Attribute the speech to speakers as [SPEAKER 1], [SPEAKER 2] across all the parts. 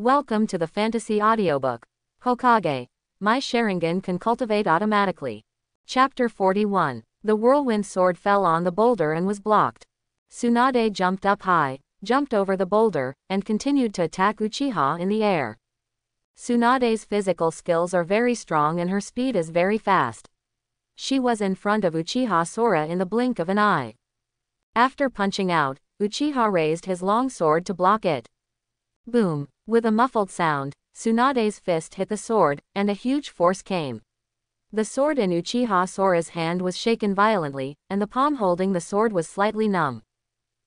[SPEAKER 1] Welcome to the fantasy audiobook. Hokage. My Sharingan can cultivate automatically. Chapter 41. The whirlwind sword fell on the boulder and was blocked. Tsunade jumped up high, jumped over the boulder, and continued to attack Uchiha in the air. Tsunade's physical skills are very strong and her speed is very fast. She was in front of Uchiha Sora in the blink of an eye. After punching out, Uchiha raised his long sword to block it. Boom! With a muffled sound, Tsunade's fist hit the sword, and a huge force came. The sword in Uchiha Sora's hand was shaken violently, and the palm holding the sword was slightly numb.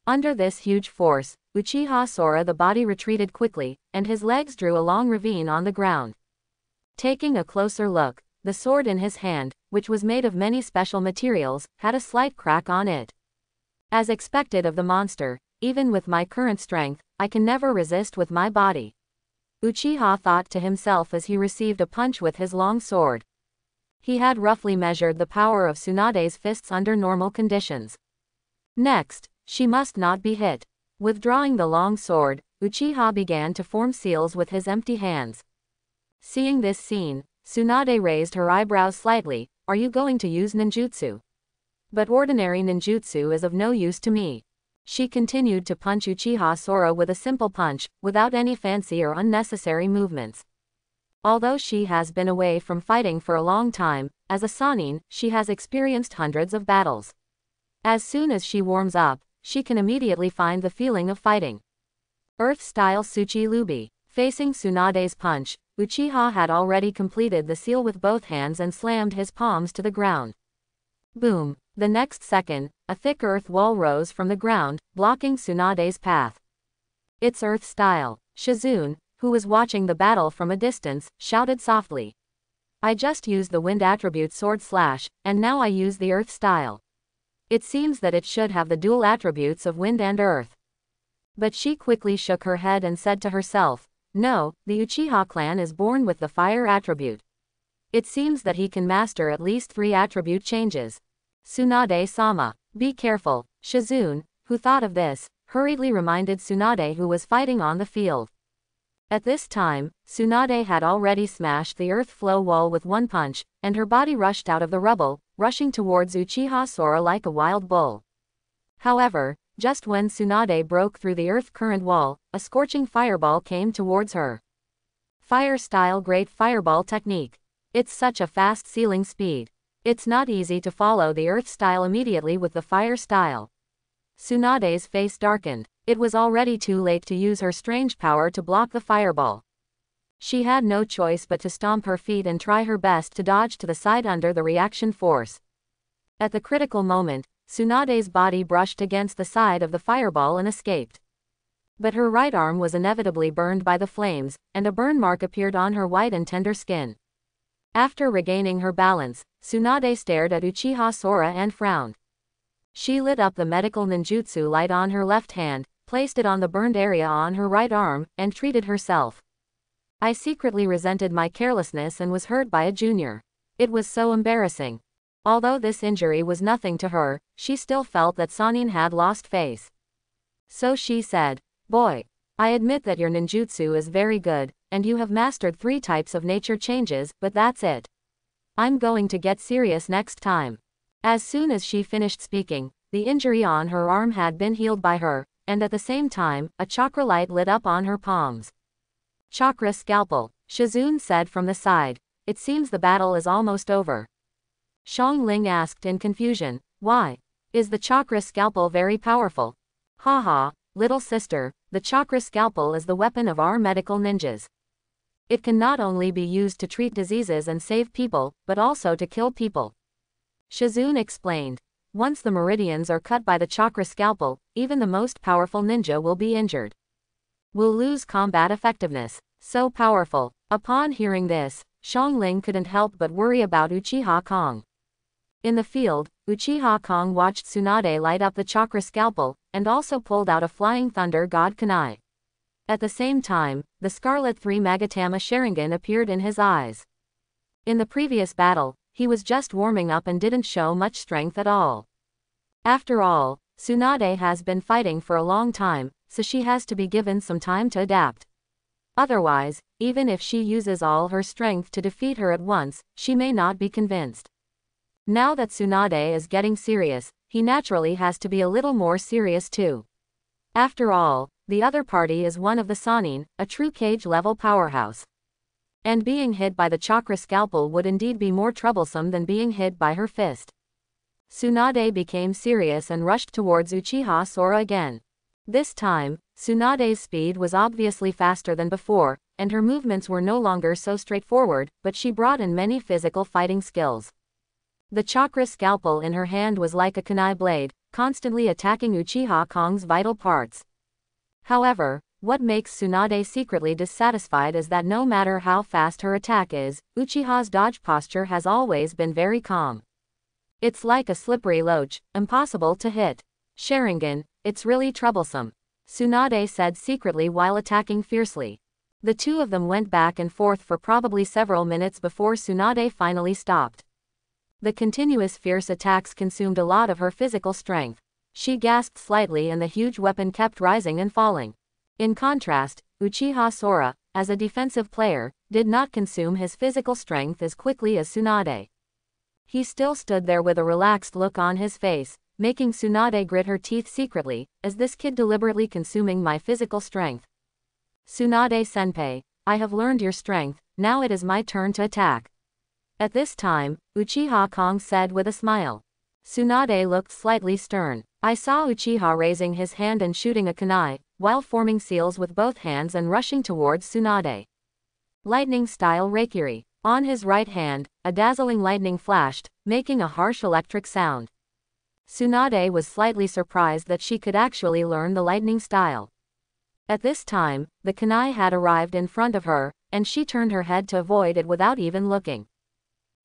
[SPEAKER 1] Under this huge force, Uchiha Sora the body retreated quickly, and his legs drew a long ravine on the ground. Taking a closer look, the sword in his hand, which was made of many special materials, had a slight crack on it. As expected of the monster, even with my current strength, I can never resist with my body. Uchiha thought to himself as he received a punch with his long sword. He had roughly measured the power of Tsunade's fists under normal conditions. Next, she must not be hit. Withdrawing the long sword, Uchiha began to form seals with his empty hands. Seeing this scene, Tsunade raised her eyebrows slightly. Are you going to use ninjutsu? But ordinary ninjutsu is of no use to me. She continued to punch Uchiha Sora with a simple punch, without any fancy or unnecessary movements. Although she has been away from fighting for a long time, as a Sannin, she has experienced hundreds of battles. As soon as she warms up, she can immediately find the feeling of fighting. Earth-style Tsuchi Lubi. Facing Tsunade's punch, Uchiha had already completed the seal with both hands and slammed his palms to the ground. Boom! The next second, a thick earth wall rose from the ground, blocking Tsunade's path. It's earth style. Shizune, who was watching the battle from a distance, shouted softly. I just used the wind attribute sword slash, and now I use the earth style. It seems that it should have the dual attributes of wind and earth. But she quickly shook her head and said to herself, no, the Uchiha clan is born with the fire attribute. It seems that he can master at least 3 attribute changes. Tsunade-sama, be careful. Shizune, who thought of this, hurriedly reminded Tsunade who was fighting on the field. At this time, Tsunade had already smashed the earth flow wall with one punch, and her body rushed out of the rubble, rushing towards Uchiha Sora like a wild bull. However, just when Tsunade broke through the earth current wall, a scorching fireball came towards her. Fire-style Great Fireball Technique. It's such a fast sealing speed. It's not easy to follow the earth style immediately with the fire style. Tsunade's face darkened. It was already too late to use her strange power to block the fireball. She had no choice but to stomp her feet and try her best to dodge to the side under the reaction force. At the critical moment, Tsunade's body brushed against the side of the fireball and escaped. But her right arm was inevitably burned by the flames, and a burn mark appeared on her white and tender skin. After regaining her balance, Tsunade stared at Uchiha Sora and frowned. She lit up the medical ninjutsu light on her left hand, placed it on the burned area on her right arm, and treated herself. I secretly resented my carelessness and was hurt by a junior. It was so embarrassing. Although this injury was nothing to her, she still felt that Sannin had lost face. So she said, boy, I admit that your ninjutsu is very good, and you have mastered 3 types of nature changes, but that's it. I'm going to get serious next time. As soon as she finished speaking, the injury on her arm had been healed by her, and at the same time, a chakra light lit up on her palms. Chakra Scalpel, Shizune said from the side. It seems the battle is almost over. Xiangling asked in confusion, why? Is the chakra scalpel very powerful? Haha, little sister, the chakra scalpel is the weapon of our medical ninjas. It can not only be used to treat diseases and save people, but also to kill people. Shizune explained. Once the meridians are cut by the chakra scalpel, even the most powerful ninja will be injured. Will lose combat effectiveness. So powerful. Upon hearing this, Xiangling couldn't help but worry about Uchiha Kong. In the field, Uchiha Kong watched Tsunade light up the chakra scalpel, and also pulled out a flying thunder god kunai. At the same time, the Scarlet 3 Magatama Sharingan appeared in his eyes. In the previous battle, he was just warming up and didn't show much strength at all. After all, Tsunade has been fighting for a long time, so she has to be given some time to adapt. Otherwise, even if she uses all her strength to defeat her at once, she may not be convinced. Now that Tsunade is getting serious, he naturally has to be a little more serious too. After all, the other party is one of the Sannin, a true cage-level powerhouse. And being hit by the chakra scalpel would indeed be more troublesome than being hit by her fist. Tsunade became serious and rushed towards Uchiha Sora again. This time, Tsunade's speed was obviously faster than before, and her movements were no longer so straightforward, but she brought in many physical fighting skills. The chakra scalpel in her hand was like a kunai blade, constantly attacking Uchiha Kong's vital parts. However, what makes Tsunade secretly dissatisfied is that no matter how fast her attack is, Uchiha's dodge posture has always been very calm. It's like a slippery loach, impossible to hit. Sharingan, it's really troublesome, Tsunade said secretly while attacking fiercely. The two of them went back and forth for probably several minutes before Tsunade finally stopped. The continuous fierce attacks consumed a lot of her physical strength. She gasped slightly and the huge weapon kept rising and falling. In contrast, Uchiha Sora, as a defensive player, did not consume his physical strength as quickly as Tsunade. He still stood there with a relaxed look on his face, making Tsunade grit her teeth secretly. Is this kid deliberately consuming my physical strength? Tsunade-senpai, I have learned your strength, now it is my turn to attack. At this time, Uchiha Kong said with a smile. Tsunade looked slightly stern. I saw Uchiha raising his hand and shooting a kunai, while forming seals with both hands and rushing towards Tsunade. Lightning-style Reikiri. On his right hand, a dazzling lightning flashed, making a harsh electric sound. Tsunade was slightly surprised that she could actually learn the lightning style. At this time, the kunai had arrived in front of her, and she turned her head to avoid it without even looking.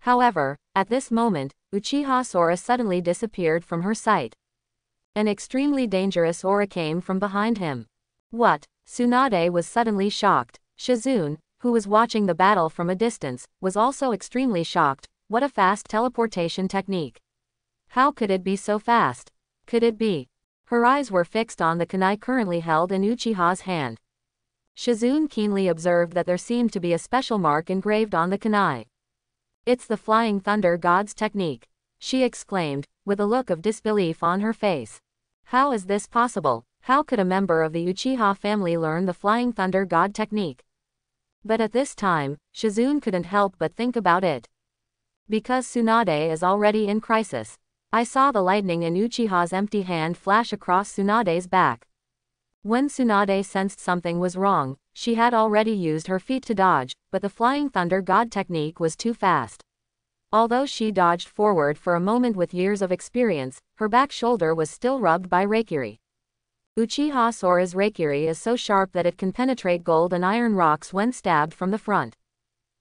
[SPEAKER 1] However, at this moment, Uchiha Sora suddenly disappeared from her sight. An extremely dangerous aura came from behind him. What? Tsunade was suddenly shocked. Shizune, who was watching the battle from a distance, was also extremely shocked. What a fast teleportation technique. How could it be so fast? Could it be? Her eyes were fixed on the kunai currently held in Uchiha's hand. Shizune keenly observed that there seemed to be a special mark engraved on the kunai. It's the Flying Thunder God's technique, she exclaimed, with a look of disbelief on her face. How is this possible? How could a member of the Uchiha family learn the Flying Thunder God technique? But at this time, Shizune couldn't help but think about it. Because Tsunade is already in crisis. I saw the lightning in Uchiha's empty hand flash across Tsunade's back. When Tsunade sensed something was wrong, she had already used her feet to dodge, but the Flying Thunder God technique was too fast. Although she dodged forward for a moment with years of experience, her back shoulder was still rubbed by Reikiri. Uchiha Sora's Reikiri is so sharp that it can penetrate gold and iron rocks when stabbed from the front.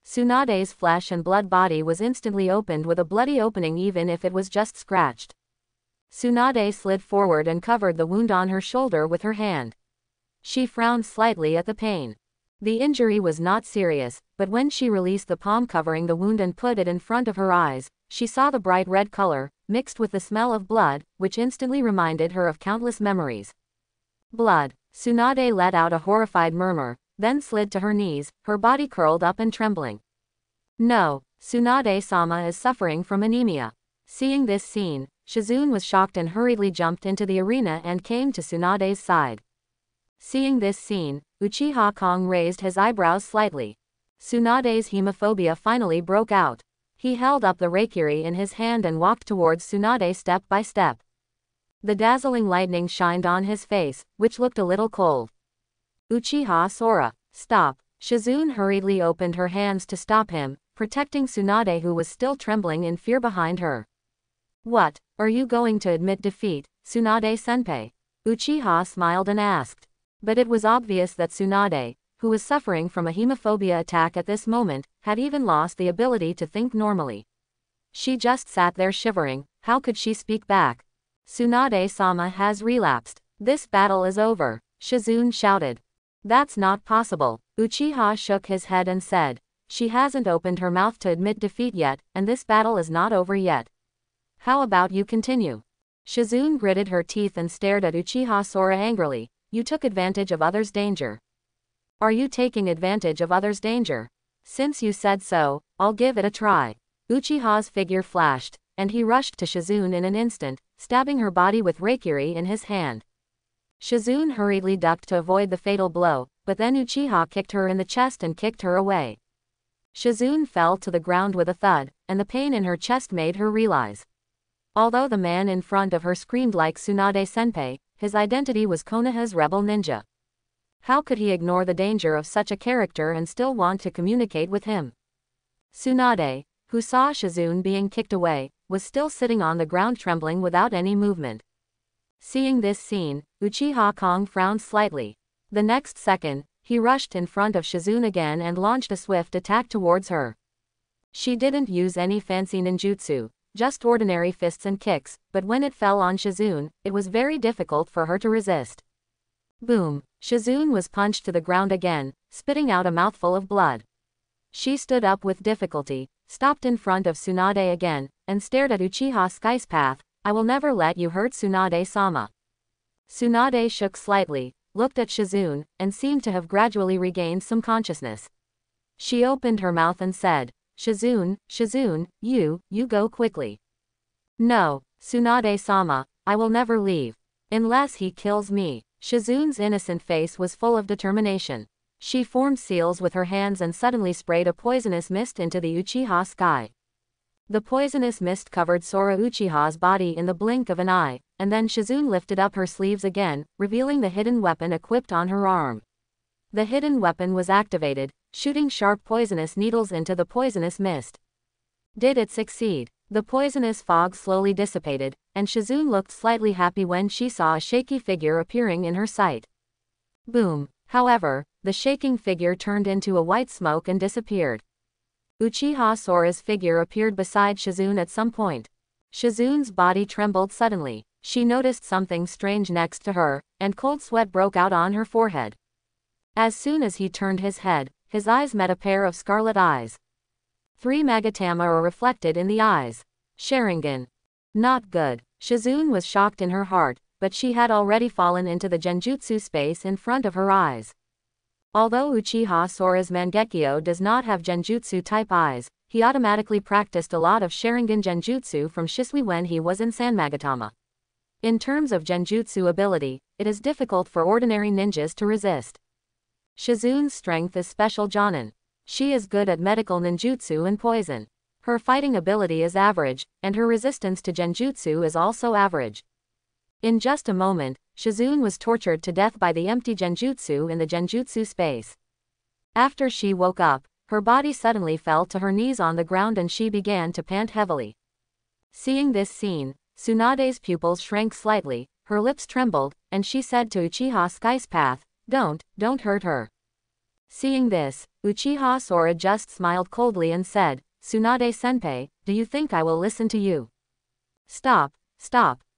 [SPEAKER 1] Tsunade's flesh and blood body was instantly opened with a bloody opening even if it was just scratched. Tsunade slid forward and covered the wound on her shoulder with her hand. She frowned slightly at the pain. The injury was not serious, but when she released the palm covering the wound and put it in front of her eyes, she saw the bright red color, mixed with the smell of blood, which instantly reminded her of countless memories. Blood. Tsunade let out a horrified murmur, then slid to her knees, her body curled up and trembling. No, Tsunade-sama is suffering from anemia. Seeing this scene, Shizune was shocked and hurriedly jumped into the arena and came to Tsunade's side. Seeing this scene, Uchiha Kong raised his eyebrows slightly. Tsunade's hemophobia finally broke out. He held up the Reikiri in his hand and walked towards Tsunade step by step. The dazzling lightning shined on his face, which looked a little cold. Uchiha Sora, stop. Shizune hurriedly opened her hands to stop him, protecting Tsunade who was still trembling in fear behind her. What, are you going to admit defeat, Tsunade-senpai? Uchiha smiled and asked. But it was obvious that Tsunade, who was suffering from a hemophobia attack at this moment, had even lost the ability to think normally. She just sat there shivering. How could she speak back? Tsunade-sama has relapsed. This battle is over, Shizune shouted. That's not possible. Uchiha shook his head and said. She hasn't opened her mouth to admit defeat yet, and this battle is not over yet. How about you continue? Shizune gritted her teeth and stared at Uchiha Sora angrily. You took advantage of others' danger. Are you taking advantage of others' danger? Since you said so, I'll give it a try. Uchiha's figure flashed, and he rushed to Shizune in an instant, stabbing her body with Reikiri in his hand. Shizune hurriedly ducked to avoid the fatal blow, but then Uchiha kicked her in the chest and kicked her away. Shizune fell to the ground with a thud, and the pain in her chest made her realize. Although the man in front of her screamed like Tsunade-senpai, his identity was Konoha's rebel ninja. How could he ignore the danger of such a character and still want to communicate with him? Tsunade, who saw Shizune being kicked away, was still sitting on the ground trembling without any movement. Seeing this scene, Uchiha Kong frowned slightly. The next second, he rushed in front of Shizune again and launched a swift attack towards her. She didn't use any fancy ninjutsu, just ordinary fists and kicks, but when it fell on Shizune, it was very difficult for her to resist. Boom! Shizune was punched to the ground again, spitting out a mouthful of blood. She stood up with difficulty, stopped in front of Tsunade again, and stared at Uchiha Sky's path. I will never let you hurt Tsunade-sama. Tsunade shook slightly, looked at Shizune, and seemed to have gradually regained some consciousness. She opened her mouth and said, Shizune, you go quickly. No, Tsunade-sama, I will never leave. Unless he kills me. Shizune's innocent face was full of determination. She formed seals with her hands and suddenly sprayed a poisonous mist into the Uchiha Sky. The poisonous mist covered Sora Uchiha's body in the blink of an eye, and then Shizune lifted up her sleeves again, revealing the hidden weapon equipped on her arm. The hidden weapon was activated, shooting sharp poisonous needles into the poisonous mist. Did it succeed? The poisonous fog slowly dissipated, and Shizune looked slightly happy when she saw a shaky figure appearing in her sight. Boom! However, the shaking figure turned into a white smoke and disappeared. Uchiha Sora's figure appeared beside Shizune at some point. Shizune's body trembled suddenly. She noticed something strange next to her, and cold sweat broke out on her forehead. As soon as he turned his head, his eyes met a pair of scarlet eyes. 3 Magatama are reflected in the eyes. Sharingan. Not good. Shizune was shocked in her heart, but she had already fallen into the genjutsu space in front of her eyes. Although Uchiha Sora's Mangekyo does not have genjutsu-type eyes, he automatically practiced a lot of Sharingan genjutsu from Shisui when he was in Sanmagatama. In terms of genjutsu ability, it is difficult for ordinary ninjas to resist. Shizune's strength is special Jonin. She is good at medical ninjutsu and poison. Her fighting ability is average, and her resistance to genjutsu is also average. In just a moment, Shizune was tortured to death by the empty genjutsu in the genjutsu space. After she woke up, her body suddenly fell to her knees on the ground and she began to pant heavily. Seeing this scene, Tsunade's pupils shrank slightly, her lips trembled, and she said to Uchiha Sky's path, Don't hurt her. Seeing this, Uchiha Sora just smiled coldly and said, Tsunade-senpai, do you think I will listen to you? Stop.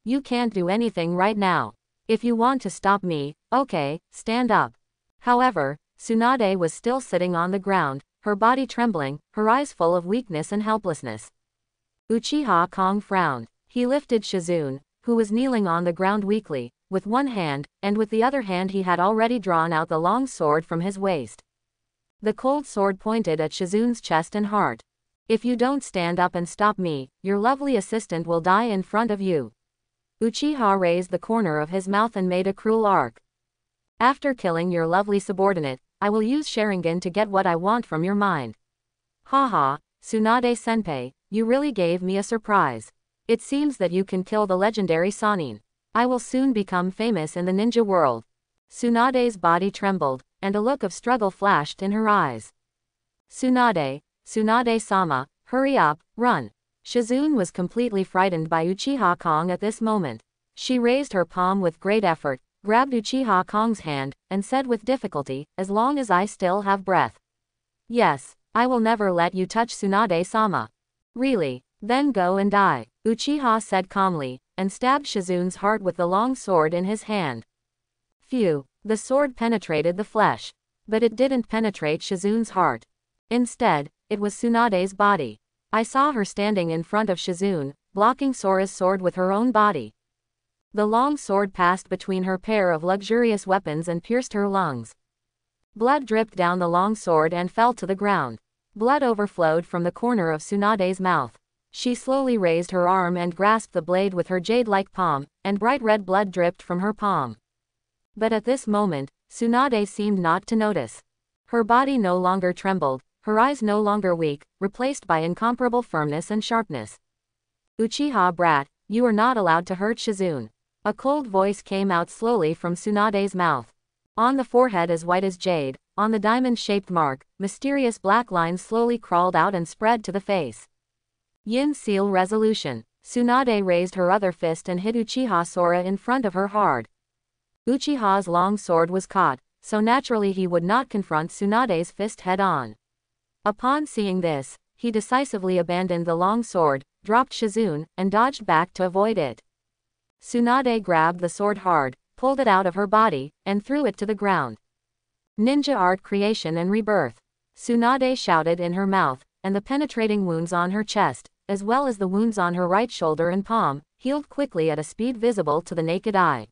[SPEAKER 1] You can't do anything right now. If you want to stop me, okay, stand up. However, Tsunade was still sitting on the ground, her body trembling, her eyes full of weakness and helplessness. Uchiha Kong frowned. He lifted Shizune, who was kneeling on the ground weakly, with one hand, and with the other hand he had already drawn out the long sword from his waist. The cold sword pointed at Shizune's chest and heart. If you don't stand up and stop me, your lovely assistant will die in front of you. Uchiha raised the corner of his mouth and made a cruel arc. After killing your lovely subordinate, I will use Sharingan to get what I want from your mind. Haha, Tsunade-senpai, you really gave me a surprise. It seems that you can kill the legendary Sannin. I will soon become famous in the ninja world. Tsunade's body trembled, and a look of struggle flashed in her eyes. Tsunade-sama, hurry up, run. Shizune was completely frightened by Uchiha Kong at this moment. She raised her palm with great effort, grabbed Uchiha Kong's hand, and said with difficulty, as long as I still have breath. Yes, I will never let you touch Tsunade-sama. Really? Then go and die, Uchiha said calmly, and stabbed Shizune's heart with the long sword in his hand. Phew, the sword penetrated the flesh. But it didn't penetrate Shizune's heart. Instead, it was Tsunade's body. I saw her standing in front of Shizune, blocking Sora's sword with her own body. The long sword passed between her pair of luxurious weapons and pierced her lungs. Blood dripped down the long sword and fell to the ground. Blood overflowed from the corner of Tsunade's mouth. She slowly raised her arm and grasped the blade with her jade-like palm, and bright red blood dripped from her palm. But at this moment, Tsunade seemed not to notice. Her body no longer trembled, her eyes no longer weak, replaced by incomparable firmness and sharpness. Uchiha brat, you are not allowed to hurt Shizune. A cold voice came out slowly from Tsunade's mouth. On the forehead as white as jade, on the diamond-shaped mark, mysterious black lines slowly crawled out and spread to the face. Yin Seal Resolution. Tsunade raised her other fist and hit Uchiha Sora in front of her hard. Uchiha's long sword was caught, so naturally he would not confront Tsunade's fist head-on. Upon seeing this, he decisively abandoned the long sword, dropped Shizune, and dodged back to avoid it. Tsunade grabbed the sword hard, pulled it out of her body, and threw it to the ground. Ninja art creation and rebirth. Tsunade shouted in her mouth, and the penetrating wounds on her chest, as well as the wounds on her right shoulder and palm, healed quickly at a speed visible to the naked eye.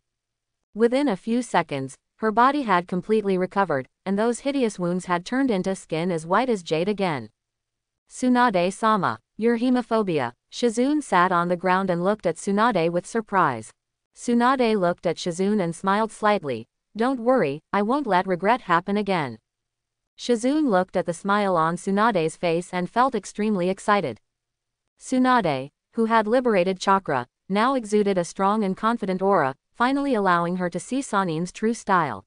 [SPEAKER 1] Within a few seconds, her body had completely recovered, and those hideous wounds had turned into skin as white as jade again. Tsunade-sama, your hemophobia. Shizune sat on the ground and looked at Tsunade with surprise. Tsunade looked at Shizune and smiled slightly. Don't worry, I won't let regret happen again. Shizune looked at the smile on Tsunade's face and felt extremely excited. Tsunade, who had liberated chakra, now exuded a strong and confident aura, finally allowing her to see Sanin's true style.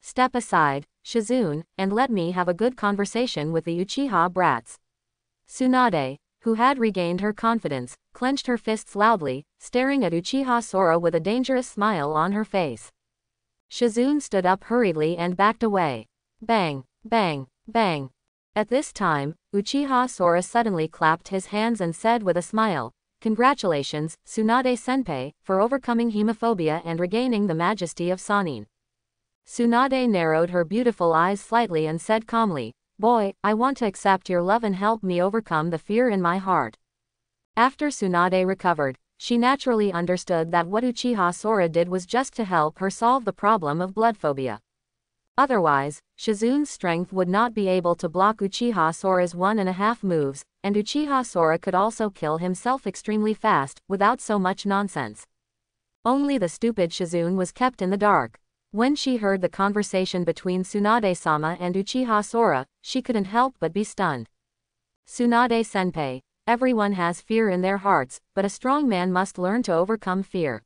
[SPEAKER 1] Step aside, Shizune, and let me have a good conversation with the Uchiha brats. Tsunade, who had regained her confidence, clenched her fists loudly, staring at Uchiha Sora with a dangerous smile on her face. Shizune stood up hurriedly and backed away. Bang, bang, bang. At this time, Uchiha Sora suddenly clapped his hands and said with a smile, "Congratulations, Tsunade-senpai, for overcoming hemophobia and regaining the majesty of Sanin." Tsunade narrowed her beautiful eyes slightly and said calmly, "Boy, I want to accept your love and help me overcome the fear in my heart." After Tsunade recovered, she naturally understood that what Uchiha Sora did was just to help her solve the problem of bloodphobia. Otherwise, Shizune's strength would not be able to block Uchiha Sora's 1.5 moves, and Uchiha Sora could also kill himself extremely fast, without so much nonsense. Only the stupid Shizune was kept in the dark. When she heard the conversation between Tsunade-sama and Uchiha Sora, she couldn't help but be stunned. Tsunade-senpai, everyone has fear in their hearts, but a strong man must learn to overcome fear.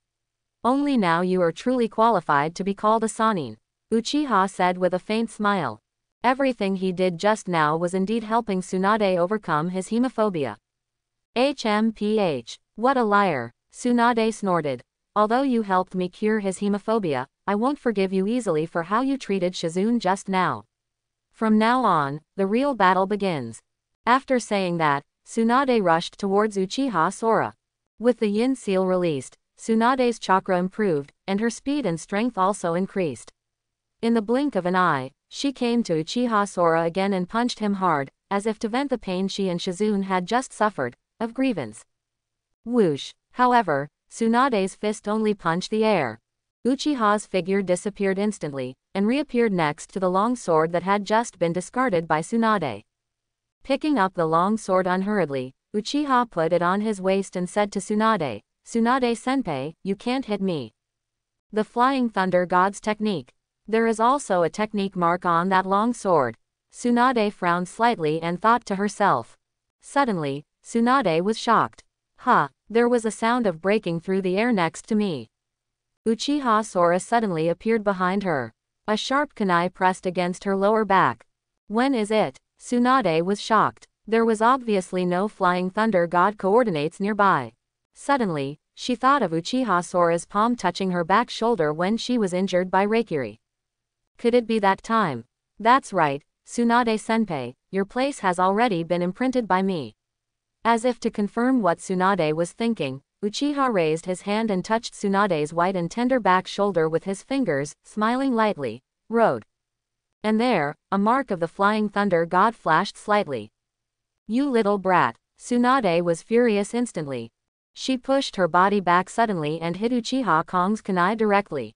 [SPEAKER 1] Only now you are truly qualified to be called a Sanin, Uchiha said with a faint smile. Everything he did just now was indeed helping Tsunade overcome his hemophobia. HMPH, what a liar, Tsunade snorted. Although you helped me cure his hemophobia, I won't forgive you easily for how you treated Shizune just now. From now on, the real battle begins. After saying that, Tsunade rushed towards Uchiha Sora. With the Yin Seal released, Tsunade's chakra improved, and her speed and strength also increased. In the blink of an eye, she came to Uchiha Sora again and punched him hard, as if to vent the pain she and Shizune had just suffered, of grievance. Whoosh! However, Tsunade's fist only punched the air. Uchiha's figure disappeared instantly, and reappeared next to the long sword that had just been discarded by Tsunade. Picking up the long sword unhurriedly, Uchiha put it on his waist and said to Tsunade, "Tsunade-senpai, you can't hit me." The Flying Thunder God's technique. There is also a technique mark on that long sword. Tsunade frowned slightly and thought to herself. Suddenly, Tsunade was shocked. There was a sound of breaking through the air next to me. Uchiha Sora suddenly appeared behind her. A sharp kunai pressed against her lower back. When is it? Tsunade was shocked. There was obviously no Flying Thunder God coordinates nearby. Suddenly, she thought of Uchiha Sora's palm touching her back shoulder when she was injured by Reikiri. Could it be that time? That's right, Tsunade-senpai, your place has already been imprinted by me. As if to confirm what Tsunade was thinking, Uchiha raised his hand and touched Tsunade's white and tender back shoulder with his fingers, smiling lightly. Road. And there, a mark of the Flying Thunder God flashed slightly. You little brat. Tsunade was furious instantly. She pushed her body back suddenly and hit Uchiha Kong's kunai directly.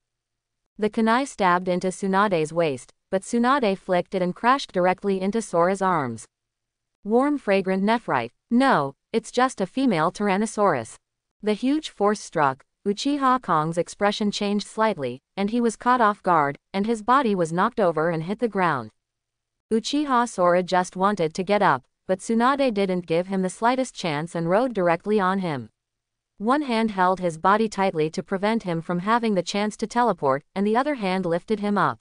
[SPEAKER 1] The kunai stabbed into Tsunade's waist, but Tsunade flicked it and crashed directly into Sora's arms. Warm fragrant nephrite. No, it's just a female Tyrannosaurus. The huge force struck. Uchiha Kong's expression changed slightly, and he was caught off guard, and his body was knocked over and hit the ground. Uchiha Sora just wanted to get up, but Tsunade didn't give him the slightest chance and rode directly on him. One hand held his body tightly to prevent him from having the chance to teleport, and the other hand lifted him up.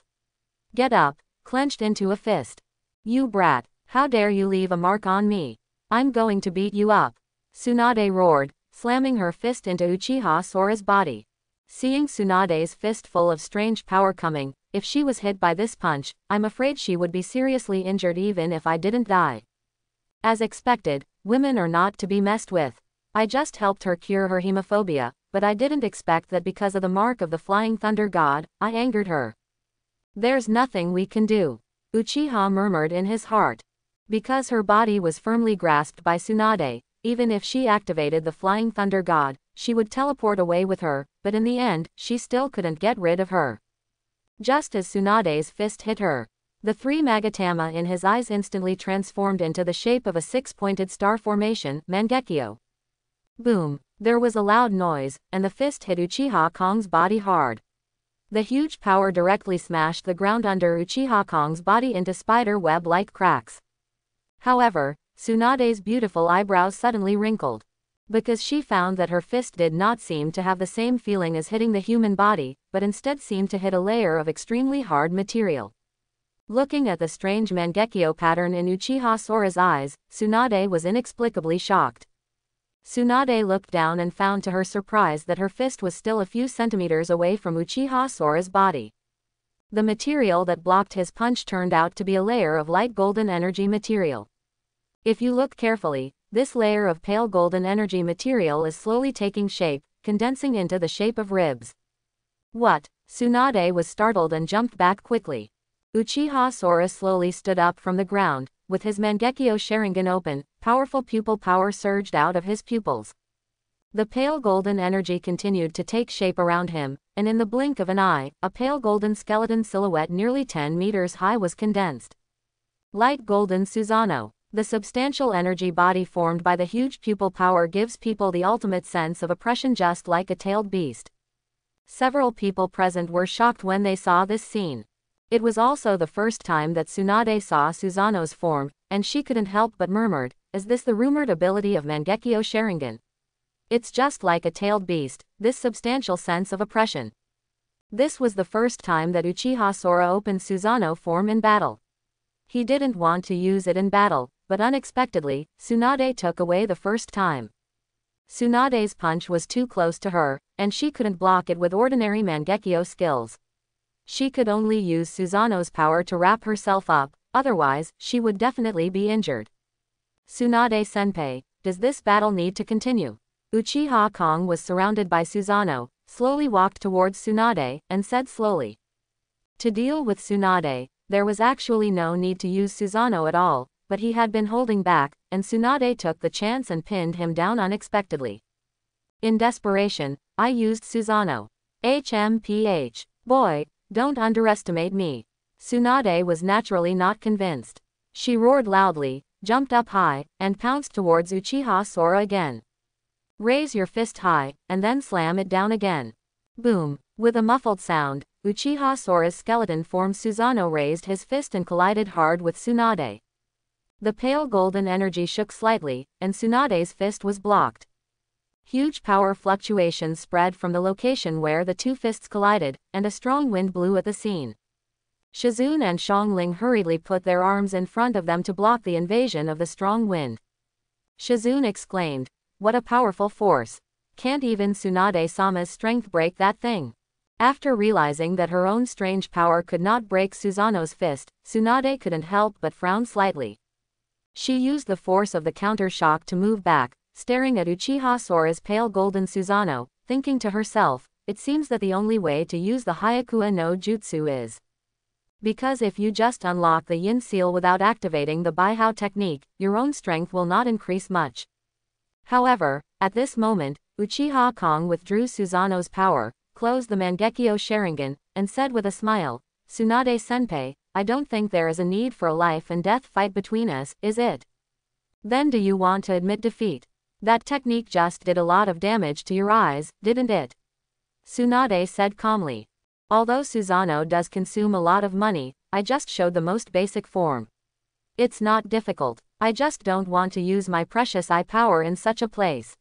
[SPEAKER 1] Get up, clenched into a fist. You brat, how dare you leave a mark on me? I'm going to beat you up. Tsunade roared, slamming her fist into Uchiha Sora's body. Seeing Tsunade's fist full of strange power coming, if she was hit by this punch, I'm afraid she would be seriously injured even if I didn't die. As expected, women are not to be messed with. I just helped her cure her hemophobia, but I didn't expect that because of the mark of the Flying Thunder God, I angered her. There's nothing we can do. Uchiha murmured in his heart. Because her body was firmly grasped by Tsunade, even if she activated the Flying Thunder God, she would teleport away with her, but in the end, she still couldn't get rid of her. Just as Tsunade's fist hit her, the three Magatama in his eyes instantly transformed into the shape of a six-pointed star formation, Mangekyo. Boom! There was a loud noise, and the fist hit Uchiha Kong's body hard. The huge power directly smashed the ground under Uchiha Kong's body into spider web-like cracks. However, Tsunade's beautiful eyebrows suddenly wrinkled. Because she found that her fist did not seem to have the same feeling as hitting the human body, but instead seemed to hit a layer of extremely hard material. Looking at the strange Mangekyo pattern in Uchiha Sora's eyes, Tsunade was inexplicably shocked. Tsunade looked down and found to her surprise that her fist was still a few centimeters away from Uchiha Sora's body. The material that blocked his punch turned out to be a layer of light golden energy material. If you look carefully, this layer of pale golden energy material is slowly taking shape, condensing into the shape of ribs. What? Tsunade was startled and jumped back quickly. Uchiha Sora slowly stood up from the ground, with his Mangekyo Sharingan open, powerful pupil power surged out of his pupils. The pale golden energy continued to take shape around him, and in the blink of an eye, a pale golden skeleton silhouette nearly 10 meters high was condensed. Light golden Susanoo. The substantial energy body formed by the huge pupil power gives people the ultimate sense of oppression, just like a tailed beast. Several people present were shocked when they saw this scene. It was also the first time that Tsunade saw Susanoo's form, and she couldn't help but murmured, "Is this the rumored ability of Mangekyo Sharingan? It's just like a tailed beast, this substantial sense of oppression." This was the first time that Uchiha Sora opened Susanoo form in battle. He didn't want to use it in battle, but unexpectedly, Tsunade took away the first time. Tsunade's punch was too close to her, and she couldn't block it with ordinary Mangekyo skills. She could only use Susanoo's power to wrap herself up, otherwise, she would definitely be injured. Tsunade-senpai, does this battle need to continue? Uchiha Kong was surrounded by Susanoo, slowly walked towards Tsunade, and said slowly. To deal with Tsunade, there was actually no need to use Susanoo at all, but he had been holding back, and Tsunade took the chance and pinned him down unexpectedly. In desperation, I used Susanoo. HMPH. Boy, don't underestimate me. Tsunade was naturally not convinced. She roared loudly, jumped up high, and pounced towards Uchiha Sora again. Raise your fist high, and then slam it down again. Boom. With a muffled sound, Uchiha Sora's skeleton form Susanoo raised his fist and collided hard with Tsunade. The pale golden energy shook slightly, and Tsunade's fist was blocked. Huge power fluctuations spread from the location where the two fists collided, and a strong wind blew at the scene. Shizune and Xiangling hurriedly put their arms in front of them to block the invasion of the strong wind. Shizune exclaimed, "What a powerful force! Can't even Tsunade-sama's strength break that thing?" After realizing that her own strange power could not break Susanoo's fist, Tsunade couldn't help but frown slightly. She used the force of the counter shock to move back, staring at Uchiha Sora's pale golden Susanoo, thinking to herself, it seems that the only way to use the Hyakuya no Jutsu is. Because if you just unlock the Yin seal without activating the Baihao technique, your own strength will not increase much. However, at this moment, Uchiha Kong withdrew Susanoo's power, closed the Mangekyo Sharingan, and said with a smile, "Tsunade-senpai, I don't think there is a need for a life and death fight between us, is it? Then do you want to admit defeat? That technique just did a lot of damage to your eyes, didn't it? Tsunade said calmly. Although Susanoo does consume a lot of money, I just showed the most basic form. It's not difficult. I just don't want to use my precious eye power in such a place.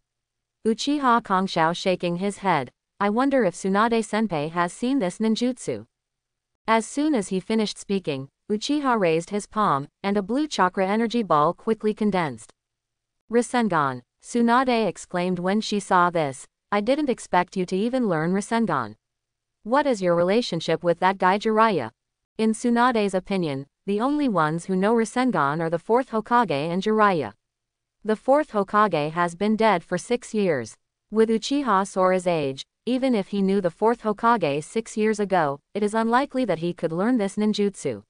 [SPEAKER 1] Uchiha Kongshao shaking his head. I wonder if Tsunade-senpai has seen this ninjutsu. As soon as he finished speaking, Uchiha raised his palm, and a blue chakra energy ball quickly condensed. Rasengan, Tsunade exclaimed when she saw this. I didn't expect you to even learn Rasengan. What is your relationship with that guy Jiraiya? In Tsunade's opinion, the only ones who know Rasengan are the 4th Hokage and Jiraiya. The 4th Hokage has been dead for 6 years. With Uchiha Sora's age, even if he knew the 4th Hokage 6 years ago, it is unlikely that he could learn this ninjutsu.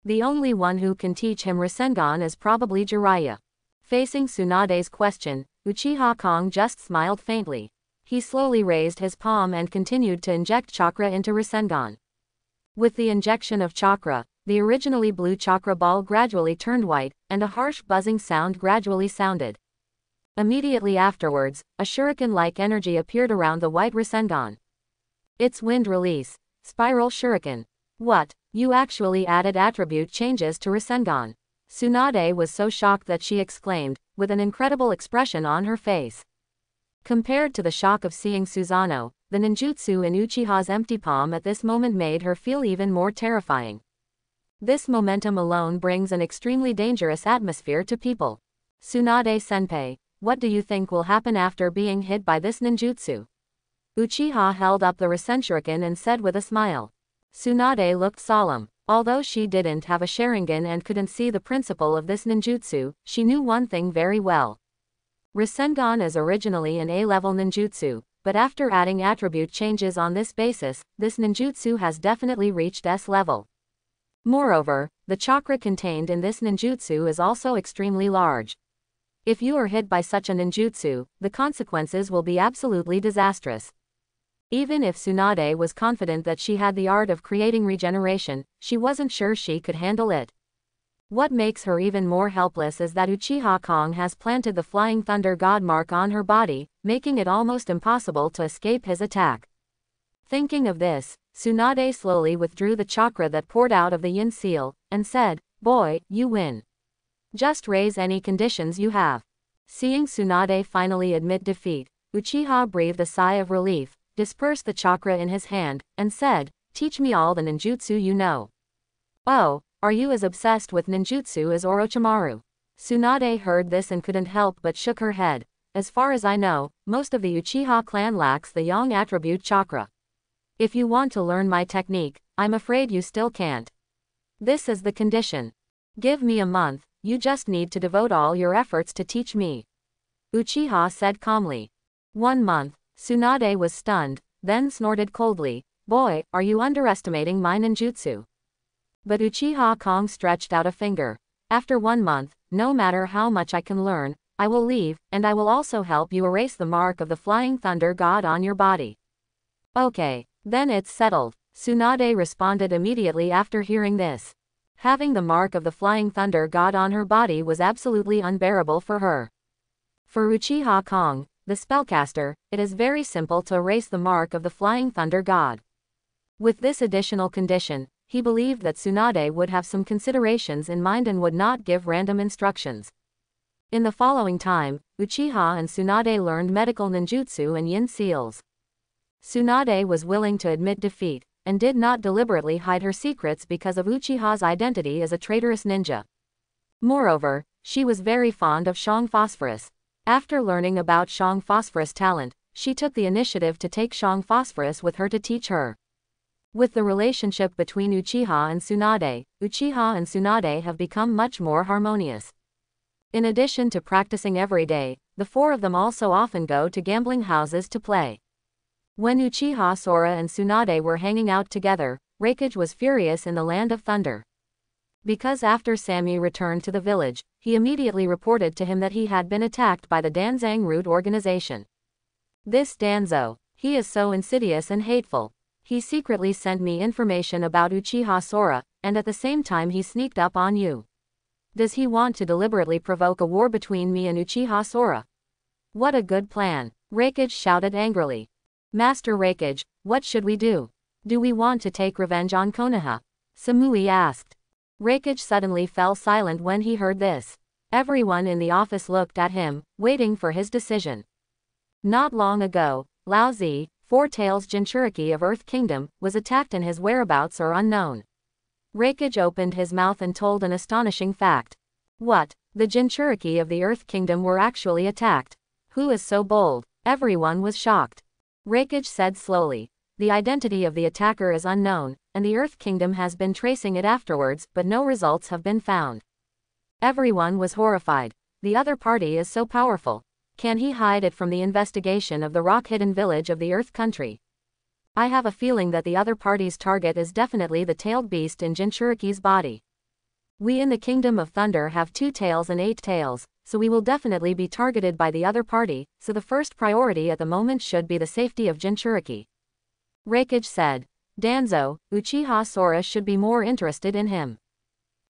[SPEAKER 1] The only one who can teach him Rasengan is probably Jiraiya. Facing Tsunade's question, Uchiha Kong just smiled faintly. He slowly raised his palm and continued to inject chakra into Rasengan. With the injection of chakra, the originally blue chakra ball gradually turned white, and a harsh buzzing sound gradually sounded. Immediately afterwards, a shuriken-like energy appeared around the white Rasengan. It's wind release. Spiral shuriken. What? You actually added attribute changes to Rasengan. Tsunade was so shocked that she exclaimed, with an incredible expression on her face. Compared to the shock of seeing Susanoo, the ninjutsu in Uchiha's empty palm at this moment made her feel even more terrifying. This momentum alone brings an extremely dangerous atmosphere to people. Tsunade-senpai, what do you think will happen after being hit by this ninjutsu? Uchiha held up the Rasenshuriken and said with a smile. Tsunade looked solemn. Although she didn't have a Sharingan and couldn't see the principle of this ninjutsu, she knew one thing very well. Rasengan is originally an A-level ninjutsu, but after adding attribute changes on this basis, this ninjutsu has definitely reached S level. Moreover, the chakra contained in this ninjutsu is also extremely large. If you are hit by such a ninjutsu, the consequences will be absolutely disastrous. Even if Tsunade was confident that she had the art of creating regeneration, she wasn't sure she could handle it. What makes her even more helpless is that Uchiha Kong has planted the Flying Thunder God mark on her body, making it almost impossible to escape his attack. Thinking of this, Tsunade slowly withdrew the chakra that poured out of the yin seal, and said, "Boy, you win. Just raise any conditions you have." Seeing Tsunade finally admit defeat, Uchiha breathed a sigh of relief, dispersed the chakra in his hand, and said, "Teach me all the ninjutsu you know." "Oh, are you as obsessed with ninjutsu as Orochimaru?" Tsunade heard this and couldn't help but shook her head. As far as I know, most of the Uchiha clan lacks the yang attribute chakra. If you want to learn my technique, I'm afraid you still can't. This is the condition. Give me a month, you just need to devote all your efforts to teach me. Uchiha said calmly. 1 month, Tsunade was stunned, then snorted coldly, "Boy, are you underestimating my ninjutsu?" But Uchiha Kong stretched out a finger. "After 1 month, no matter how much I can learn, I will leave, and I will also help you erase the mark of the Flying Thunder God on your body." "Okay, then it's settled," Tsunade responded immediately after hearing this. Having the mark of the Flying Thunder God on her body was absolutely unbearable for her. For Uchiha Kong, the spellcaster, it is very simple to erase the mark of the Flying Thunder God. With this additional condition, he believed that Tsunade would have some considerations in mind and would not give random instructions. In the following time, Uchiha and Tsunade learned medical ninjutsu and yin seals. Tsunade was willing to admit defeat, and did not deliberately hide her secrets because of Uchiha's identity as a traitorous ninja. Moreover, she was very fond of Shang Phosphorus. After learning about Shang Phosphorus' talent, she took the initiative to take Shang Phosphorus with her to teach her. With the relationship between Uchiha and Tsunade have become much more harmonious. In addition to practicing every day, the four of them also often go to gambling houses to play. When Uchiha Sora and Tsunade were hanging out together, Hokage was furious in the Land of Thunder. Because after Sammy returned to the village, he immediately reported to him that he had been attacked by the Danzang Root organization. This Danzo, he is so insidious and hateful. He secretly sent me information about Uchiha Sora, and at the same time he sneaked up on you. Does he want to deliberately provoke a war between me and Uchiha Sora? What a good plan. Raikage shouted angrily. Master Raikage, what should we do? Do we want to take revenge on Konoha? Samui asked. Raikage suddenly fell silent when he heard this. Everyone in the office looked at him, waiting for his decision. Not long ago, Lao Zi, Four Tails Jinchuriki of Earth Kingdom, was attacked and his whereabouts are unknown. Raikage opened his mouth and told an astonishing fact. What? The Jinchuriki of the Earth Kingdom were actually attacked. Who is so bold? Everyone was shocked. Raikage said slowly. The identity of the attacker is unknown, and the Earth Kingdom has been tracing it afterwards, but no results have been found. Everyone was horrified. The other party is so powerful. Can he hide it from the investigation of the rock-hidden village of the Earth Country? I have a feeling that the other party's target is definitely the tailed beast in Jinchuriki's body. We in the Kingdom of Thunder have 2 tails and 8 tails, so we will definitely be targeted by the other party, so the first priority at the moment should be the safety of Jinchuriki. Raikage said. Danzo, Uchiha Sora should be more interested in him.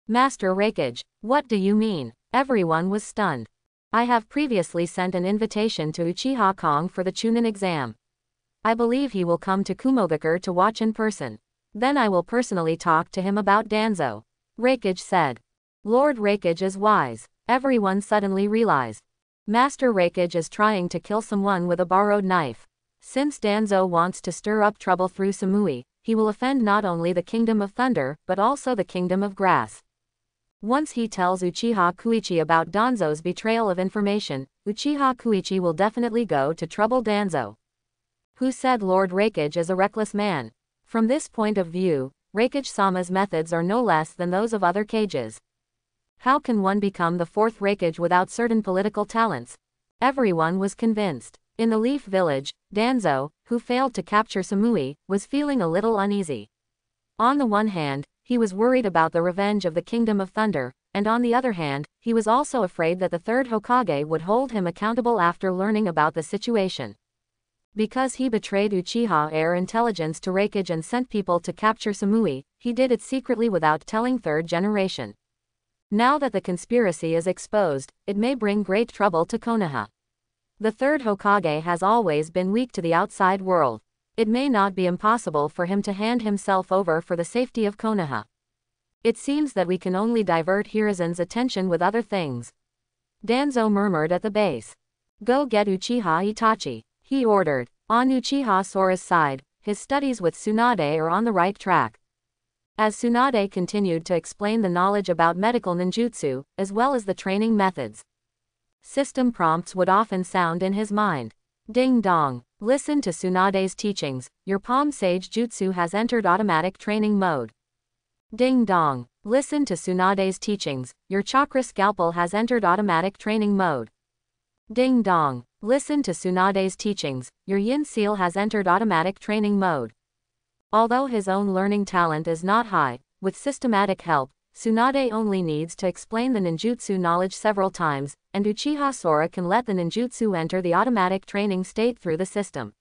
[SPEAKER 1] Master Raikage, what do you mean? Everyone was stunned. I have previously sent an invitation to Uchiha Kong for the Chunin exam. I believe he will come to Kumogakure to watch in person. Then I will personally talk to him about Danzo. Raikage said. Lord Raikage is wise. Everyone suddenly realized. Master Raikage is trying to kill someone with a borrowed knife. Since Danzo wants to stir up trouble through Samui, he will offend not only the Kingdom of Thunder, but also the Kingdom of Grass. Once he tells Uchiha Kuichi about Danzo's betrayal of information, Uchiha Kuichi will definitely go to trouble Danzo. Who said Lord Raikage is a reckless man? From this point of view, Raikage-sama's methods are no less than those of other Kages. How can one become the 4th Raikage without certain political talents? Everyone was convinced. In the Leaf Village, Danzo, who failed to capture Samui, was feeling a little uneasy. On the one hand, he was worried about the revenge of the Kingdom of Thunder, and on the other hand, he was also afraid that the 3rd Hokage would hold him accountable after learning about the situation. Because he betrayed Uchiha Air intelligence to Raikage and sent people to capture Samui, he did it secretly without telling 3rd generation. Now that the conspiracy is exposed, it may bring great trouble to Konoha. The 3rd Hokage has always been weak to the outside world. It may not be impossible for him to hand himself over for the safety of Konoha. It seems that we can only divert Hiruzen's attention with other things. Danzo murmured at the base. Go get Uchiha Itachi, he ordered. On Uchiha Sora's side, his studies with Tsunade are on the right track. As Tsunade continued to explain the knowledge about medical ninjutsu, as well as the training methods, system prompts would often sound in his mind. Ding dong. Listen to Tsunade's teachings, your Palm Sage Jutsu has entered automatic training mode. Ding dong. Listen to Tsunade's teachings, your Chakra Scalpel has entered automatic training mode. Ding dong. Listen to Tsunade's teachings, your Yin Seal has entered automatic training mode. Although his own learning talent is not high, with systematic help, Tsunade only needs to explain the ninjutsu knowledge several times, and Uchiha Sora can let the ninjutsu enter the automatic training state through the system.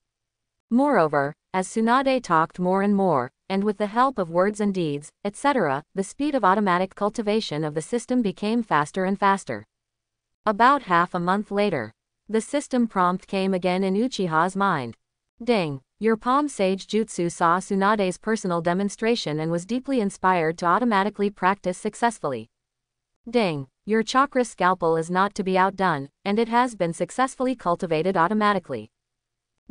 [SPEAKER 1] Moreover, as Tsunade talked more and more, and with the help of words and deeds, etc., the speed of automatic cultivation of the system became faster and faster. About half a month later, the system prompt came again in Uchiha's mind. Ding. Your Palm Sage Jutsu saw Tsunade's personal demonstration and was deeply inspired to automatically practice successfully. Ding. Your Chakra Scalpel is not to be outdone, and it has been successfully cultivated automatically.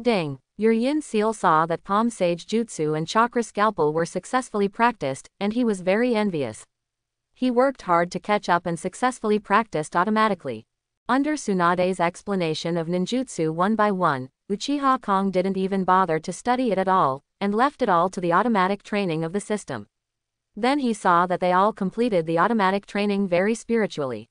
[SPEAKER 1] Ding. Your Yin Seal saw that Palm Sage Jutsu and Chakra Scalpel were successfully practiced, and he was very envious. He worked hard to catch up and successfully practiced automatically. Under Tsunade's explanation of ninjutsu one by one, Uchiha Kong didn't even bother to study it at all, and left it all to the automatic training of the system. Then he saw that they all completed the automatic training very spiritually.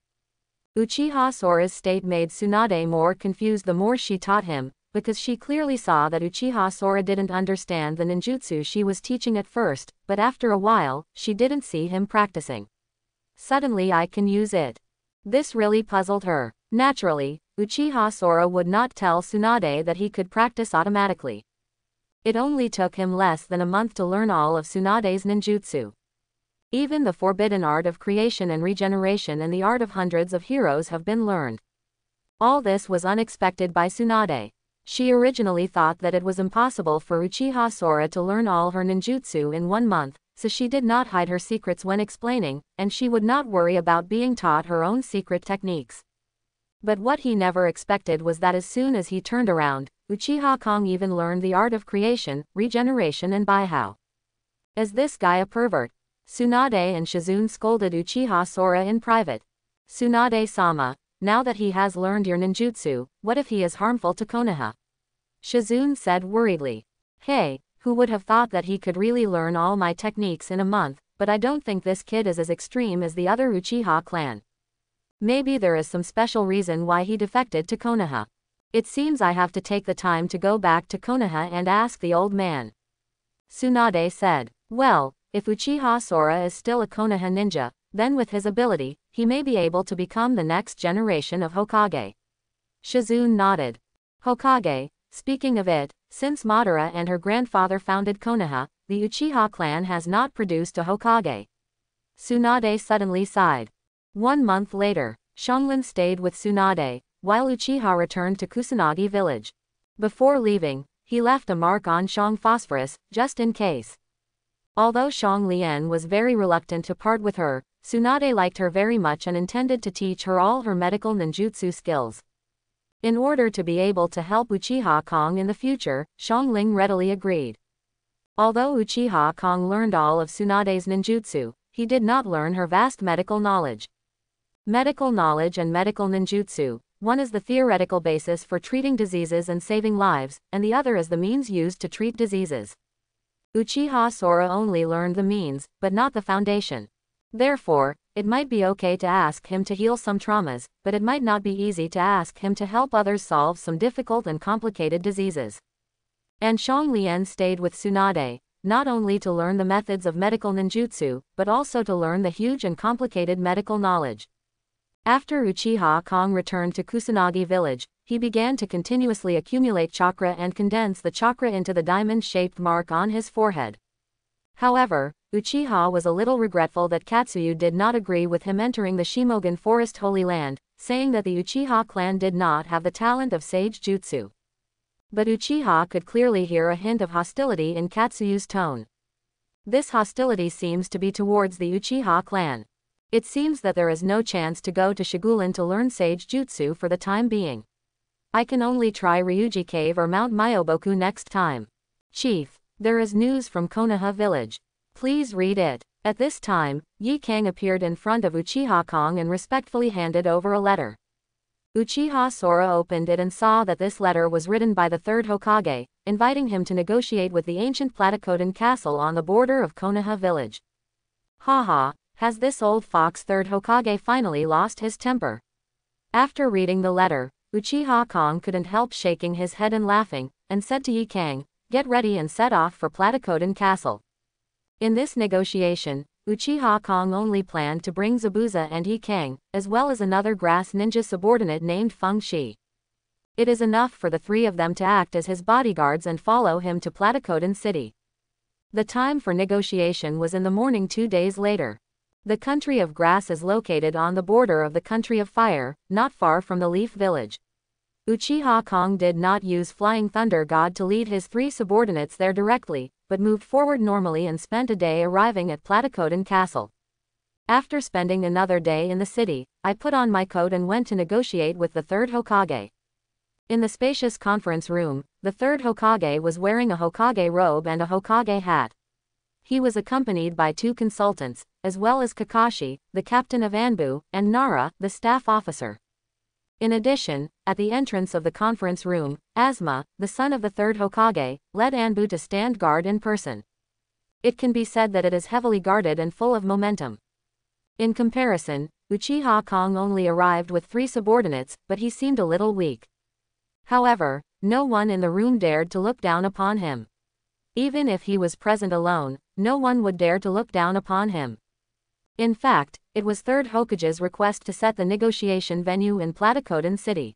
[SPEAKER 1] Uchiha Sora's state made Tsunade more confused the more she taught him, because she clearly saw that Uchiha Sora didn't understand the ninjutsu she was teaching at first, but after a while, she didn't see him practicing. Suddenly I can use it. This really puzzled her. Naturally, Uchiha Sora would not tell Tsunade that he could practice automatically. It only took him less than a month to learn all of Tsunade's ninjutsu. Even the forbidden art of creation and regeneration and the art of hundreds of heroes have been learned. All this was unexpected by Tsunade. She originally thought that it was impossible for Uchiha Sora to learn all her ninjutsu in 1 month, so she did not hide her secrets when explaining, and she would not worry about being taught her own secret techniques. But what he never expected was that as soon as he turned around, Uchiha Kong even learned the art of creation, regeneration and Baihao. Is this guy a pervert? Tsunade and Shizune scolded Uchiha Sora in private. Tsunade-sama, now that he has learned your ninjutsu, what if he is harmful to Konoha? Shizune said worriedly. Hey, who would have thought that he could really learn all my techniques in a month, but I don't think this kid is as extreme as the other Uchiha clan. Maybe there is some special reason why he defected to Konoha. It seems I have to take the time to go back to Konoha and ask the old man. Tsunade said. Well, if Uchiha Sora is still a Konoha ninja, then with his ability, he may be able to become the next generation of Hokage. Shizune nodded. Hokage, speaking of it, since Madara and her grandfather founded Konoha, the Uchiha clan has not produced a Hokage. Tsunade suddenly sighed. 1 month later, Xianglin stayed with Tsunade, while Uchiha returned to Kusanagi village. Before leaving, he left a mark on Xiang Phosphorus, just in case. Although Xiang Lian was very reluctant to part with her, Tsunade liked her very much and intended to teach her all her medical ninjutsu skills. In order to be able to help Uchiha Kong in the future, Xiangling readily agreed. Although Uchiha Kong learned all of Tsunade's ninjutsu, he did not learn her vast medical knowledge. Medical knowledge and medical ninjutsu, one is the theoretical basis for treating diseases and saving lives, and the other is the means used to treat diseases. Uchiha Sora only learned the means, but not the foundation. Therefore, it might be okay to ask him to heal some traumas, but it might not be easy to ask him to help others solve some difficult and complicated diseases. And Xiang Lian stayed with Tsunade, not only to learn the methods of medical ninjutsu, but also to learn the huge and complicated medical knowledge. After Uchiha Kong returned to Kusanagi village, he began to continuously accumulate chakra and condense the chakra into the diamond-shaped mark on his forehead. However, Uchiha was a little regretful that Katsuyu did not agree with him entering the Shimogan Forest Holy Land, saying that the Uchiha clan did not have the talent of sage jutsu. But Uchiha could clearly hear a hint of hostility in Katsuyu's tone. This hostility seems to be towards the Uchiha clan. It seems that there is no chance to go to Shigulan to learn sage jutsu for the time being. I can only try Ryuji Cave or Mount Myoboku next time. Chief, there is news from Konoha village. Please read it. At this time, Yi Kang appeared in front of Uchiha Kong and respectfully handed over a letter. Uchiha Sora opened it and saw that this letter was written by the third Hokage, inviting him to negotiate with the ancient Platycoden castle on the border of Konoha village. Haha, has this old fox third Hokage finally lost his temper? After reading the letter, Uchiha Kong couldn't help shaking his head and laughing, and said to Yi Kang, "Get ready and set off for Platycoden Castle." In this negotiation, Uchiha Kong only planned to bring Zabuza and Yi Kang, as well as another grass ninja subordinate named Feng Shi. It is enough for the three of them to act as his bodyguards and follow him to Platycoden City. The time for negotiation was in the morning 2 days later. The country of grass is located on the border of the country of fire, not far from the Leaf Village. Uchiha Kong did not use Flying Thunder God to lead his three subordinates there directly, but moved forward normally and spent a day arriving at Platycoden Castle. After spending another day in the city, I put on my coat and went to negotiate with the third Hokage. In the spacious conference room, the third Hokage was wearing a Hokage robe and a Hokage hat. He was accompanied by 2 consultants, as well as Kakashi, the captain of Anbu, and Nara, the staff officer. In addition, at the entrance of the conference room, Asuma, the son of the third Hokage, led Anbu to stand guard in person. It can be said that it is heavily guarded and full of momentum. In comparison, Uchiha Kong only arrived with 3 subordinates, but he seemed a little weak. However, no one in the room dared to look down upon him. Even if he was present alone, no one would dare to look down upon him. In fact, it was third Hokage's request to set the negotiation venue in Platycoden City.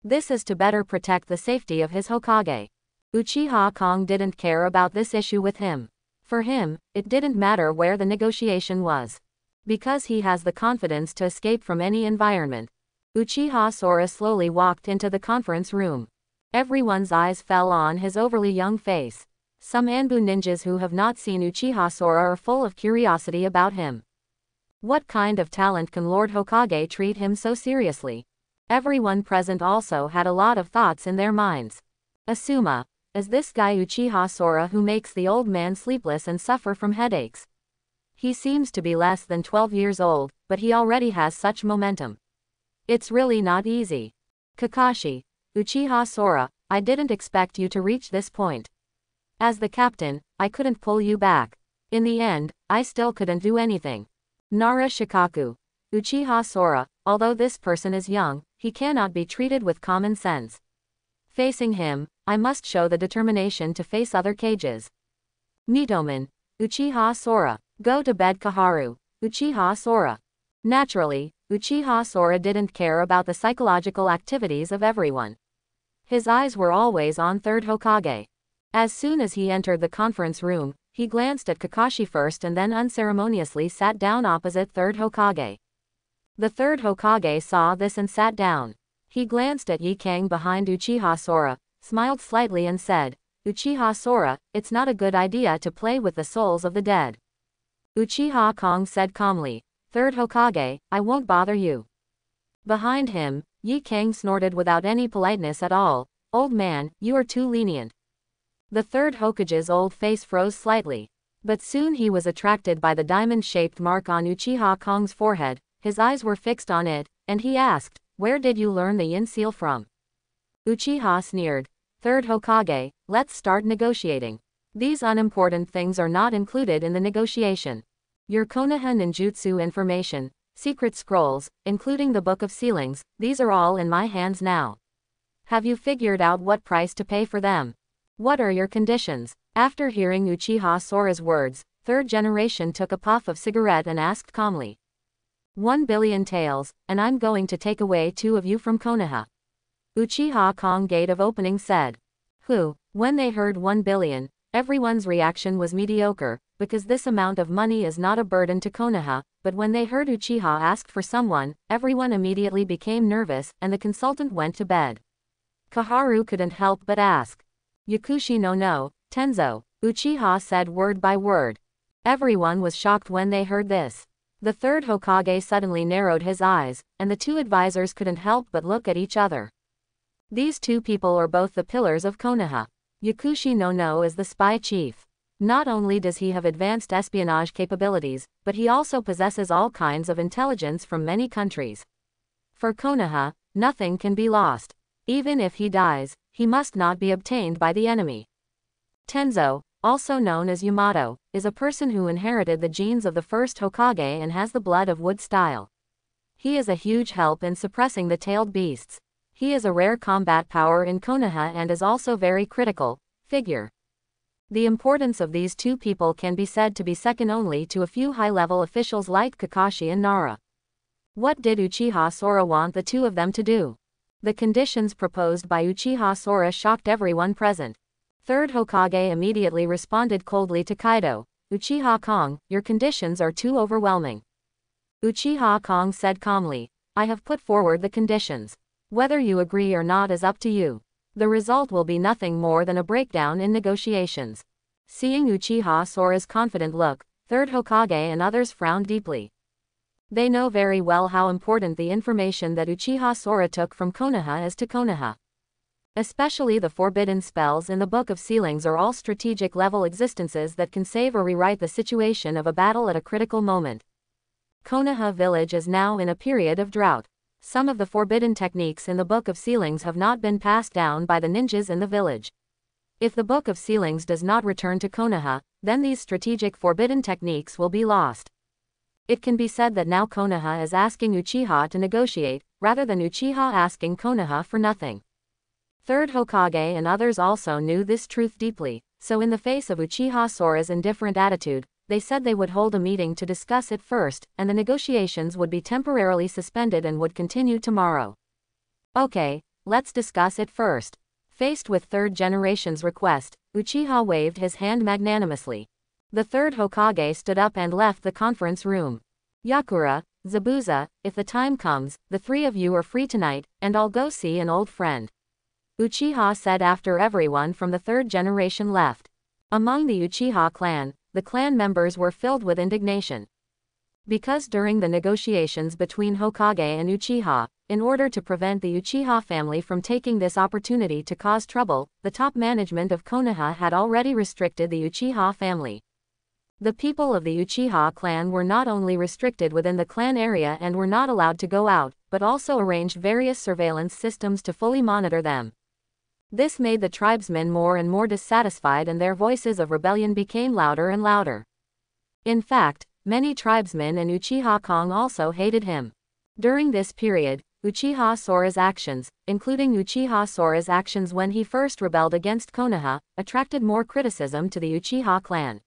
[SPEAKER 1] This is to better protect the safety of his Hokage. Uchiha Kong didn't care about this issue with him. For him, it didn't matter where the negotiation was. Because he has the confidence to escape from any environment. Uchiha Sora slowly walked into the conference room. Everyone's eyes fell on his overly young face. Some Anbu ninjas who have not seen Uchiha Sora are full of curiosity about him. What kind of talent can Lord Hokage treat him so seriously? Everyone present also had a lot of thoughts in their minds. Asuma, is this guy Uchiha Sora who makes the old man sleepless and suffer from headaches? He seems to be less than 12 years old, but he already has such momentum. It's really not easy. Kakashi, Uchiha Sora, I didn't expect you to reach this point. As the captain, I couldn't pull you back. In the end, I still couldn't do anything. Nara Shikaku, Uchiha Sora, although this person is young, he cannot be treated with common sense. Facing him, I must show the determination to face other cages. Mitomen, Uchiha Sora, go to bed Kaharu, Uchiha Sora. Naturally, Uchiha Sora didn't care about the psychological activities of everyone. His eyes were always on Third Hokage. As soon as he entered the conference room, he glanced at Kakashi first and then unceremoniously sat down opposite Third Hokage. The Third Hokage saw this and sat down. He glanced at Yi Kang behind Uchiha Sora, smiled slightly and said, Uchiha Sora, it's not a good idea to play with the souls of the dead. Uchiha Kong said calmly, Third Hokage, I won't bother you. Behind him, Yi Kang snorted without any politeness at all, old man, you are too lenient. The Third Hokage's old face froze slightly. But soon he was attracted by the diamond-shaped mark on Uchiha Kong's forehead, his eyes were fixed on it, and he asked, where did you learn the yin seal from? Uchiha sneered, Third Hokage, let's start negotiating. These unimportant things are not included in the negotiation. Your Konoha ninjutsu information, secret scrolls, including the Book of Sealings, these are all in my hands now. Have you figured out what price to pay for them? What are your conditions? After hearing Uchiha Sora's words, Third Generation took a puff of cigarette and asked calmly. 1 billion taels, and I'm going to take away 2 of you from Konoha. Uchiha Kong Gate of Opening said. When they heard 1 billion, everyone's reaction was mediocre, because this amount of money is not a burden to Konoha, but when they heard Uchiha asked for someone, everyone immediately became nervous, and the consultant went to bed. Kaharu couldn't help but ask. Yakushi no, Tenzo, Uchiha said word by word. Everyone was shocked when they heard this. The Third Hokage suddenly narrowed his eyes, and the two advisors couldn't help but look at each other. These two people are both the pillars of Konoha. Yakushi no is the spy chief. Not only does he have advanced espionage capabilities, but he also possesses all kinds of intelligence from many countries. For Konoha, nothing can be lost. Even if he dies, he must not be obtained by the enemy. Tenzo, also known as Yamato, is a person who inherited the genes of the first Hokage and has the blood of wood style. He is a huge help in suppressing the tailed beasts. He is a rare combat power in Konoha and is also very critical figure. The importance of these two people can be said to be second only to a few high-level officials like Kakashi and Nara. What did Uchiha Sora want the two of them to do? The conditions proposed by Uchiha Sora shocked everyone present. Third Hokage immediately responded coldly to Kaido, Uchiha Kong, your conditions are too overwhelming. Uchiha Kong said calmly, I have put forward the conditions. Whether you agree or not is up to you. The result will be nothing more than a breakdown in negotiations. Seeing Uchiha Sora's confident look, Third Hokage and others frowned deeply. They know very well how important the information that Uchiha Sora took from Konoha is to Konoha. Especially the forbidden spells in the Book of Sealings are all strategic level existences that can save or rewrite the situation of a battle at a critical moment. Konoha village is now in a period of drought. Some of the forbidden techniques in the Book of Sealings have not been passed down by the ninjas in the village. If the Book of Sealings does not return to Konoha, then these strategic forbidden techniques will be lost. It can be said that now Konoha is asking Uchiha to negotiate, rather than Uchiha asking Konoha for nothing. Third Hokage and others also knew this truth deeply, so in the face of Uchiha Sora's indifferent attitude, they said they would hold a meeting to discuss it first, and the negotiations would be temporarily suspended and would continue tomorrow. Okay, let's discuss it first. Faced with third generation's request, Uchiha waved his hand magnanimously. The third Hokage stood up and left the conference room. Yakura, Zabuza, if the time comes, the three of you are free tonight, and I'll go see an old friend. Uchiha said after everyone from the third generation left. Among the Uchiha clan, the clan members were filled with indignation. Because during the negotiations between Hokage and Uchiha, in order to prevent the Uchiha family from taking this opportunity to cause trouble, the top management of Konoha had already restricted the Uchiha family. The people of the Uchiha clan were not only restricted within the clan area and were not allowed to go out, but also arranged various surveillance systems to fully monitor them. This made the tribesmen more and more dissatisfied, and their voices of rebellion became louder and louder. In fact, many tribesmen and Uchiha Kong also hated him. During this period, Uchiha Sora's actions, including Uchiha Sora's actions when he first rebelled against Konoha, attracted more criticism to the Uchiha clan.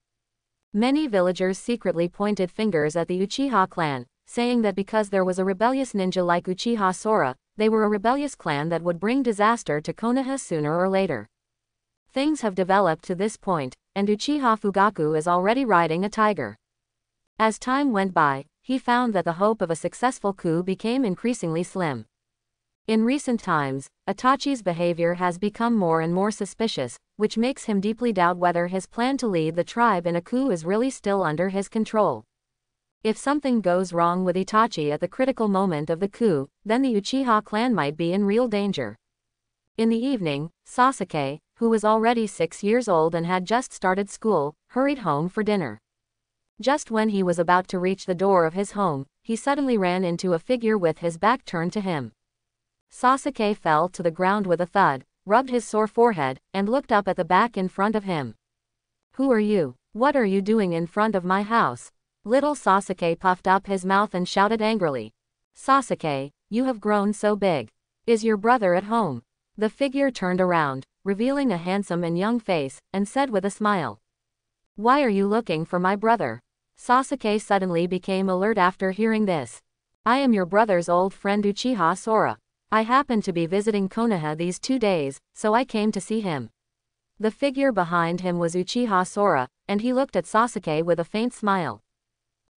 [SPEAKER 1] Many villagers secretly pointed fingers at the Uchiha clan, saying that because there was a rebellious ninja like Uchiha Sora, they were a rebellious clan that would bring disaster to Konoha sooner or later. Things have developed to this point, and Uchiha Fugaku is already riding a tiger. As time went by, he found that the hope of a successful coup became increasingly slim. In recent times, Itachi's behavior has become more and more suspicious, which makes him deeply doubt whether his plan to lead the tribe in a coup is really still under his control. If something goes wrong with Itachi at the critical moment of the coup, then the Uchiha clan might be in real danger. In the evening, Sasuke, who was already 6 years old and had just started school, hurried home for dinner. Just when he was about to reach the door of his home, he suddenly ran into a figure with his back turned to him. Sasuke fell to the ground with a thud, rubbed his sore forehead, and looked up at the back in front of him. "Who are you? What are you doing in front of my house?" Little Sasuke puffed up his mouth and shouted angrily. "Sasuke, you have grown so big. Is your brother at home?" The figure turned around, revealing a handsome and young face, and said with a smile, "Why are you looking for my brother?" Sasuke suddenly became alert after hearing this. "I am your brother's old friend Uchiha Sora. I happened to be visiting Konoha these 2 days, so I came to see him." The figure behind him was Uchiha Sora, and he looked at Sasuke with a faint smile.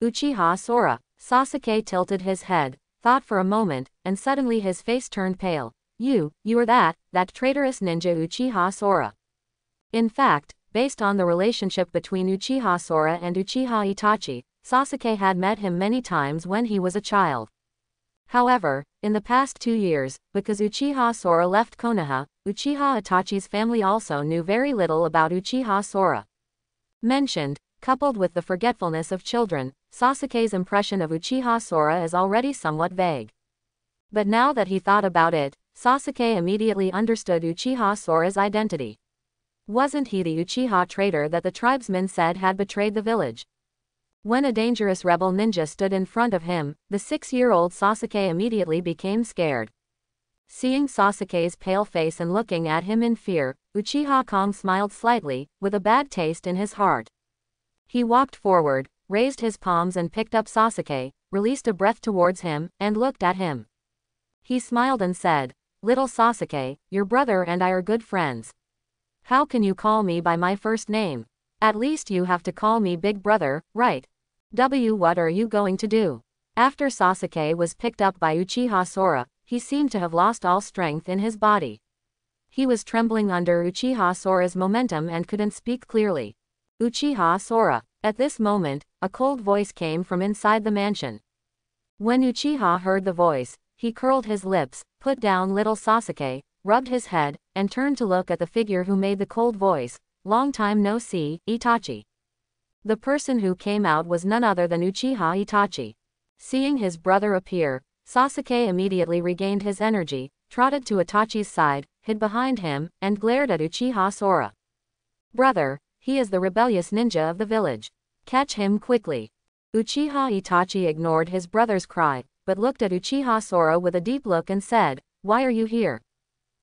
[SPEAKER 1] "Uchiha Sora." Sasuke tilted his head, thought for a moment, and suddenly his face turned pale. You are that traitorous ninja Uchiha Sora." In fact, based on the relationship between Uchiha Sora and Uchiha Itachi, Sasuke had met him many times when he was a child. However, in the past 2 years, because Uchiha Sora left Konoha, Uchiha Itachi's family also knew very little about Uchiha Sora. Mentioned, coupled with the forgetfulness of children, Sasuke's impression of Uchiha Sora is already somewhat vague. But now that he thought about it, Sasuke immediately understood Uchiha Sora's identity. Wasn't he the Uchiha traitor that the tribesmen said had betrayed the village? When a dangerous rebel ninja stood in front of him, the 6-year-old Sasuke immediately became scared. Seeing Sasuke's pale face and looking at him in fear, Uchiha Kong smiled slightly, with a bad taste in his heart. He walked forward, raised his palms and picked up Sasuke, released a breath towards him, and looked at him. He smiled and said, "Little Sasuke, your brother and I are good friends. How can you call me by my first name? At least you have to call me Big Brother, right? What are you going to do?" After Sasuke was picked up by Uchiha Sora, he seemed to have lost all strength in his body. He was trembling under Uchiha Sora's momentum and couldn't speak clearly. "Uchiha Sora." At this moment, a cold voice came from inside the mansion. When Uchiha heard the voice, he curled his lips, put down little Sasuke, rubbed his head, and turned to look at the figure who made the cold voice. "Long time no see, Itachi." The person who came out was none other than Uchiha Itachi. Seeing his brother appear, Sasuke immediately regained his energy, trotted to Itachi's side, hid behind him, and glared at Uchiha Sora. "Brother, he is the rebellious ninja of the village. Catch him quickly." Uchiha Itachi ignored his brother's cry, but looked at Uchiha Sora with a deep look and said, "Why are you here?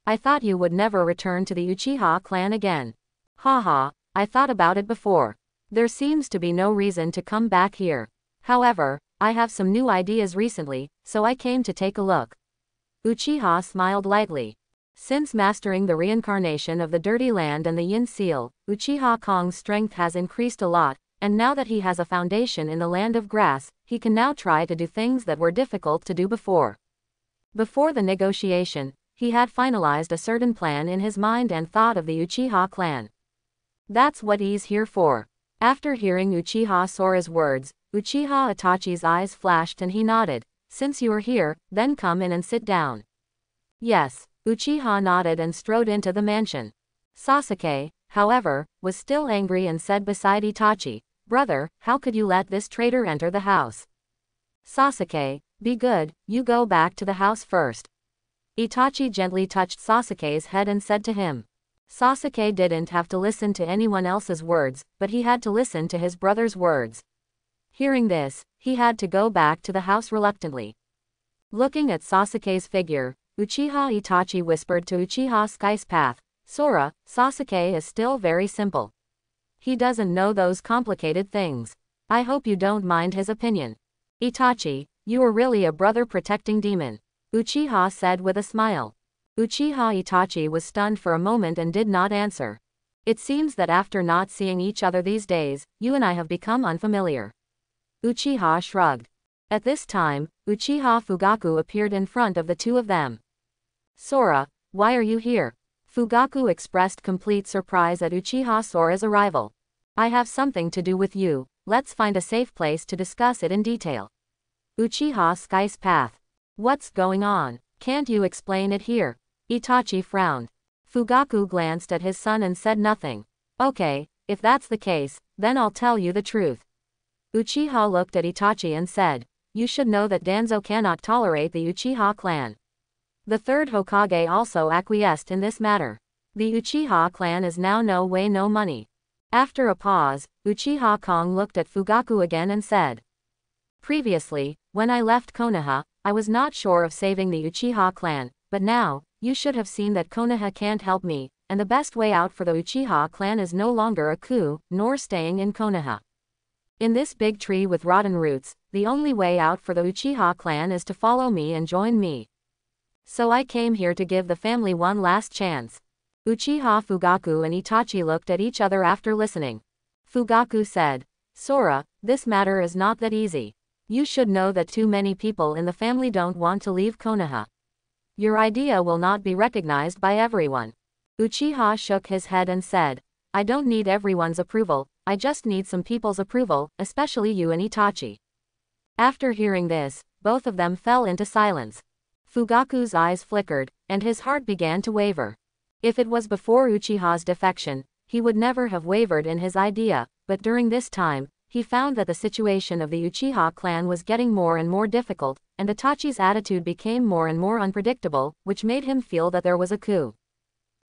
[SPEAKER 1] I thought you would never return to the Uchiha clan again." "Haha, I thought about it before. There seems to be no reason to come back here. However, I have some new ideas recently, so I came to take a look." Uchiha smiled lightly. Since mastering the reincarnation of the Dirty Land and the Yin Seal, Uchiha Kong's strength has increased a lot, and now that he has a foundation in the Land of Grass, he can now try to do things that were difficult to do before. Before the negotiation, he had finalized a certain plan in his mind and thought of the Uchiha clan. That's what he's here for. After hearing Uchiha Sora's words, Uchiha Itachi's eyes flashed and he nodded. Since you are here, then come in and sit down. Yes. Uchiha nodded and strode into the mansion. Sasuke, however, was still angry and said beside Itachi, "Brother, how could you let this traitor enter the house?" Sasuke, be good, you go back to the house first. Itachi gently touched Sasuke's head and said to him. Sasuke didn't have to listen to anyone else's words, but he had to listen to his brother's words. Hearing this, he had to go back to the house reluctantly. Looking at Sasuke's figure, Uchiha Itachi whispered to Uchiha Sky's Path, Sora, Sasuke is still very simple. He doesn't know those complicated things. I hope you don't mind his opinion. Itachi, you are really a brother-protecting demon. Uchiha said with a smile. Uchiha Itachi was stunned for a moment and did not answer. It seems that after not seeing each other these days, you and I have become unfamiliar. Uchiha shrugged. At this time, Uchiha Fugaku appeared in front of the two of them. Sora, why are you here? Fugaku expressed complete surprise at Uchiha Sora's arrival. I have something to do with you, let's find a safe place to discuss it in detail. Uchiha Sky's Path. What's going on? Can't you explain it here? Itachi frowned. Fugaku glanced at his son and said nothing. Okay, if that's the case, then I'll tell you the truth. Uchiha looked at Itachi and said, you should know that Danzo cannot tolerate the Uchiha clan. The third Hokage also acquiesced in this matter. The Uchiha clan is now no way no money. After a pause, Uchiha Kong looked at Fugaku again and said. Previously, when I left Konoha, I was not sure of saving the Uchiha clan, but now, you should have seen that Konoha can't help me, and the best way out for the Uchiha clan is no longer a coup, nor staying in Konoha. In this big tree with rotten roots, the only way out for the Uchiha clan is to follow me and join me. So I came here to give the family one last chance. Uchiha Fugaku and Itachi looked at each other after listening. Fugaku said, Sora, this matter is not that easy. You should know that too many people in the family don't want to leave Konoha. Your idea will not be recognized by everyone. Uchiha shook his head and said, I don't need everyone's approval, I just need some people's approval, especially you and Itachi. After hearing this, both of them fell into silence. Fugaku's eyes flickered, and his heart began to waver. If it was before Uchiha's defection, he would never have wavered in his idea, but during this time, he found that the situation of the Uchiha clan was getting more and more difficult, and Itachi's attitude became more and more unpredictable, which made him feel that there was a coup.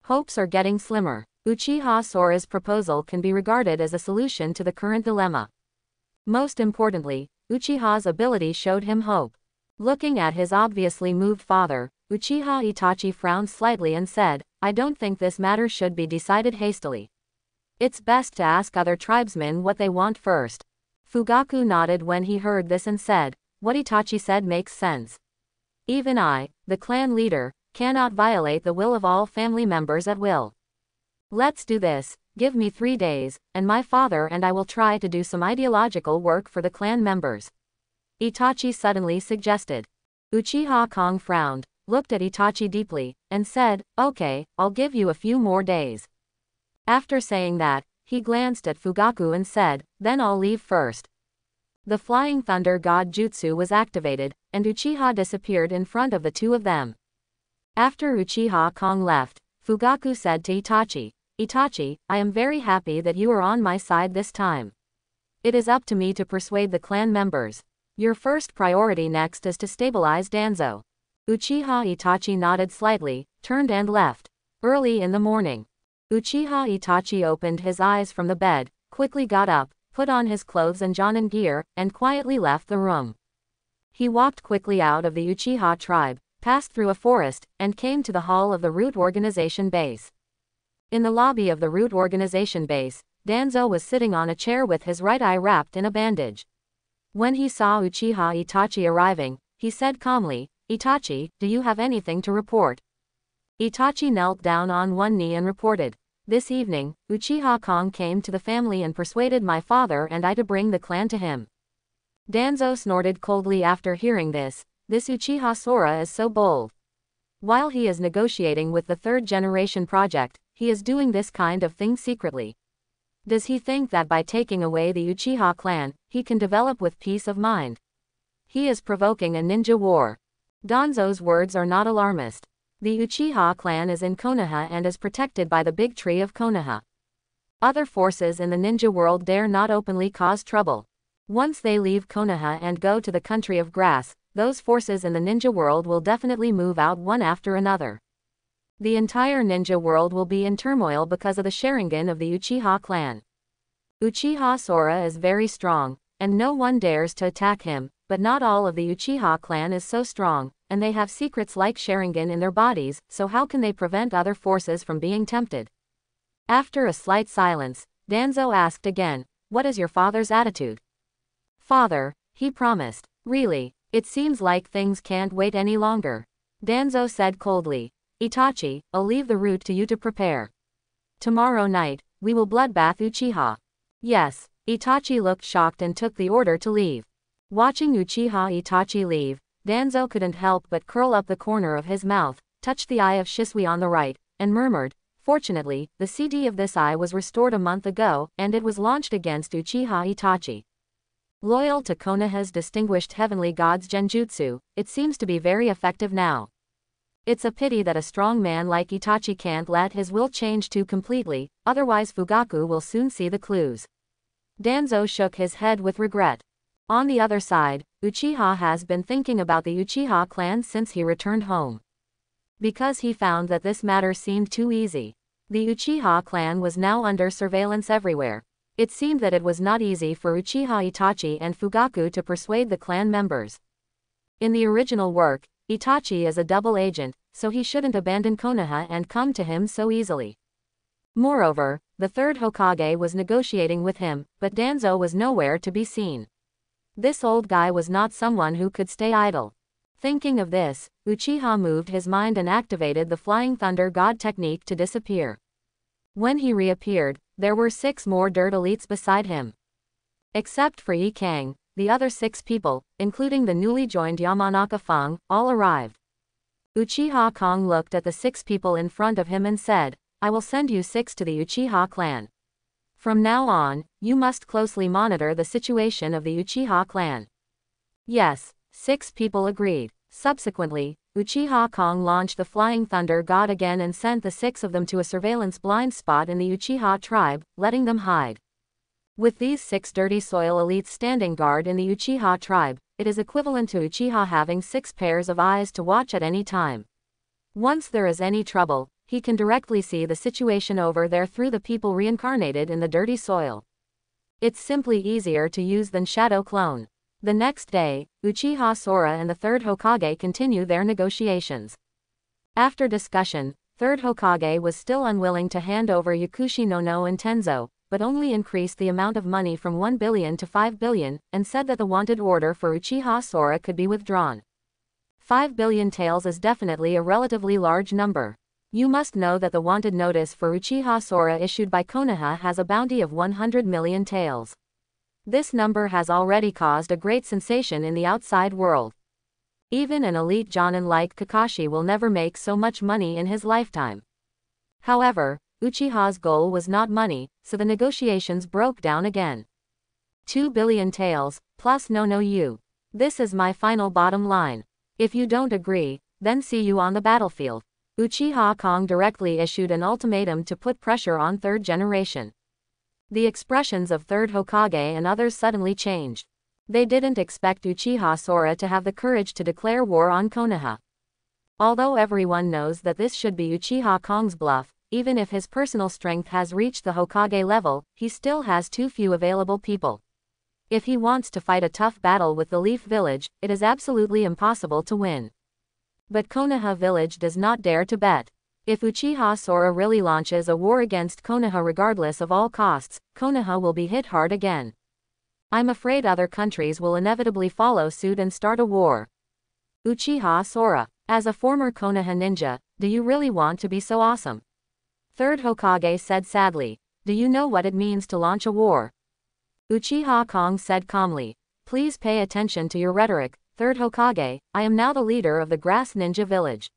[SPEAKER 1] Hopes are getting slimmer. Uchiha Sora's proposal can be regarded as a solution to the current dilemma. Most importantly, Uchiha's ability showed him hope. Looking at his obviously moved father, Uchiha Itachi frowned slightly and said, I don't think this matter should be decided hastily. It's best to ask other tribesmen what they want first. Fugaku nodded when he heard this and said, what Itachi said makes sense. Even I, the clan leader, cannot violate the will of all family members at will. Let's do this, give me 3 days, and my father and I will try to do some ideological work for the clan members. Itachi suddenly suggested. Uchiha Kong frowned, looked at Itachi deeply, and said, okay, I'll give you a few more days. After saying that, he glanced at Fugaku and said, then I'll leave first. The Flying Thunder God Jutsu was activated, and Uchiha disappeared in front of the two of them. After Uchiha Kong left, Fugaku said to Itachi, Itachi, I am very happy that you are on my side this time. It is up to me to persuade the clan members. Your first priority next is to stabilize Danzo. Uchiha Itachi nodded slightly, turned and left. Early in the morning, Uchiha Itachi opened his eyes from the bed, quickly got up, put on his clothes and Jonin gear, and quietly left the room. He walked quickly out of the Uchiha tribe, passed through a forest, and came to the hall of the Root Organization base. In the lobby of the Root Organization base, Danzo was sitting on a chair with his right eye wrapped in a bandage. When he saw Uchiha Itachi arriving, he said calmly, Itachi, do you have anything to report? Itachi knelt down on one knee and reported, "This evening, Uchiha Kong came to the family and persuaded my father and I to bring the clan to him." Danzo snorted coldly after hearing this. This Uchiha Sora is so bold. While he is negotiating with the third generation project, he is doing this kind of thing secretly. Does he think that by taking away the Uchiha clan, he can develop with peace of mind? He is provoking a ninja war. Danzo's words are not alarmist. The Uchiha clan is in Konoha and is protected by the big tree of Konoha. Other forces in the ninja world dare not openly cause trouble. Once they leave Konoha and go to the country of grass, those forces in the ninja world will definitely move out one after another. The entire ninja world will be in turmoil because of the Sharingan of the Uchiha clan. Uchiha Sora is very strong, and no one dares to attack him, but not all of the Uchiha clan is so strong, and they have secrets like Sharingan in their bodies, so how can they prevent other forces from being tempted? After a slight silence, Danzo asked again, "What is your father's attitude?" "Father, he promised." "Really? It seems like things can't wait any longer." Danzo said coldly, "Itachi, I'll leave the route to you to prepare. Tomorrow night, we will bloodbath Uchiha." "Yes." Itachi looked shocked and took the order to leave. Watching Uchiha Itachi leave, Danzo couldn't help but curl up the corner of his mouth, touched the eye of Shisui on the right, and murmured, "Fortunately, the CD of this eye was restored a month ago, and it was launched against Uchiha Itachi. Loyal to Konoha's distinguished heavenly god's genjutsu, it seems to be very effective now. It's a pity that a strong man like Itachi can't let his will change too completely, otherwise Fugaku will soon see the clues." Danzo shook his head with regret. On the other side, Uchiha has been thinking about the Uchiha clan since he returned home. Because he found that this matter seemed too easy. The Uchiha clan was now under surveillance everywhere. It seemed that it was not easy for Uchiha Itachi and Fugaku to persuade the clan members. In the original work, Itachi is a double agent, so he shouldn't abandon Konoha and come to him so easily. Moreover, the third Hokage was negotiating with him, but Danzo was nowhere to be seen. This old guy was not someone who could stay idle. Thinking of this, Uchiha moved his mind and activated the Flying Thunder God technique to disappear. When he reappeared, there were 6 more dirt elites beside him. Except for Yi Kang, the other 6 people, including the newly joined Yamanaka Fang, all arrived. Uchiha Kong looked at the 6 people in front of him and said, "I will send you 6 to the Uchiha clan. From now on, you must closely monitor the situation of the Uchiha clan." "Yes," 6 people agreed. Subsequently, Uchiha Kong launched the Flying Thunder God again and sent the 6 of them to a surveillance blind spot in the Uchiha tribe, letting them hide. With these 6 dirty soil elites standing guard in the Uchiha tribe, it is equivalent to Uchiha having 6 pairs of eyes to watch at any time. Once there is any trouble, he can directly see the situation over there through the people reincarnated in the dirty soil. It's simply easier to use than Shadow Clone. The next day, Uchiha Sora and the third Hokage continue their negotiations. After discussion, third Hokage was still unwilling to hand over Yakushi no and Tenzo, but only increased the amount of money from 1 billion to 5 billion, and said that the wanted order for Uchiha Sora could be withdrawn. 5 billion taels is definitely a relatively large number. You must know that the wanted notice for Uchiha Sora issued by Konoha has a bounty of 100 million taels. This number has already caused a great sensation in the outside world. Even an elite Jonin like Kakashi will never make so much money in his lifetime. However, Uchiha's goal was not money, so the negotiations broke down again. 2 billion taels, plus no you. This is my final bottom line. If you don't agree, then see you on the battlefield. Uchiha Kong directly issued an ultimatum to put pressure on third generation. The expressions of third Hokage and others suddenly changed. They didn't expect Uchiha Sora to have the courage to declare war on Konoha. Although everyone knows that this should be Uchiha Kong's bluff, even if his personal strength has reached the Hokage level, he still has too few available people. If he wants to fight a tough battle with the Leaf Village, it is absolutely impossible to win. But Konoha Village does not dare to bet. If Uchiha Sora really launches a war against Konoha regardless of all costs, Konoha will be hit hard again. I'm afraid other countries will inevitably follow suit and start a war. Uchiha Sora. As a former Konoha ninja, do you really want to be so awesome? Third Hokage said sadly. Do you know what it means to launch a war? Uchiha Kong said calmly. Please pay attention to your rhetoric, Third Hokage. I am now the leader of the Grass Ninja Village.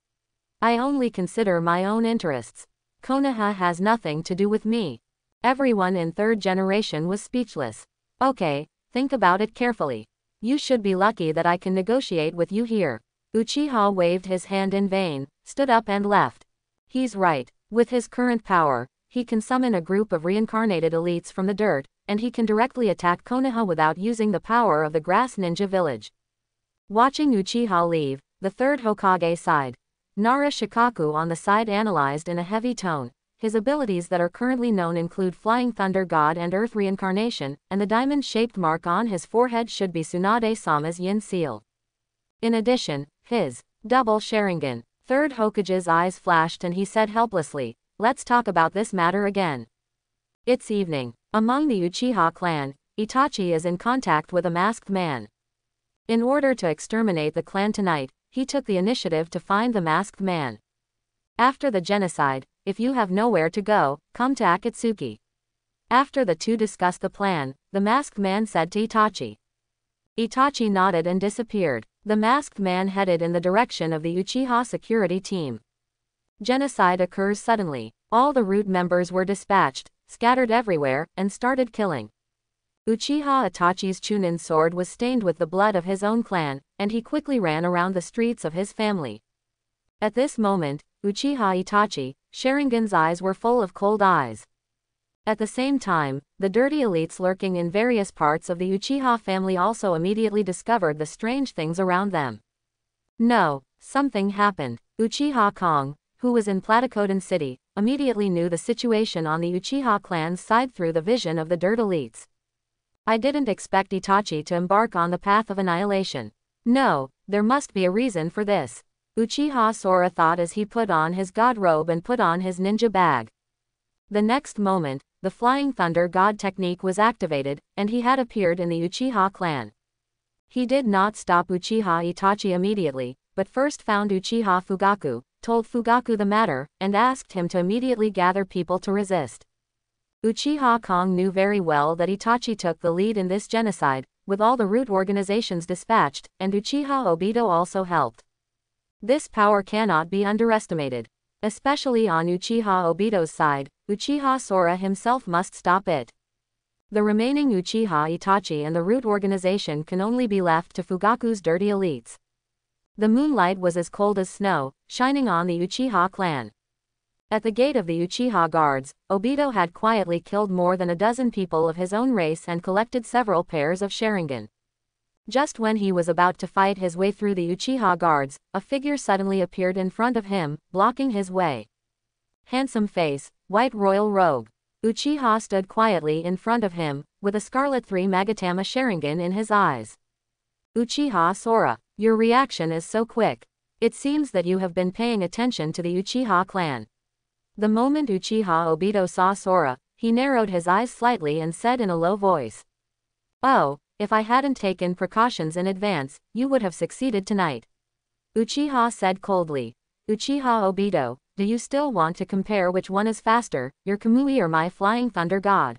[SPEAKER 1] I only consider my own interests. Konoha has nothing to do with me. Everyone in third generation was speechless. Okay, think about it carefully. You should be lucky that I can negotiate with you here. Uchiha waved his hand in vain, stood up and left. He's right. With his current power, he can summon a group of reincarnated elites from the dirt, and he can directly attack Konoha without using the power of the Grass Ninja Village. Watching Uchiha leave, the third Hokage sighed. Nara Shikaku on the side analyzed in a heavy tone. His abilities that are currently known include Flying Thunder God and Earth Reincarnation, and the diamond-shaped mark on his forehead should be Tsunade-sama's Yin seal. In addition, his double Sharingan. Third Hokage's eyes flashed and he said helplessly, let's talk about this matter again. It's evening. Among the Uchiha clan, Itachi is in contact with a masked man. In order to exterminate the clan tonight, he took the initiative to find the masked man. After the genocide, if you have nowhere to go, come to Akatsuki. After the two discussed the plan, the masked man said to Itachi. Itachi nodded and disappeared. The masked man headed in the direction of the Uchiha security team. Genocide occurs suddenly. All the root members were dispatched, scattered everywhere, and started killing. Uchiha Itachi's Chunin sword was stained with the blood of his own clan, and he quickly ran around the streets of his family. At this moment, Uchiha Itachi, Sharingan's eyes were full of cold eyes. At the same time, the dirty elites lurking in various parts of the Uchiha family also immediately discovered the strange things around them. No, something happened. Uchiha Kong, who was in Platycodon City, immediately knew the situation on the Uchiha clan's side through the vision of the dirt elites. I didn't expect Itachi to embark on the path of annihilation. No, there must be a reason for this. Uchiha Sora thought as he put on his god robe and put on his ninja bag. The next moment, the Flying Thunder God technique was activated, and he had appeared in the Uchiha clan. He did not stop Uchiha Itachi immediately, but first found Uchiha Fugaku, told Fugaku the matter, and asked him to immediately gather people to resist. Uchiha Kong knew very well that Itachi took the lead in this genocide, with all the root organizations dispatched, and Uchiha Obito also helped. This power cannot be underestimated. Especially on Uchiha Obito's side, Uchiha Sora himself must stop it. The remaining Uchiha Itachi and the root organization can only be left to Fugaku's dirty elites. The moonlight was as cold as snow, shining on the Uchiha clan. At the gate of the Uchiha guards, Obito had quietly killed more than a dozen people of his own race and collected several pairs of Sharingan. Just when he was about to fight his way through the Uchiha guards, a figure suddenly appeared in front of him, blocking his way. Handsome face, white royal robe. Uchiha stood quietly in front of him, with a Scarlet 3 Magatama Sharingan in his eyes. Uchiha Sora, your reaction is so quick. It seems that you have been paying attention to the Uchiha clan. The moment Uchiha Obito saw Sora, he narrowed his eyes slightly and said in a low voice. Oh, if I hadn't taken precautions in advance, you would have succeeded tonight. Uchiha said coldly. Uchiha Obito, do you still want to compare which one is faster, your Kamui or my Flying Thunder God?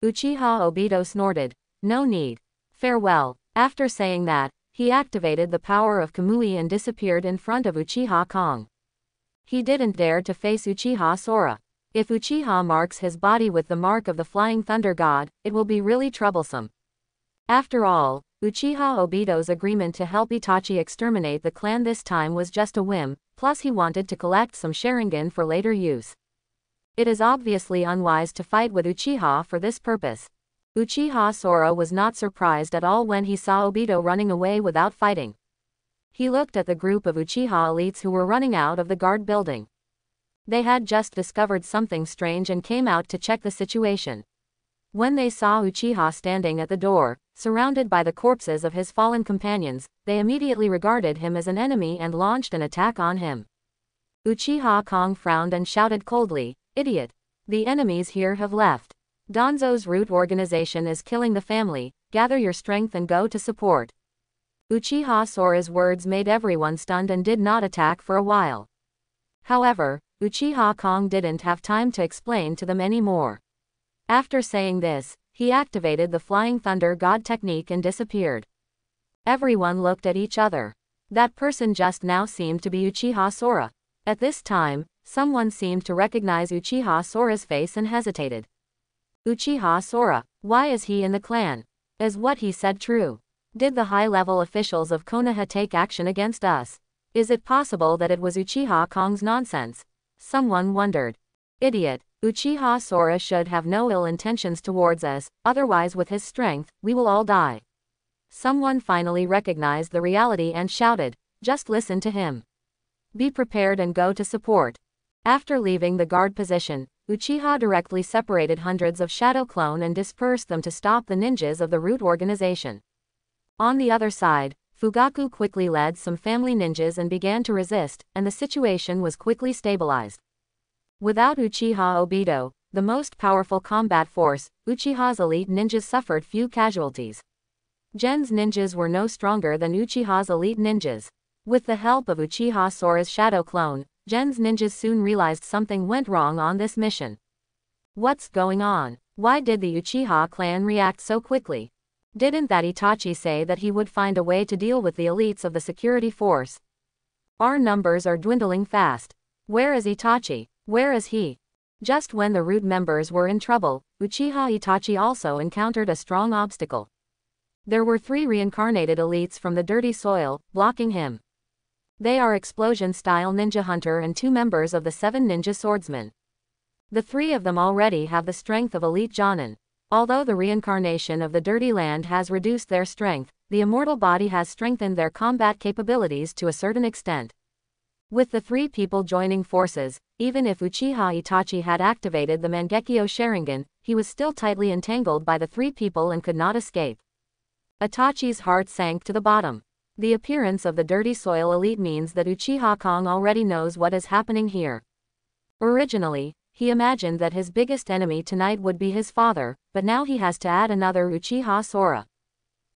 [SPEAKER 1] Uchiha Obito snorted. No need. Farewell. After saying that, he activated the power of Kamui and disappeared in front of Uchiha Kong. He didn't dare to face Uchiha Sora. If Uchiha marks his body with the mark of the Flying Thunder God, it will be really troublesome. After all, Uchiha Obito's agreement to help Itachi exterminate the clan this time was just a whim, plus he wanted to collect some Sharingan for later use. It is obviously unwise to fight with Uchiha for this purpose. Uchiha Sora was not surprised at all when he saw Obito running away without fighting. He looked at the group of Uchiha elites who were running out of the guard building. They had just discovered something strange and came out to check the situation. When they saw Uchiha standing at the door, surrounded by the corpses of his fallen companions, they immediately regarded him as an enemy and launched an attack on him. Uchiha Kong frowned and shouted coldly, "Idiot! The enemies here have left. Danzo's root organization is killing the family, gather your strength and go to support." Uchiha Sora's words made everyone stunned and did not attack for a while. However, Uchiha Kong didn't have time to explain to them anymore. After saying this, he activated the Flying Thunder God technique and disappeared. Everyone looked at each other. That person just now seemed to be Uchiha Sora. At this time, someone seemed to recognize Uchiha Sora's face and hesitated. Uchiha Sora, why is he in the clan? Is what he said true? Did the high-level officials of Konoha take action against us? Is it possible that it was Uchiha Kong's nonsense? Someone wondered. Idiot, Uchiha Sora should have no ill intentions towards us, otherwise with his strength, we will all die. Someone finally recognized the reality and shouted, just listen to him. Be prepared and go to support. After leaving the guard position, Uchiha directly separated hundreds of shadow clone and dispersed them to stop the ninjas of the root organization. On the other side, Fugaku quickly led some family ninjas and began to resist, and the situation was quickly stabilized. Without Uchiha Obito, the most powerful combat force, Uchiha's elite ninjas suffered few casualties. Gen's ninjas were no stronger than Uchiha's elite ninjas. With the help of Uchiha Sora's shadow clone, Gen's ninjas soon realized something went wrong on this mission. What's going on? Why did the Uchiha clan react so quickly? Didn't that Itachi say that he would find a way to deal with the elites of the security force? Our numbers are dwindling fast. Where is Itachi? Where is he? Just when the root members were in trouble, Uchiha Itachi also encountered a strong obstacle. There were 3 reincarnated elites from the dirty soil, blocking him. They are Explosion-style Ninja Hunter and 2 members of the 7 Ninja Swordsmen. The 3 of them already have the strength of Elite Jonin. Although the reincarnation of the Dirty Land has reduced their strength, the immortal body has strengthened their combat capabilities to a certain extent. With the 3 people joining forces, even if Uchiha Itachi had activated the Mangekyo Sharingan, he was still tightly entangled by the 3 people and could not escape. Itachi's heart sank to the bottom. The appearance of the dirty soil elite means that Uchiha Kong already knows what is happening here. Originally, he imagined that his biggest enemy tonight would be his father, but now he has to add another Uchiha Sora.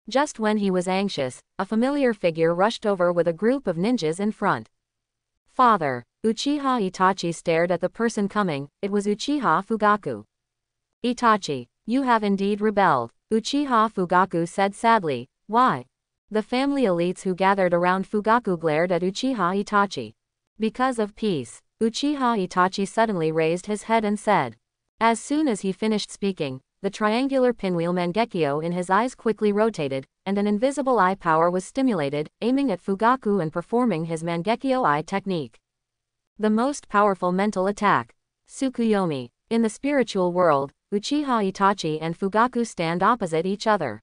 [SPEAKER 1] Just when he was anxious, a familiar figure rushed over with a group of ninjas in front. Father. Uchiha Itachi stared at the person coming. It was Uchiha Fugaku. Itachi, you have indeed rebelled, Uchiha Fugaku said sadly. Why? The family elites who gathered around Fugaku glared at Uchiha Itachi. Because of peace. Uchiha Itachi suddenly raised his head and said. As soon as he finished speaking, the triangular pinwheel Mangekyo in his eyes quickly rotated, and an invisible eye power was stimulated, aiming at Fugaku and performing his Mangekyo eye technique. The most powerful mental attack. Tsukuyomi. In the spiritual world, Uchiha Itachi and Fugaku stand opposite each other.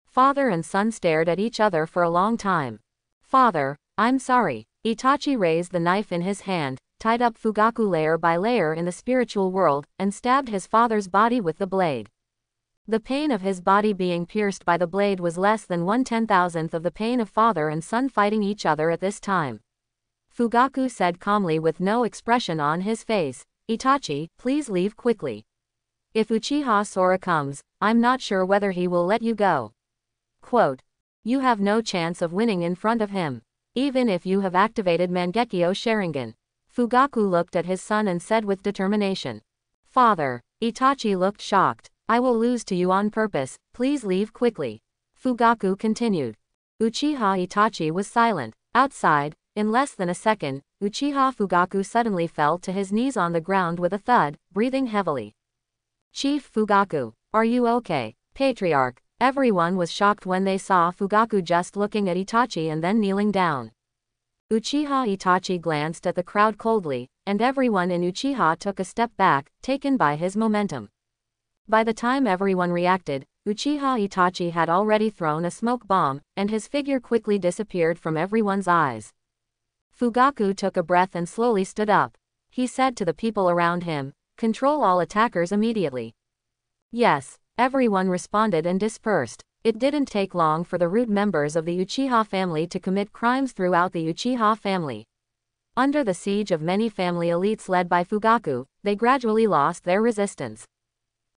[SPEAKER 1] Father and son stared at each other for a long time. Father, I'm sorry. Itachi raised the knife in his hand, tied up Fugaku layer by layer in the spiritual world, and stabbed his father's body with the blade. The pain of his body being pierced by the blade was less than 1/10,000th of the pain of father and son fighting each other at this time. Fugaku said calmly with no expression on his face, Itachi, please leave quickly. If Uchiha Sora comes, I'm not sure whether he will let you go. Quote. You have no chance of winning in front of him. Even if you have activated Mangekyo Sharingan. Fugaku looked at his son and said with determination. Father. Itachi looked shocked. I will lose to you on purpose, please leave quickly. Fugaku continued. Uchiha Itachi was silent. Outside, in less than a second, Uchiha Fugaku suddenly fell to his knees on the ground with a thud, breathing heavily. Chief Fugaku, are you okay? Patriarch. Everyone was shocked when they saw Fugaku just looking at Itachi and then kneeling down. Uchiha Itachi glanced at the crowd coldly, and everyone in Uchiha took a step back, taken by his momentum. By the time everyone reacted, Uchiha Itachi had already thrown a smoke bomb, and his figure quickly disappeared from everyone's eyes. Fugaku took a breath and slowly stood up. He said to the people around him, control all attackers immediately. Yes, everyone responded and dispersed. It didn't take long for the root members of the Uchiha family to commit crimes throughout the Uchiha family. Under the siege of many family elites led by Fugaku, they gradually lost their resistance.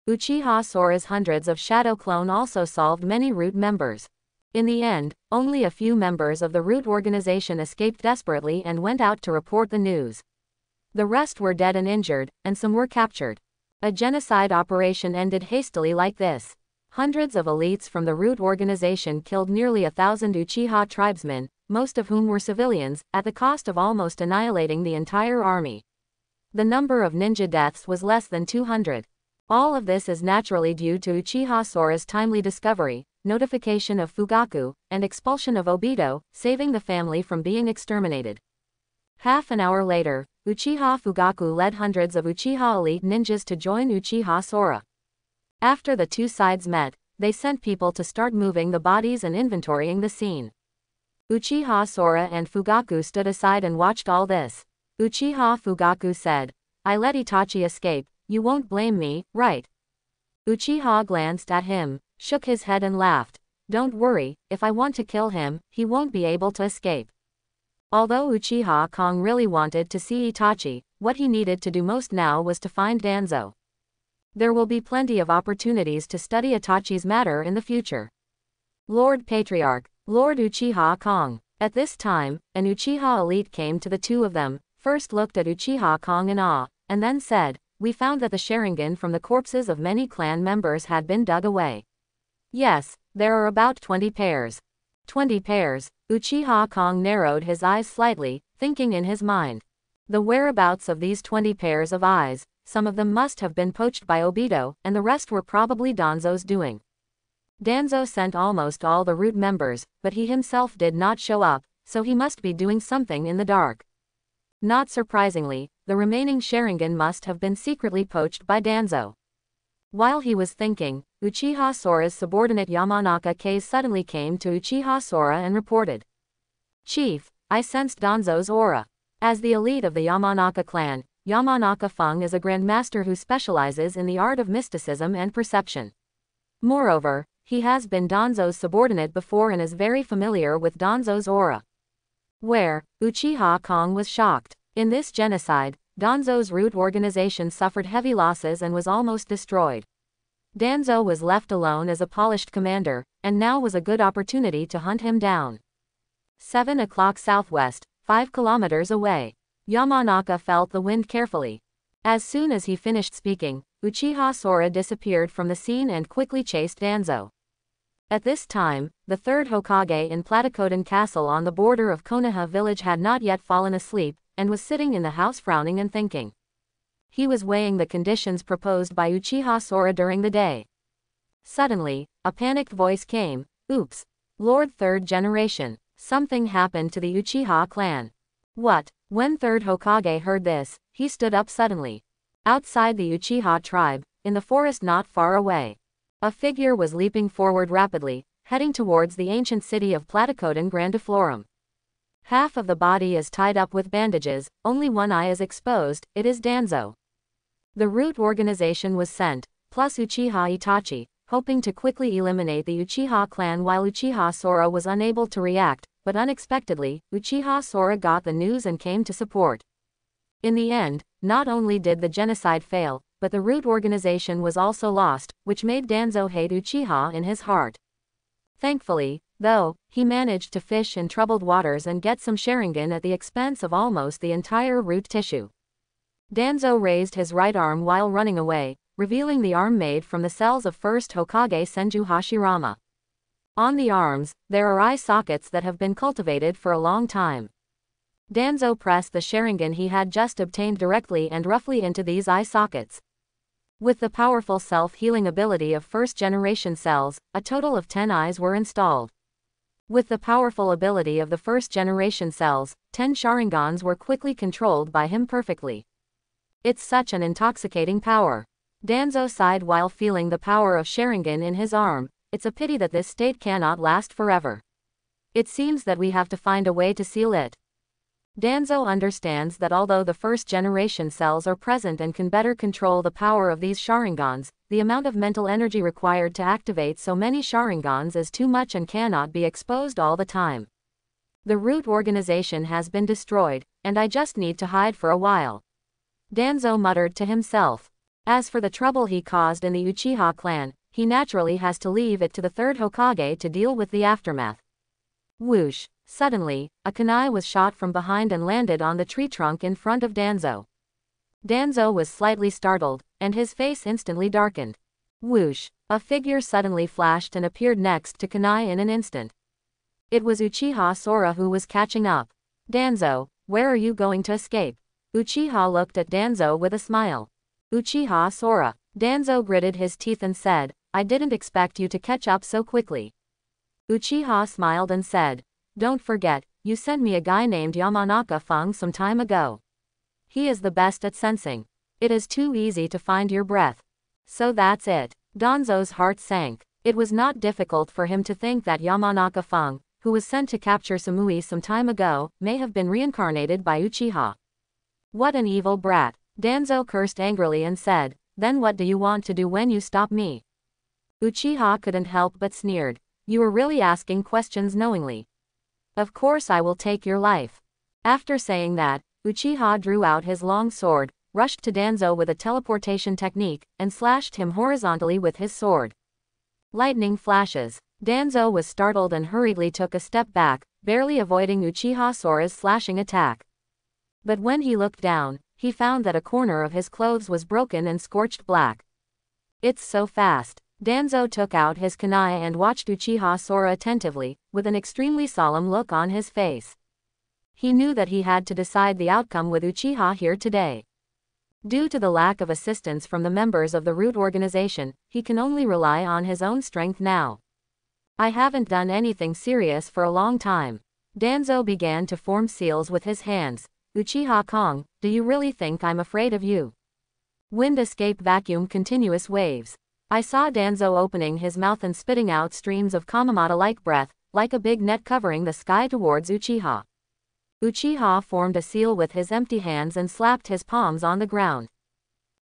[SPEAKER 1] Uchiha Sora's hundreds of shadow clone also solved many root members. In the end, only a few members of the root organization escaped desperately and went out to report the news. The rest were dead and injured, and some were captured. A genocide operation ended hastily like this. Hundreds of elites from the root organization killed nearly 1,000 Uchiha tribesmen, most of whom were civilians, at the cost of almost annihilating the entire army. The number of ninja deaths was less than 200. All of this is naturally due to Uchiha Sora's timely discovery, notification of Fugaku, and expulsion of Obito, saving the family from being exterminated. Half an hour later, Uchiha Fugaku led hundreds of Uchiha elite ninjas to join Uchiha Sora. After the two sides met, they sent people to start moving the bodies and inventorying the scene. Uchiha Sora and Fugaku stood aside and watched all this. Uchiha Fugaku said, "I let Itachi escape, you won't blame me, right?" Uchiha glanced at him, shook his head and laughed. "Don't worry, if I want to kill him, he won't be able to escape." Although Uchiha Kong really wanted to see Itachi, what he needed to do most now was to find Danzo. There will be plenty of opportunities to study Itachi's matter in the future. Lord Patriarch, Lord Uchiha Kong. At this time, an Uchiha elite came to the two of them, first looked at Uchiha Kong in awe, and then said, "We found that the Sharingan from the corpses of many clan members had been dug away." "Yes, there are about 20 pairs. 20 pairs. Uchiha Kong narrowed his eyes slightly, thinking in his mind. The whereabouts of these 20 pairs of eyes, some of them must have been poached by Obito, and the rest were probably Danzo's doing. Danzo sent almost all the root members, but he himself did not show up, so he must be doing something in the dark. Not surprisingly, the remaining Sharingan must have been secretly poached by Danzo. While he was thinking, Uchiha Sora's subordinate Yamanaka Kase suddenly came to Uchiha Sora and reported, "Chief, I sensed Danzo's aura." As the elite of the Yamanaka clan, Yamanaka Fung is a grandmaster who specializes in the art of mysticism and perception. Moreover, he has been Danzo's subordinate before and is very familiar with Danzo's aura. Where, Uchiha Kong was shocked. In this genocide, Danzo's root organization suffered heavy losses and was almost destroyed. Danzo was left alone as a polished commander, and now was a good opportunity to hunt him down. 7 o'clock southwest, 5 kilometers away. Yamanaka felt the wind carefully. As soon as he finished speaking, Uchiha Sora disappeared from the scene and quickly chased Danzo. At this time, the third Hokage in Platycodon Castle on the border of Konoha village had not yet fallen asleep, and was sitting in the house frowning and thinking. He was weighing the conditions proposed by Uchiha Sora during the day. Suddenly, a panicked voice came, "Oops! Lord Third Generation, something happened to the Uchiha clan." "What?" When third Hokage heard this, he stood up suddenly. Outside the Uchiha tribe, in the forest not far away, a figure was leaping forward rapidly, heading towards the ancient city of Platycodon Grandiflorum. Half of the body is tied up with bandages, only one eye is exposed. It is Danzo. The root organization was sent, plus Uchiha Itachi, hoping to quickly eliminate the Uchiha clan while Uchiha Sora was unable to react, but unexpectedly, Uchiha Sora got the news and came to support. In the end, not only did the genocide fail, but the root organization was also lost, which made Danzo hate Uchiha in his heart. Thankfully, though, he managed to fish in troubled waters and get some Sharingan at the expense of almost the entire root tissue. Danzo raised his right arm while running away, revealing the arm made from the cells of first Hokage Senju Hashirama. On the arms, there are eye sockets that have been cultivated for a long time. Danzo pressed the Sharingan he had just obtained directly and roughly into these eye sockets. With the powerful self-healing ability of first-generation cells, a total of 10 eyes were installed. With the powerful ability of the first-generation cells, 10 Sharingans were quickly controlled by him perfectly. It's such an intoxicating power. Danzo sighed while feeling the power of Sharingan in his arm. It's a pity that this state cannot last forever. It seems that we have to find a way to seal it. Danzo understands that although the first-generation cells are present and can better control the power of these Sharingans, the amount of mental energy required to activate so many Sharingans is too much and cannot be exposed all the time. The root organization has been destroyed, and I just need to hide for a while. Danzo muttered to himself. As for the trouble he caused in the Uchiha clan, he naturally has to leave it to the third Hokage to deal with the aftermath. Whoosh! Suddenly, a kunai was shot from behind and landed on the tree trunk in front of Danzo. Danzo was slightly startled, and his face instantly darkened. Whoosh! A figure suddenly flashed and appeared next to kunai in an instant. It was Uchiha Sora who was catching up. Danzo, where are you going to escape? Uchiha looked at Danzo with a smile. Uchiha Sora. Danzo gritted his teeth and said, I didn't expect you to catch up so quickly. Uchiha smiled and said, don't forget, you sent me a guy named Yamanaka Fung some time ago. He is the best at sensing. It is too easy to find your breath. So that's it. Danzo's heart sank. It was not difficult for him to think that Yamanaka Fung, who was sent to capture Samui some time ago, may have been reincarnated by Uchiha. What an evil brat. Danzo cursed angrily and said, then what do you want to do when you stop me? Uchiha couldn't help but sneered. You are really asking questions knowingly. Of course I will take your life. After saying that, Uchiha drew out his long sword, rushed to Danzo with a teleportation technique, and slashed him horizontally with his sword. Lightning flashes. Danzo was startled and hurriedly took a step back, barely avoiding Uchiha Sora's slashing attack. But when he looked down, he found that a corner of his clothes was broken and scorched black. It's so fast. Danzo took out his kunai and watched Uchiha Sora attentively, with an extremely solemn look on his face. He knew that he had to decide the outcome with Uchiha here today. Due to the lack of assistance from the members of the root organization, he can only rely on his own strength now. I haven't done anything serious for a long time. Danzo began to form seals with his hands. Uchiha Kong, do you really think I'm afraid of you? Wind escape vacuum continuous waves. I saw Danzo opening his mouth and spitting out streams of Kamamata-like breath, like a big net covering the sky towards Uchiha. Uchiha formed a seal with his empty hands and slapped his palms on the ground.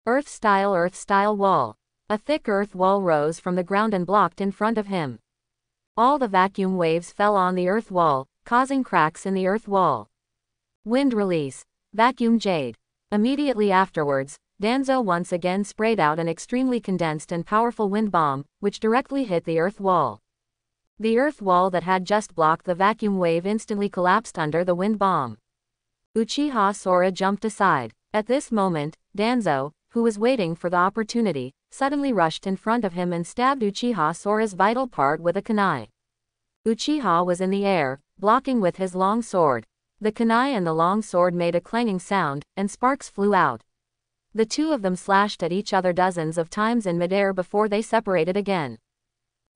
[SPEAKER 1] Earth-style wall. A thick earth wall rose from the ground and blocked in front of him. All the vacuum waves fell on the earth wall, causing cracks in the earth wall. Wind release. Vacuum jade. Immediately afterwards, Danzo once again sprayed out an extremely condensed and powerful wind bomb, which directly hit the earth wall. The earth wall that had just blocked the vacuum wave instantly collapsed under the wind bomb. Uchiha Sora jumped aside. At this moment, Danzo, who was waiting for the opportunity, suddenly rushed in front of him and stabbed Uchiha Sora's vital part with a kunai. Uchiha was in the air, blocking with his long sword. The kunai and the long sword made a clanging sound, and sparks flew out. The two of them slashed at each other dozens of times in midair before they separated again.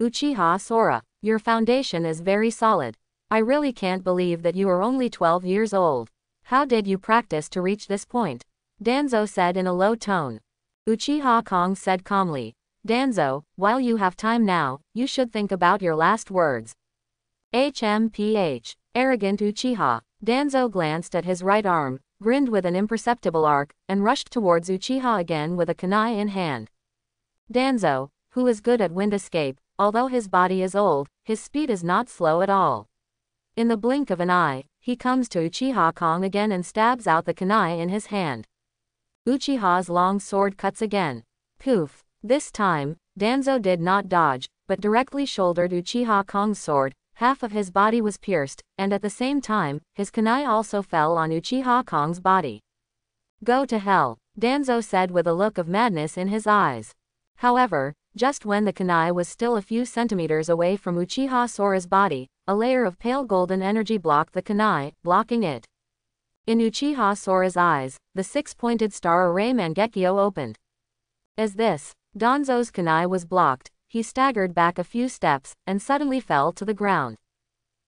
[SPEAKER 1] Uchiha Sora, your foundation is very solid. I really can't believe that you are only 12 years old. How did you practice to reach this point? Danzo said in a low tone. Uchiha Kong said calmly, Danzo, while you have time now, you should think about your last words. HMPH. Arrogant Uchiha. Danzo glanced at his right arm, grinned with an imperceptible arc, and rushed towards Uchiha again with a kunai in hand. Danzo, who is good at wind escape, although his body is old, his speed is not slow at all. In the blink of an eye, he comes to Uchiha Kong again and stabs out the kunai in his hand. Uchiha's long sword cuts again. Poof. This time, Danzo did not dodge, but directly shouldered Uchiha Kong's sword. Half of his body was pierced, and at the same time, his kunai also fell on Uchiha Kong's body. Go to hell, Danzo said with a look of madness in his eyes. However, just when the kunai was still a few centimeters away from Uchiha Sora's body, a layer of pale golden energy blocked the kunai, blocking it. In Uchiha Sora's eyes, the six-pointed star array Mangekyo opened. As this, Danzo's kunai was blocked, he staggered back a few steps, and suddenly fell to the ground.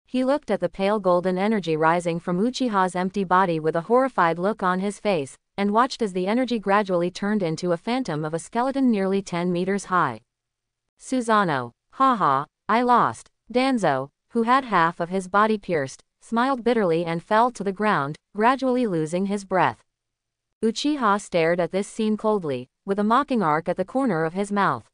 [SPEAKER 1] He looked at the pale golden energy rising from Uchiha's empty body with a horrified look on his face, and watched as the energy gradually turned into a phantom of a skeleton nearly 10 meters high. Susanoo. Haha, I lost. Danzo, who had half of his body pierced, smiled bitterly and fell to the ground, gradually losing his breath. Uchiha stared at this scene coldly, with a mocking arc at the corner of his mouth.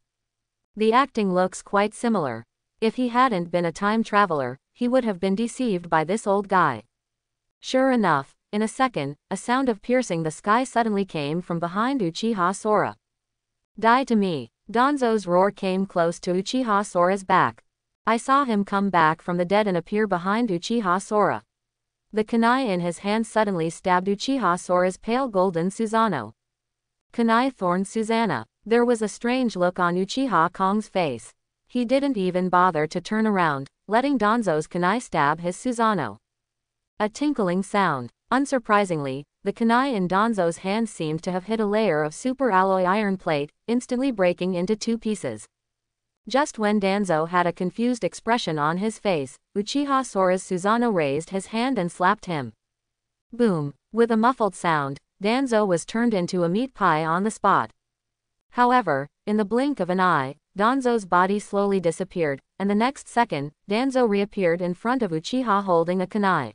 [SPEAKER 1] The acting looks quite similar. If he hadn't been a time traveler, he would have been deceived by this old guy. Sure enough, in a second, a sound of piercing the sky suddenly came from behind Uchiha Sora. Die to me. Danzo's roar came close to Uchiha Sora's back. I saw him come back from the dead and appear behind Uchiha Sora. The kunai in his hand suddenly stabbed Uchiha Sora's pale golden Susanoo. Kunai thorned Susanoo. There was a strange look on Uchiha Kong's face. He didn't even bother to turn around, letting Danzo's kunai stab his Susanoo. A tinkling sound. Unsurprisingly, the kunai in Danzo's hand seemed to have hit a layer of super alloy iron plate, instantly breaking into two pieces. Just when Danzo had a confused expression on his face, Uchiha Sora's Susanoo raised his hand and slapped him. Boom! With a muffled sound, Danzo was turned into a meat pie on the spot. However, in the blink of an eye, Danzo's body slowly disappeared, and the next second, Danzo reappeared in front of Uchiha holding a kunai.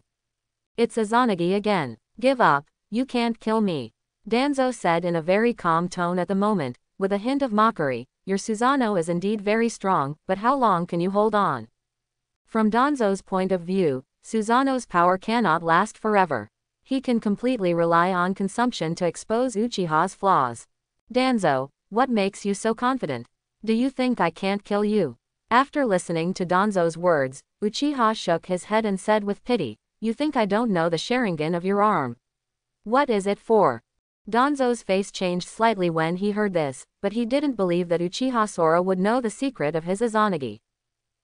[SPEAKER 1] It's Izanagi again. Give up, you can't kill me. Danzo said in a very calm tone at the moment, with a hint of mockery. Your Susanoo is indeed very strong, but how long can you hold on? From Danzo's point of view, Susanoo's power cannot last forever. He can completely rely on consumption to expose Uchiha's flaws. Danzo, what makes you so confident? Do you think I can't kill you? After listening to Danzo's words, Uchiha shook his head and said with pity, you think I don't know the Sharingan of your arm? What is it for? Danzo's face changed slightly when he heard this, but he didn't believe that Uchiha Sora would know the secret of his Izanagi.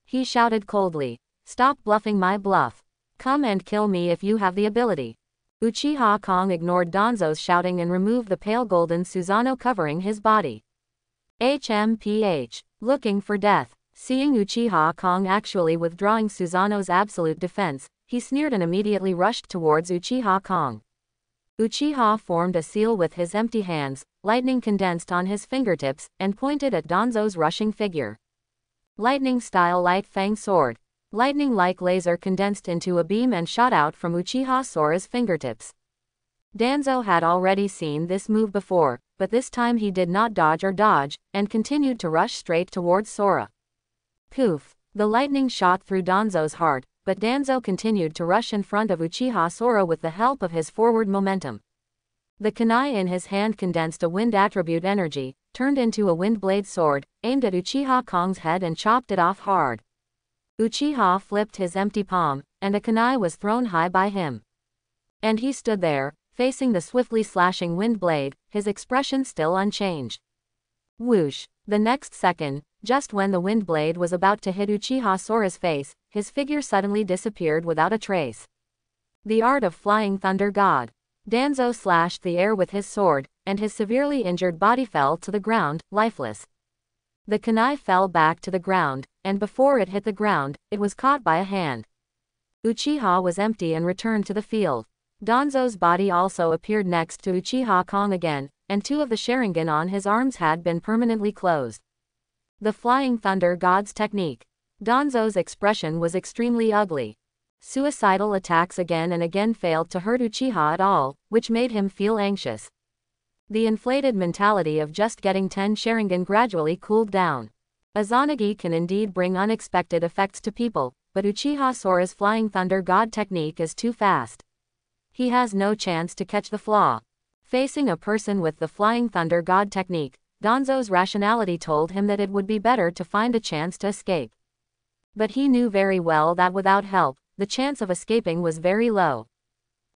[SPEAKER 1] He shouted coldly, stop bluffing my bluff. Come and kill me if you have the ability. Uchiha Kong ignored Danzo's shouting and removed the pale golden Susanoo covering his body. HMPH. Looking for death. Seeing Uchiha Kong actually withdrawing Susanoo's absolute defense, he sneered and immediately rushed towards Uchiha Kong. Uchiha formed a seal with his empty hands, lightning condensed on his fingertips, and pointed at Danzo's rushing figure. Lightning-style light fang sword. Lightning-like laser condensed into a beam and shot out from Uchiha Sora's fingertips. Danzo had already seen this move before, but this time he did not dodge or dodge, and continued to rush straight towards Sora. Poof! The lightning shot through Danzo's heart, but Danzo continued to rush in front of Uchiha Sora with the help of his forward momentum. The kunai in his hand condensed a wind attribute energy, turned into a wind blade sword, aimed at Uchiha Kong's head and chopped it off hard. Uchiha flipped his empty palm, and a kunai was thrown high by him. And he stood there, facing the swiftly slashing wind blade, his expression still unchanged. Whoosh! The next second, just when the wind blade was about to hit Uchiha Sora's face, his figure suddenly disappeared without a trace. The art of flying thunder god. Danzo slashed the air with his sword, and his severely injured body fell to the ground, lifeless. The kunai fell back to the ground, and before it hit the ground, it was caught by a hand. Uchiha was empty and returned to the field. Danzo's body also appeared next to Uchiha Kong again, and two of the Sharingan on his arms had been permanently closed. The Flying Thunder God's technique. Danzo's expression was extremely ugly. Suicidal attacks again and again failed to hurt Uchiha at all, which made him feel anxious. The inflated mentality of just getting 10 Sharingan gradually cooled down. Izanagi can indeed bring unexpected effects to people, but Uchiha Sora's Flying Thunder God technique is too fast. He has no chance to catch the flaw. Facing a person with the Flying Thunder God technique, Danzo's rationality told him that it would be better to find a chance to escape. But he knew very well that without help, the chance of escaping was very low.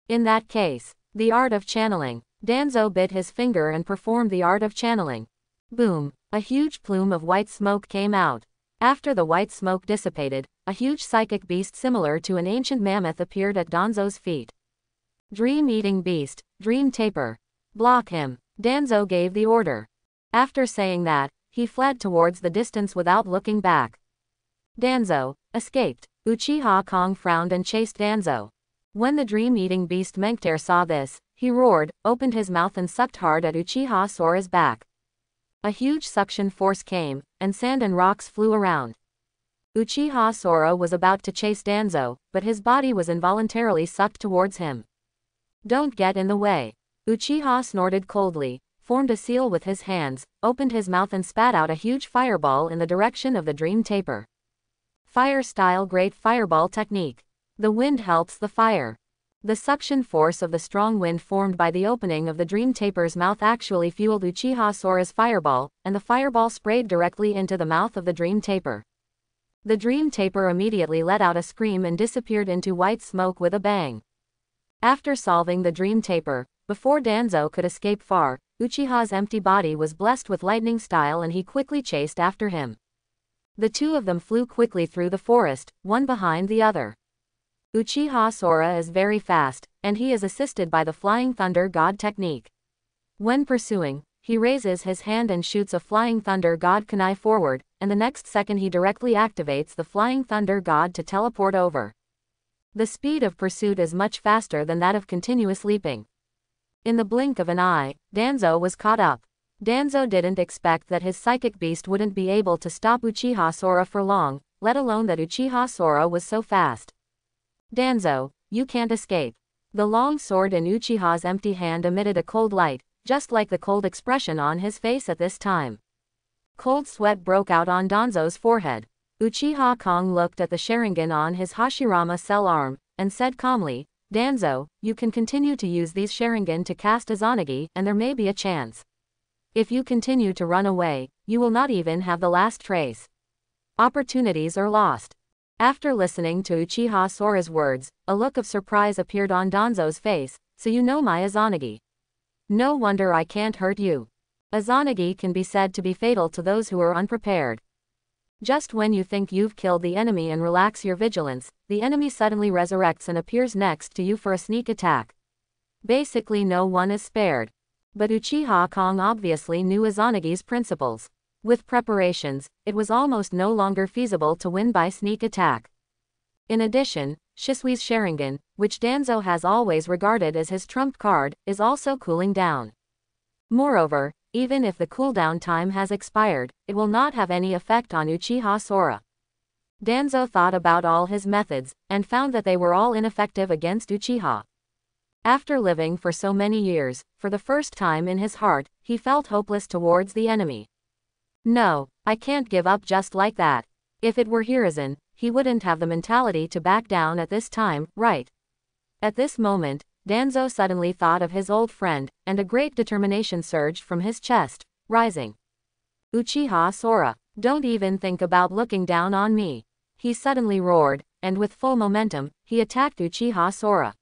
[SPEAKER 1] In that case, the art of channeling. Danzo bit his finger and performed the art of channeling. Boom! A huge plume of white smoke came out. After the white smoke dissipated, a huge psychic beast similar to an ancient mammoth appeared at Danzo's feet. Dream-eating beast, Dream Taper. Block him. Danzo gave the order. After saying that, he fled towards the distance without looking back. Danzo escaped. Uchiha Kong frowned and chased Danzo. When the dream-eating beast Menkter saw this, he roared, opened his mouth and sucked hard at Uchiha Sora's back. A huge suction force came, and sand and rocks flew around. Uchiha Sora was about to chase Danzo, but his body was involuntarily sucked towards him. Don't get in the way. Uchiha snorted coldly, formed a seal with his hands, opened his mouth and spat out a huge fireball in the direction of the Dream Taper. Fire-style Great Fireball technique. The wind helps the fire. The suction force of the strong wind formed by the opening of the Dream Taper's mouth actually fueled Uchiha Sora's fireball, and the fireball sprayed directly into the mouth of the Dream Taper. The Dream Taper immediately let out a scream and disappeared into white smoke with a bang. After solving the Dream Taper, before Danzo could escape far, Uchiha's empty body was blessed with lightning style and he quickly chased after him. The two of them flew quickly through the forest, one behind the other. Uchiha Sora is very fast, and he is assisted by the Flying Thunder God technique. When pursuing, he raises his hand and shoots a Flying Thunder God kunai forward, and the next second he directly activates the Flying Thunder God to teleport over. The speed of pursuit is much faster than that of continuous leaping. In the blink of an eye, Danzo was caught up. Danzo didn't expect that his psychic beast wouldn't be able to stop Uchiha Sora for long, let alone that Uchiha Sora was so fast. Danzo, you can't escape. The long sword in Uchiha's empty hand emitted a cold light, just like the cold expression on his face at this time. Cold sweat broke out on Danzo's forehead. Uchiha Kong looked at the Sharingan on his Hashirama cell arm, and said calmly, Danzo, you can continue to use these Sharingan to cast Izanagi and there may be a chance. If you continue to run away, you will not even have the last trace. Opportunities are lost. After listening to Uchiha Sora's words, a look of surprise appeared on Danzo's face, so you know my Izanagi. No wonder I can't hurt you. Izanagi can be said to be fatal to those who are unprepared. Just when you think you've killed the enemy and relax your vigilance, the enemy suddenly resurrects and appears next to you for a sneak attack. Basically no one is spared. But Uchiha Kong obviously knew Izanagi's principles. With preparations, it was almost no longer feasible to win by sneak attack. In addition, Shisui's Sharingan, which Danzo has always regarded as his trump card, is also cooling down. Moreover, even if the cooldown time has expired, it will not have any effect on Uchiha Sora. Danzo thought about all his methods, and found that they were all ineffective against Uchiha. After living for so many years, for the first time in his heart, he felt hopeless towards the enemy. No, I can't give up just like that. If it were Hiruzen, he wouldn't have the mentality to back down at this time, right? At this moment, Danzo suddenly thought of his old friend, and a great determination surged from his chest, rising. Uchiha Sora, don't even think about looking down on me. He suddenly roared, and with full momentum, he attacked Uchiha Sora.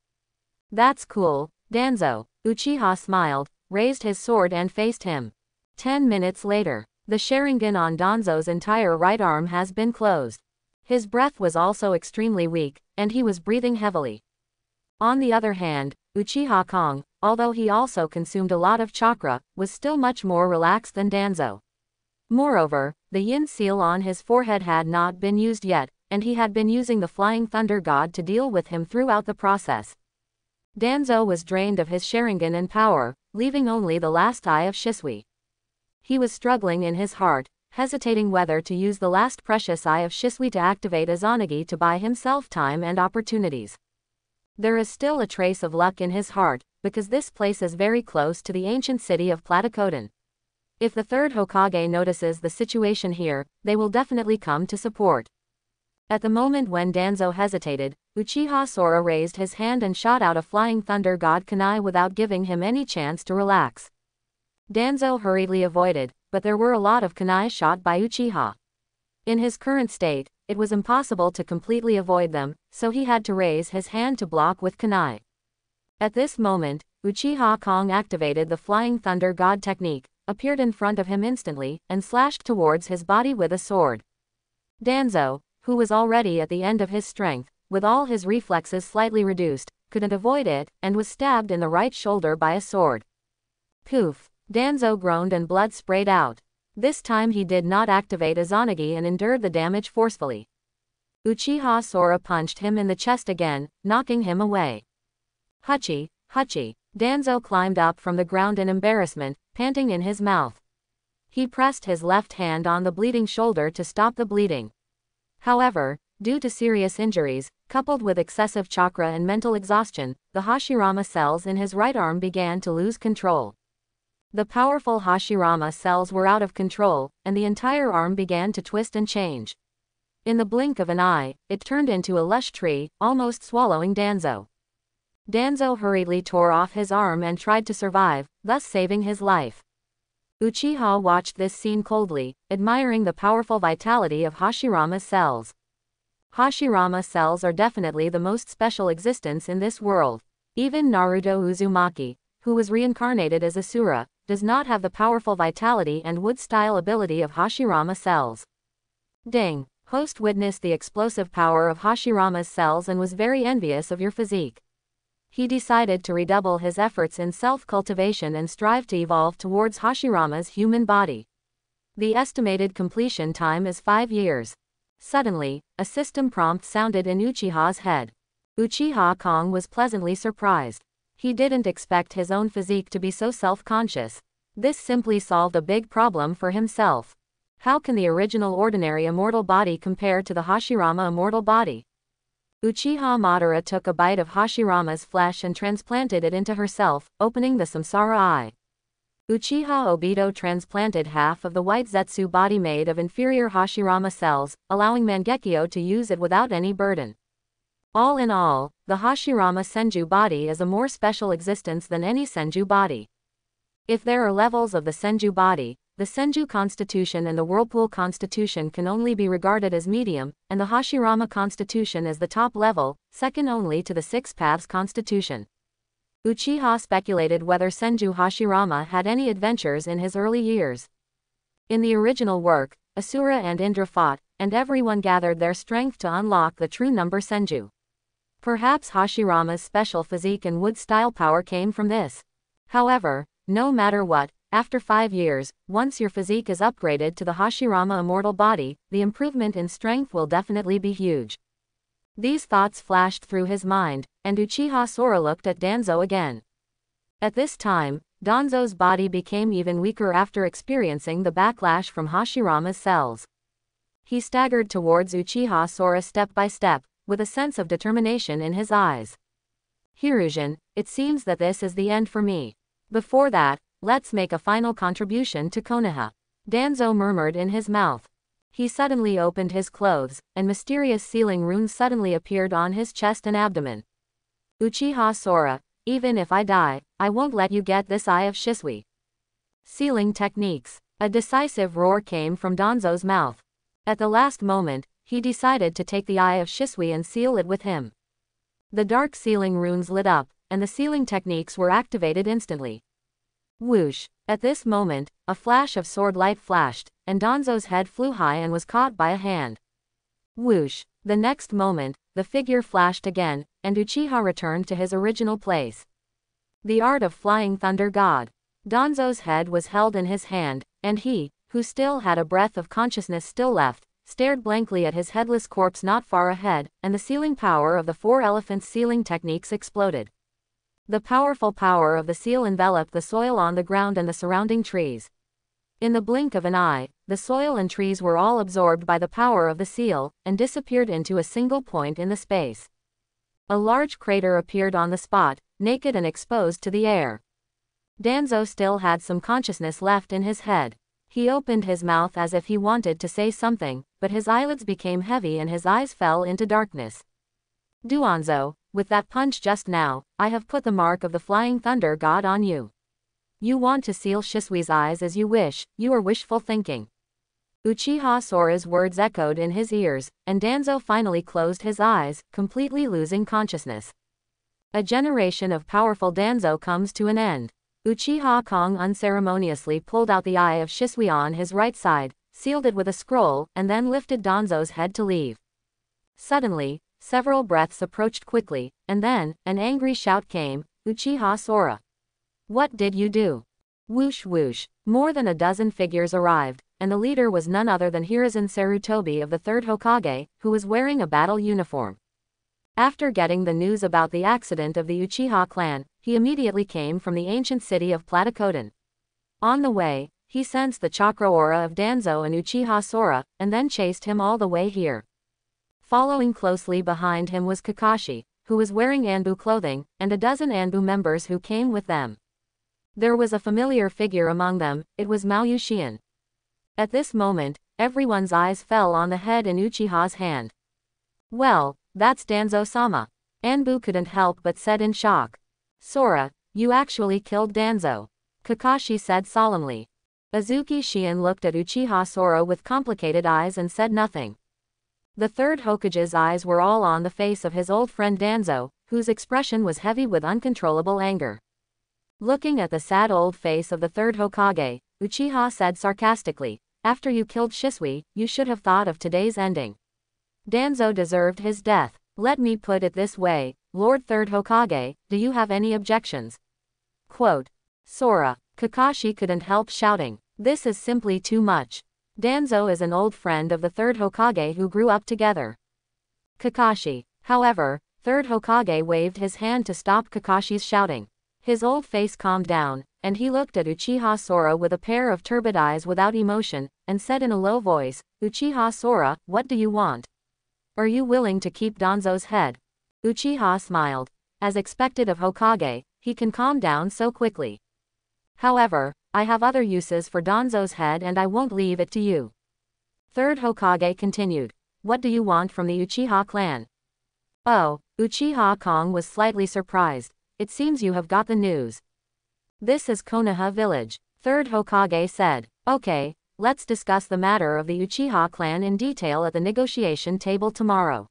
[SPEAKER 1] That's cool, Danzo. Uchiha smiled, raised his sword and faced him. 10 minutes later, the Sharingan on Danzo's entire right arm has been closed. His breath was also extremely weak, and he was breathing heavily. On the other hand, Uchiha Kong, although he also consumed a lot of chakra, was still much more relaxed than Danzo. Moreover, the yin seal on his forehead had not been used yet, and he had been using the Flying Thunder God to deal with him throughout the process. Danzo was drained of his Sharingan and power, leaving only the last eye of Shisui. He was struggling in his heart, hesitating whether to use the last precious eye of Shisui to activate Izanagi to buy himself time and opportunities. There is still a trace of luck in his heart, because this place is very close to the ancient city of Platycodon. If the third Hokage notices the situation here, they will definitely come to support. At the moment when Danzo hesitated, Uchiha Sora raised his hand and shot out a Flying Thunder God kunai without giving him any chance to relax. Danzo hurriedly avoided, but there were a lot of kunai shot by Uchiha. In his current state, it was impossible to completely avoid them, so he had to raise his hand to block with kunai. At this moment, Uchiha Kong activated the Flying Thunder God technique, appeared in front of him instantly, and slashed towards his body with a sword. Danzo, who was already at the end of his strength, with all his reflexes slightly reduced, couldn't avoid it, and was stabbed in the right shoulder by a sword. Poof! Danzo groaned and blood sprayed out. This time he did not activate Izanagi and endured the damage forcefully. Uchiha Sora punched him in the chest again, knocking him away. Hachi, Hachi! Danzo climbed up from the ground in embarrassment, panting in his mouth. He pressed his left hand on the bleeding shoulder to stop the bleeding. However, due to serious injuries, coupled with excessive chakra and mental exhaustion, the Hashirama cells in his right arm began to lose control. The powerful Hashirama cells were out of control, and the entire arm began to twist and change. In the blink of an eye, it turned into a lush tree, almost swallowing Danzo. Danzo hurriedly tore off his arm and tried to survive, thus saving his life. Uchiha watched this scene coldly, admiring the powerful vitality of Hashirama's cells. Hashirama cells are definitely the most special existence in this world. Even Naruto Uzumaki, who was reincarnated as Asura, does not have the powerful vitality and wood-style ability of Hashirama cells. Ding! Host witnessed the explosive power of Hashirama's cells and was very envious of your physique. He decided to redouble his efforts in self-cultivation and strive to evolve towards Hashirama's human body. The estimated completion time is 5 years. Suddenly, a system prompt sounded in Uchiha's head. Uchiha Kong was pleasantly surprised. He didn't expect his own physique to be so self-conscious. This simply solved a big problem for himself. How can the original ordinary immortal body compare to the Hashirama immortal body? Uchiha Madara took a bite of Hashirama's flesh and transplanted it into herself, opening the Samsara Eye. Uchiha Obito transplanted half of the white Zetsu body made of inferior Hashirama cells, allowing Mangekyo to use it without any burden. All in all, the Hashirama Senju body is a more special existence than any Senju body. If there are levels of the Senju body, the Senju Constitution and the Whirlpool Constitution can only be regarded as medium, and the Hashirama Constitution as the top level, second only to the Six Paths Constitution. Uchiha speculated whether Senju Hashirama had any adventures in his early years. In the original work, Asura and Indra fought, and everyone gathered their strength to unlock the true number Senju. Perhaps Hashirama's special physique and wood-style power came from this. However, no matter what, after 5 years, once your physique is upgraded to the Hashirama immortal body, the improvement in strength will definitely be huge. These thoughts flashed through his mind, and Uchiha Sora looked at Danzo again. At this time, Danzo's body became even weaker after experiencing the backlash from Hashirama's cells. He staggered towards Uchiha Sora step by step, with a sense of determination in his eyes. Hiruzen, it seems that this is the end for me. Before that, let's make a final contribution to Konoha. Danzo murmured in his mouth. He suddenly opened his clothes, and mysterious sealing runes suddenly appeared on his chest and abdomen. Uchiha Sora, even if I die, I won't let you get this Eye of Shisui. Sealing techniques. A decisive roar came from Danzo's mouth. At the last moment, he decided to take the Eye of Shisui and seal it with him. The dark sealing runes lit up, and the sealing techniques were activated instantly. Whoosh! At this moment, a flash of sword light flashed, and Danzo's head flew high and was caught by a hand. Whoosh! The next moment, the figure flashed again, and Uchiha returned to his original place. The art of flying thunder god. Danzo's head was held in his hand, and he, who still had a breath of consciousness still left, stared blankly at his headless corpse not far ahead, and the sealing power of the 4 elephants sealing techniques exploded. The powerful power of the seal enveloped the soil on the ground and the surrounding trees. In the blink of an eye, the soil and trees were all absorbed by the power of the seal, and disappeared into a single point in the space. A large crater appeared on the spot, naked and exposed to the air. Danzo still had some consciousness left in his head. He opened his mouth as if he wanted to say something, but his eyelids became heavy and his eyes fell into darkness. Duanzo, with that punch just now, I have put the mark of the flying thunder god on you. You want to seal Shisui's eyes as you wish, you are wishful thinking. Uchiha Sora's words echoed in his ears, and Danzo finally closed his eyes, completely losing consciousness. A generation of powerful Danzo comes to an end. Uchiha Kong unceremoniously pulled out the Eye of Shisui on his right side, sealed it with a scroll, and then lifted Danzo's head to leave. Suddenly, several breaths approached quickly, and then, an angry shout came, Uchiha Sora. What did you do? Whoosh whoosh, more than a dozen figures arrived, and the leader was none other than Hiruzen Sarutobi of the 3rd Hokage, who was wearing a battle uniform. After getting the news about the accident of the Uchiha clan, he immediately came from the ancient city of Platycodon. On the way, he sensed the chakra aura of Danzo and Uchiha Sora, and then chased him all the way here. Following closely behind him was Kakashi, who was wearing Anbu clothing, and a dozen Anbu members who came with them. There was a familiar figure among them, it was Mao Yuxian. At this moment, everyone's eyes fell on the head in Uchiha's hand. Well, that's Danzo-sama. Anbu couldn't help but said in shock. Sora, you actually killed Danzo. Kakashi said solemnly. Azuki Shion looked at Uchiha Sora with complicated eyes and said nothing. The third Hokage's eyes were all on the face of his old friend Danzo, whose expression was heavy with uncontrollable anger. Looking at the sad old face of the third Hokage, Uchiha said sarcastically, after you killed Shisui, you should have thought of today's ending. Danzo deserved his death. Let me put it this way, Lord Third Hokage, do you have any objections? Quote. Sora. Kakashi couldn't help shouting. This is simply too much. Danzo is an old friend of the third Hokage who grew up together. Kakashi. However, third Hokage waved his hand to stop Kakashi's shouting. His old face calmed down, and he looked at Uchiha Sora with a pair of turbid eyes without emotion, and said in a low voice, Uchiha Sora, what do you want? Are you willing to keep Danzo's head? Uchiha smiled. As expected of Hokage, he can calm down so quickly. However, I have other uses for Danzo's head and I won't leave it to you. Third Hokage continued. What do you want from the Uchiha clan? Oh, Uchiha Kong was slightly surprised. It seems you have got the news. This is Konoha village. Third Hokage said. Okay, let's discuss the matter of the Uchiha clan in detail at the negotiation table tomorrow.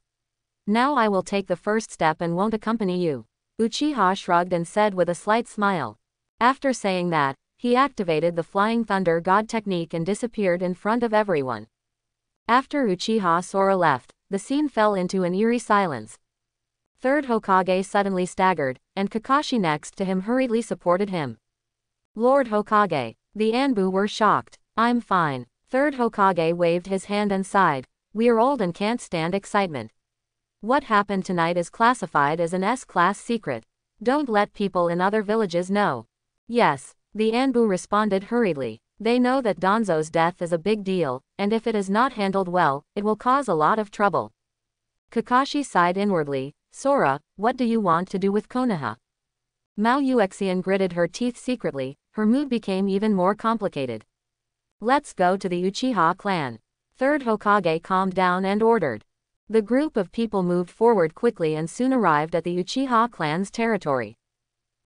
[SPEAKER 1] Now I will take the first step and won't accompany you. Uchiha shrugged and said with a slight smile. After saying that, he activated the Flying Thunder God technique and disappeared in front of everyone. After Uchiha Sora left, the scene fell into an eerie silence. Third Hokage suddenly staggered, and Kakashi next to him hurriedly supported him. Lord Hokage. The Anbu were shocked. I'm fine. Third Hokage waved his hand and sighed. We're old and can't stand excitement. What happened tonight is classified as an S-class secret. Don't let people in other villages know. Yes, the Anbu responded hurriedly. They know that Danzo's death is a big deal, and if it is not handled well, it will cause a lot of trouble. Kakashi sighed inwardly. Sora, what do you want to do with Konoha? Mao Yuexian gritted her teeth secretly, her mood became even more complicated. Let's go to the Uchiha clan. Third Hokage calmed down and ordered. The group of people moved forward quickly and soon arrived at the Uchiha clan's territory.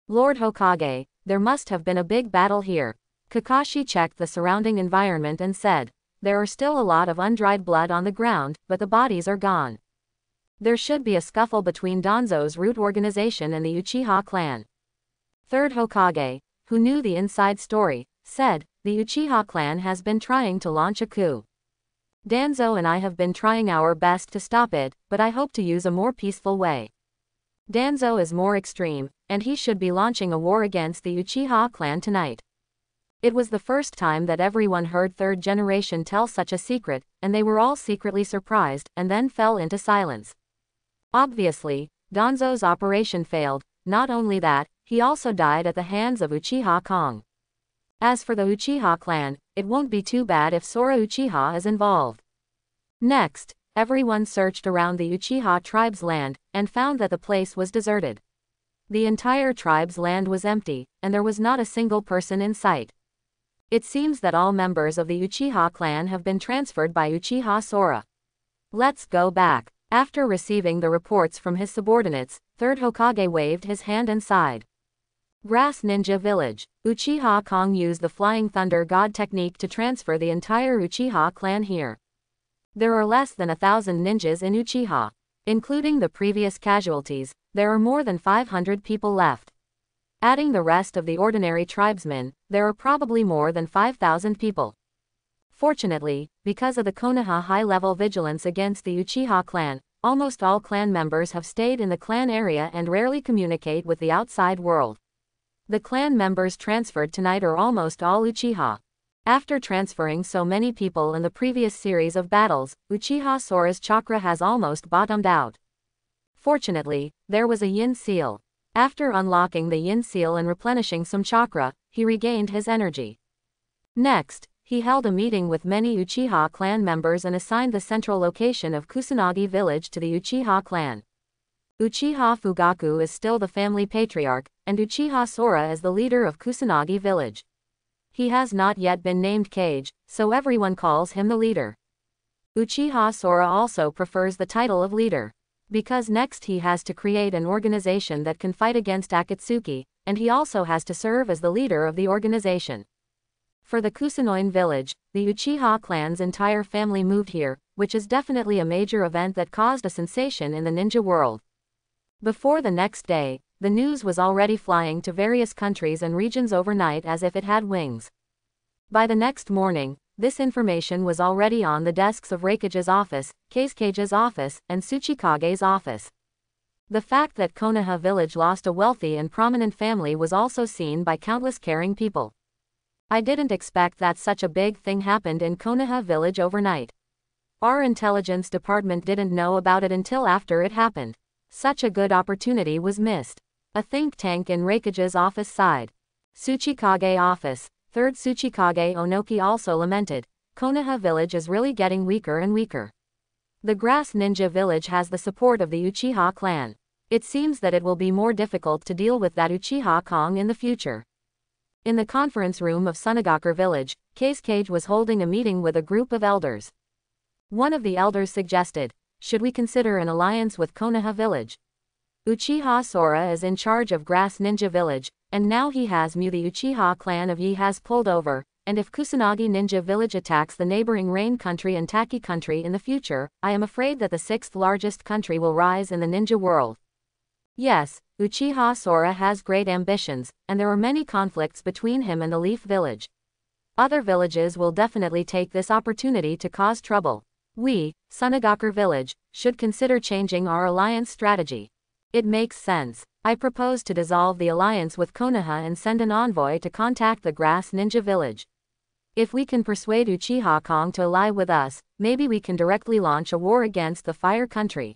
[SPEAKER 1] Lord Hokage, there must have been a big battle here. Kakashi checked the surrounding environment and said, there are still a lot of undried blood on the ground, but the bodies are gone. There should be a scuffle between Danzo's root organization and the Uchiha clan. Third Hokage, who knew the inside story, said, the Uchiha clan has been trying to launch a coup. Danzo and I have been trying our best to stop it, but I hope to use a more peaceful way. Danzo is more extreme, and he should be launching a war against the Uchiha clan tonight. It was the first time that everyone heard third generation tell such a secret, and they were all secretly surprised, and then fell into silence. Obviously, Danzo's operation failed. Not only that, he also died at the hands of Uchiha Kong. As for the Uchiha clan, it won't be too bad if Sora Uchiha is involved. Next, everyone searched around the Uchiha tribe's land, and found that the place was deserted. The entire tribe's land was empty, and there was not a single person in sight. It seems that all members of the Uchiha clan have been transferred by Uchiha Sora. Let's go back. After receiving the reports from his subordinates, Third Hokage waved his hand and sighed. Grass Ninja Village. Uchiha Kong used the Flying Thunder God technique to transfer the entire Uchiha clan here. There are less than 1,000 ninjas in Uchiha. Including the previous casualties, there are more than 500 people left. Adding the rest of the ordinary tribesmen, there are probably more than 5,000 people. Fortunately, because of the Konoha high-level vigilance against the Uchiha clan, almost all clan members have stayed in the clan area and rarely communicate with the outside world. The clan members transferred tonight are almost all Uchiha. After transferring so many people in the previous series of battles, Uchiha Sora's chakra has almost bottomed out. Fortunately, there was a yin seal. After unlocking the yin seal and replenishing some chakra, he regained his energy. Next, he held a meeting with many Uchiha clan members and assigned the central location of Kusanagi village to the Uchiha clan. Uchiha Fugaku is still the family patriarch, and Uchiha Sora is the leader of Kusanagi village. He has not yet been named Kage, so everyone calls him the leader. Uchiha Sora also prefers the title of leader. Because next he has to create an organization that can fight against Akatsuki, and he also has to serve as the leader of the organization. For the Kusunoin village, the Uchiha clan's entire family moved here, which is definitely a major event that caused a sensation in the ninja world. Before the next day, the news was already flying to various countries and regions overnight as if it had wings. By the next morning, this information was already on the desks of Raikage's office, Keisuke's office, and Tsuchikage's office. The fact that Konoha village lost a wealthy and prominent family was also seen by countless caring people. I didn't expect that such a big thing happened in Konoha village overnight. Our intelligence department didn't know about it until after it happened. Such a good opportunity was missed. A think tank in Raikage's office sighed. Tsuchikage office. Third Tsuchikage Onoki also lamented. Konoha village is really getting weaker and weaker. The Grass Ninja village has the support of the Uchiha clan. It seems that it will be more difficult to deal with that Uchiha Kong in the future. In the conference room of Sunagakur village, Keisuke was holding a meeting with a group of elders. One of the elders suggested, should we consider an alliance with Konoha village? Uchiha Sora is in charge of Grass Ninja village, and now he has the Uchiha clan of Yi has pulled over, and if Kusanagi Ninja village attacks the neighboring Rain country and Taki country in the future, I am afraid that the sixth largest country will rise in the ninja world. Yes, Uchiha Sora has great ambitions, and there are many conflicts between him and the Leaf village. Other villages will definitely take this opportunity to cause trouble. We, Sunagakur village, should consider changing our alliance strategy. It makes sense. I propose to dissolve the alliance with Konoha and send an envoy to contact the Grass Ninja village. If we can persuade Uchiha Kong to ally with us, maybe we can directly launch a war against the Fire Country.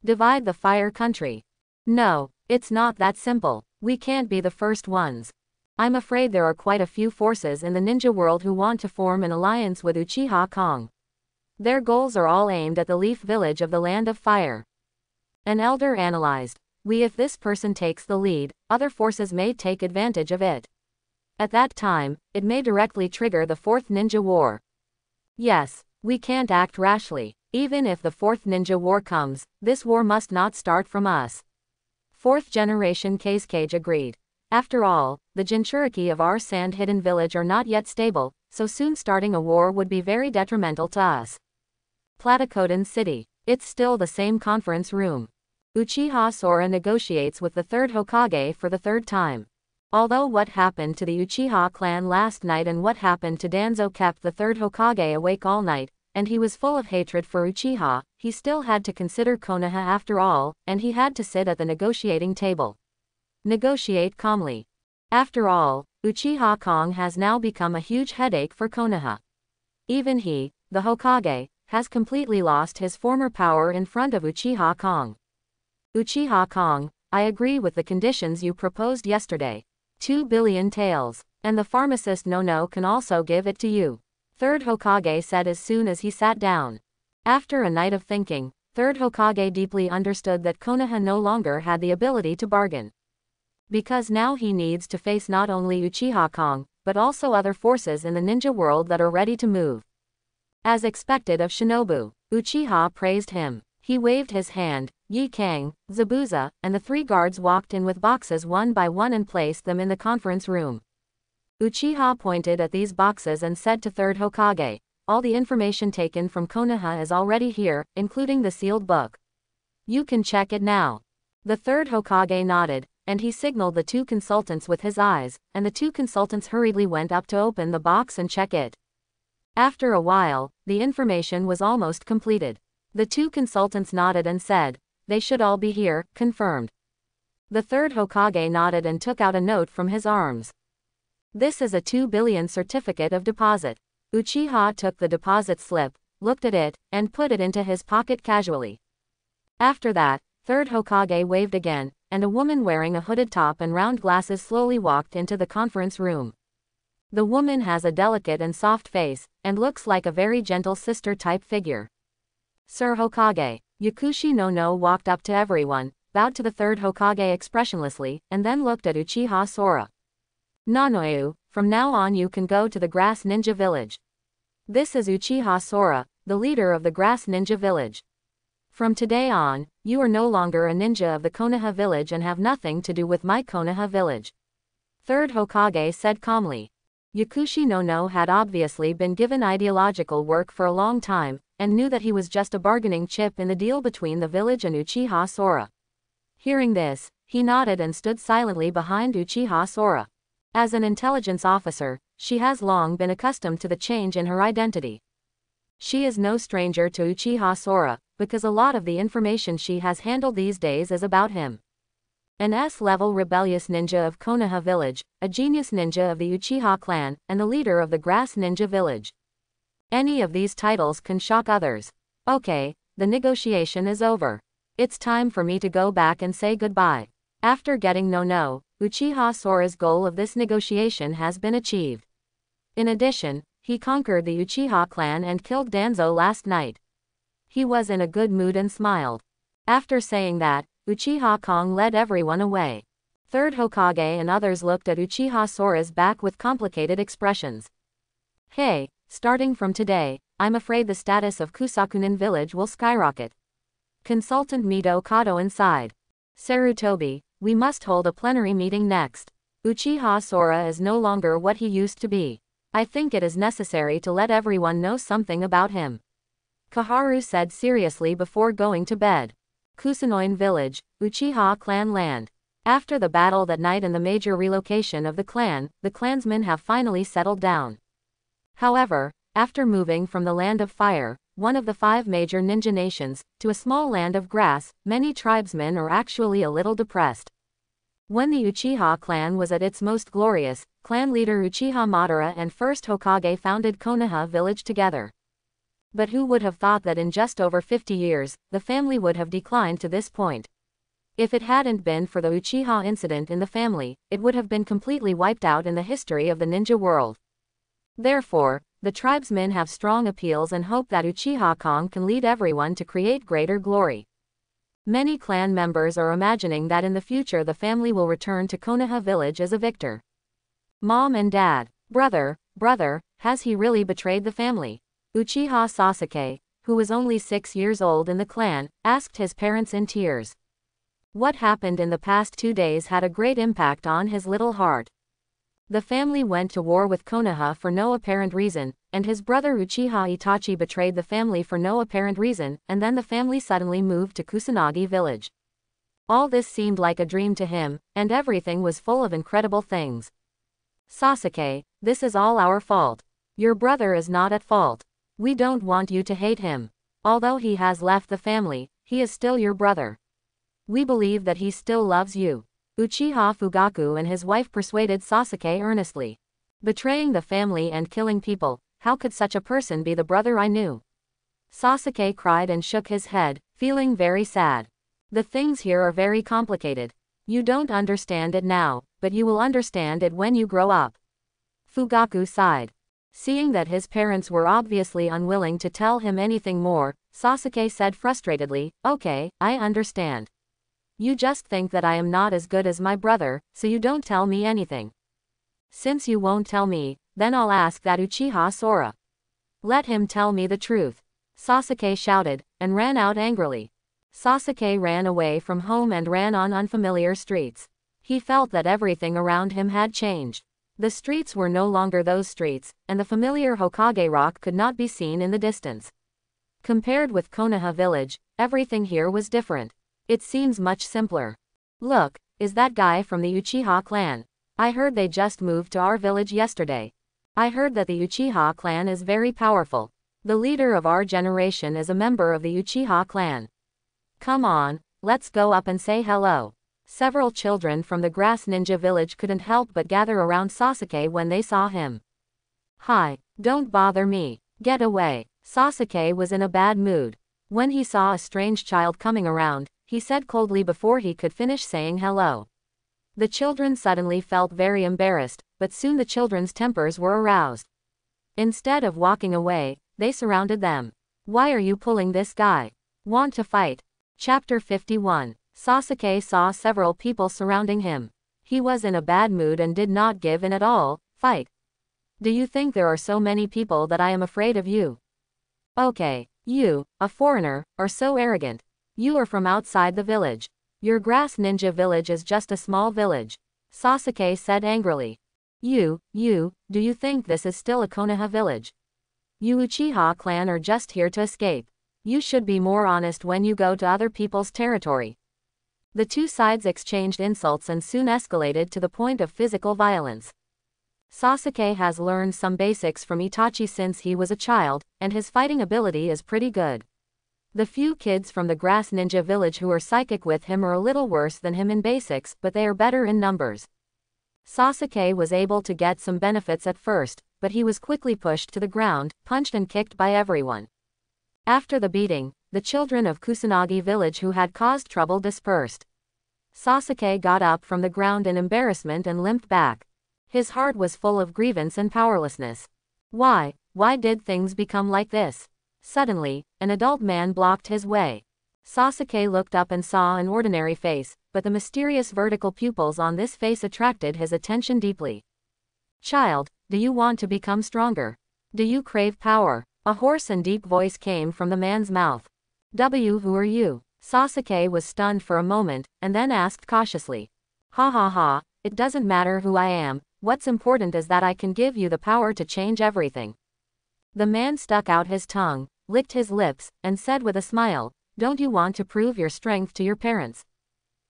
[SPEAKER 1] Divide the Fire Country. No, it's not that simple. We can't be the first ones. I'm afraid there are quite a few forces in the ninja world who want to form an alliance with Uchiha Kong. Their goals are all aimed at the Leaf village of the Land of Fire. An elder analyzed. If this person takes the lead, other forces may take advantage of it. At that time, it may directly trigger the Fourth Ninja War. Yes, we can't act rashly. Even if the Fourth Ninja War comes, this war must not start from us. Fourth generation Keisuke agreed. After all, the Jinchuriki of our sand-hidden village are not yet stable, so soon starting a war would be very detrimental to us. Platycoden City. It's still the same conference room. Uchiha Sora negotiates with the third Hokage for the third time. Although what happened to the Uchiha clan last night and what happened to Danzo kept the third Hokage awake all night, and he was full of hatred for Uchiha, he still had to consider Konoha after all, and he had to sit at the negotiating table. Negotiate calmly. After all, Uchiha Kong has now become a huge headache for Konoha. Even he, the Hokage, has completely lost his former power in front of Uchiha Kong. Uchiha Kong, I agree with the conditions you proposed yesterday. 2 billion taels, and the pharmacist Nono can also give it to you. Third Hokage said as soon as he sat down. After a night of thinking, Third Hokage deeply understood that Konoha no longer had the ability to bargain. Because now he needs to face not only Uchiha Kong, but also other forces in the ninja world that are ready to move. As expected of Shinobu, Uchiha praised him. He waved his hand. Yi Kang, Zabuza, and the three guards walked in with boxes one by one and placed them in the conference room. Uchiha pointed at these boxes and said to Third Hokage, all the information taken from Konoha is already here, including the sealed book. You can check it now. The third Hokage nodded, and he signaled the two consultants with his eyes, and the two consultants hurriedly went up to open the box and check it. After a while, the information was almost completed. The two consultants nodded and said, they should all be here, confirmed. The third Hokage nodded and took out a note from his arms. This is a 2 billion certificate of deposit. Uchiha took the deposit slip, looked at it, and put it into his pocket casually. After that, Third Hokage waved again, and a woman wearing a hooded top and round glasses slowly walked into the conference room. The woman has a delicate and soft face, and looks like a very gentle sister-type figure. Sir Hokage, Yakushi no walked up to everyone, bowed to the third Hokage expressionlessly, and then looked at Uchiha Sora. Nanoyu, from now on you can go to the Grass Ninja Village. This is Uchiha Sora, the leader of the Grass Ninja Village. From today on, You are no longer a ninja of the Konoha village and have nothing to do with my Konoha village. Third Hokage said calmly. Yakushi no had obviously been given ideological work for a long time, and knew that he was just a bargaining chip in the deal between the village and Uchiha Sora. Hearing this, he nodded and stood silently behind Uchiha Sora. As an intelligence officer, she has long been accustomed to the change in her identity. She is no stranger to Uchiha Sora, because a lot of the information she has handled these days is about him. An S-level rebellious ninja of Konoha village, a genius ninja of the Uchiha clan, and the leader of the Grass Ninja village. Any of these titles can shock others. Okay, the negotiation is over. It's time for me to go back and say goodbye. After getting no, Uchiha Sora's goal of this negotiation has been achieved. In addition, he conquered the Uchiha clan and killed Danzo last night. He was in a good mood and smiled. After saying that, Uchiha Kong led everyone away. Third Hokage and others looked at Uchiha Sora's back with complicated expressions. Hey, starting from today, I'm afraid the status of Kusakunin village will skyrocket. Consultant Mito Kato inside. Sarutobi, we must hold a plenary meeting next. Uchiha Sora is no longer what he used to be. I think it is necessary to let everyone know something about him. Kaharu said seriously before going to bed. Kusunoin village, Uchiha clan land. After the battle that night and the major relocation of the clansmen have finally settled down. However, after moving from the land of fire, one of the 5 major ninja nations, to a small land of grass, many tribesmen are actually a little depressed. When the Uchiha clan was at its most glorious, clan leader Uchiha Madara and first Hokage founded Konoha village together. But who would have thought that in just over 50 years, the family would have declined to this point? If it hadn't been for the Uchiha incident in the family, it would have been completely wiped out in the history of the ninja world. Therefore, the tribesmen have strong appeals and hope that Uchiha Kong can lead everyone to create greater glory. Many clan members are imagining that in the future the family will return to Konoha village as a victor. Mom and Dad, brother, has he really betrayed the family? Uchiha Sasuke, who was only 6 years old in the clan, asked his parents in tears. What happened in the past 2 days had a great impact on his little heart. The family went to war with Konoha for no apparent reason, and his brother Uchiha Itachi betrayed the family for no apparent reason, and then the family suddenly moved to Kusanagi village. All this seemed like a dream to him, and everything was full of incredible things. Sasuke, this is all our fault. Your brother is not at fault. We don't want you to hate him. Although he has left the family, he is still your brother. We believe that he still loves you. Uchiha Fugaku and his wife persuaded Sasuke earnestly. Betraying the family and killing people, how could such a person be the brother I knew? Sasuke cried and shook his head, feeling very sad. The things here are very complicated. You don't understand it now, but you will understand it when you grow up. Fugaku sighed. Seeing that his parents were obviously unwilling to tell him anything more, Sasuke said frustratedly, okay, I understand. You just think that I am not as good as my brother, so you don't tell me anything. Since you won't tell me, then I'll ask that Uchiha Sora. Let him tell me the truth. Sasuke shouted, and ran out angrily. Sasuke ran away from home and ran on unfamiliar streets. He felt that everything around him had changed. The streets were no longer those streets, and the familiar Hokage rock could not be seen in the distance. Compared with Konoha village, everything here was different. It seems much simpler. Look, is that guy from the Uchiha clan? I heard they just moved to our village yesterday. I heard that the Uchiha clan is very powerful. The leader of our generation is a member of the Uchiha clan. Come on, let's go up and say hello. Several children from the Grass Ninja village couldn't help but gather around Sasuke when they saw him. Hi, don't bother me. Get away. Sasuke was in a bad mood. When he saw a strange child coming around, he said coldly before he could finish saying hello. The children suddenly felt very embarrassed, but soon the children's tempers were aroused. Instead of walking away, they surrounded them. Why are you pulling this guy? Want to fight? Chapter 51. Sasuke saw several people surrounding him. He was in a bad mood and did not give in at all. Fight. Do you think there are so many people that I am afraid of you? Okay, you, a foreigner, are so arrogant. You are from outside the village. Your grass ninja village is just a small village. Sasuke said angrily. Do you think this is still a Konoha village? You Uchiha clan are just here to escape. You should be more honest when you go to other people's territory. The two sides exchanged insults and soon escalated to the point of physical violence. Sasuke has learned some basics from Itachi since he was a child, and his fighting ability is pretty good. The few kids from the grass ninja village who are psychic with him are a little worse than him in basics, but they are better in numbers. Sasuke was able to get some benefits at first, but he was quickly pushed to the ground, punched and kicked by everyone. After the beating, the children of Kusanagi village who had caused trouble dispersed. Sasuke got up from the ground in embarrassment and limped back. His heart was full of grievance and powerlessness. Why did things become like this? Suddenly, an adult man blocked his way. Sasuke looked up and saw an ordinary face, but the mysterious vertical pupils on this face attracted his attention deeply. Child, do you want to become stronger? Do you crave power? A hoarse and deep voice came from the man's mouth. Who are you? Sasuke was stunned for a moment, and then asked cautiously. Ha ha ha, it doesn't matter who I am, what's important is that I can give you the power to change everything. The man stuck out his tongue, licked his lips, and said with a smile, don't you want to prove your strength to your parents?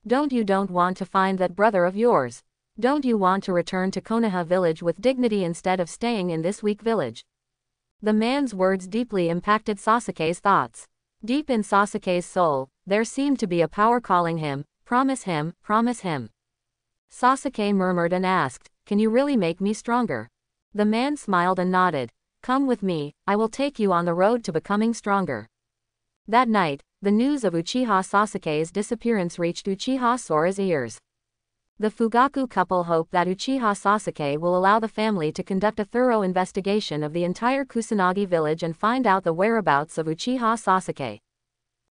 [SPEAKER 1] Don't want to find that brother of yours? Don't you want to return to Konoha village with dignity instead of staying in this weak village? The man's words deeply impacted Sasuke's thoughts. Deep in Sasuke's soul, there seemed to be a power calling him, promise him, promise him. Sasuke murmured and asked, can you really make me stronger? The man smiled and nodded. Come with me, I will take you on the road to becoming stronger. That night, the news of Uchiha Sasuke's disappearance reached Uchiha Sora's ears. The Fugaku couple hope that Uchiha Sasuke will allow the family to conduct a thorough investigation of the entire Kusanagi village and find out the whereabouts of Uchiha Sasuke.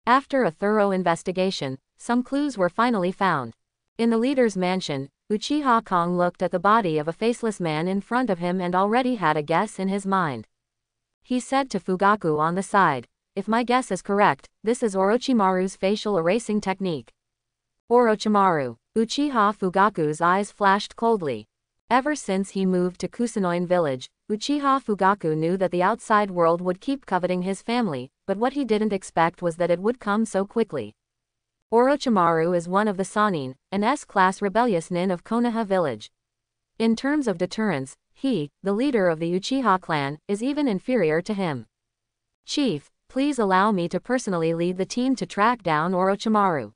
[SPEAKER 1] After a thorough investigation, some clues were finally found. In the leader's mansion, Uchiha Kong looked at the body of a faceless man in front of him and already had a guess in his mind. He said to Fugaku on the side, if my guess is correct, this is Orochimaru's facial erasing technique. Orochimaru. Uchiha Fugaku's eyes flashed coldly. Ever since he moved to Kusunoin village, Uchiha Fugaku knew that the outside world would keep coveting his family, but what he didn't expect was that it would come so quickly. Orochimaru is one of the Sannin, an S-class rebellious nin of Konoha village. In terms of deterrence, he, the leader of the Uchiha clan, is even inferior to him. Chief, please allow me to personally lead the team to track down Orochimaru.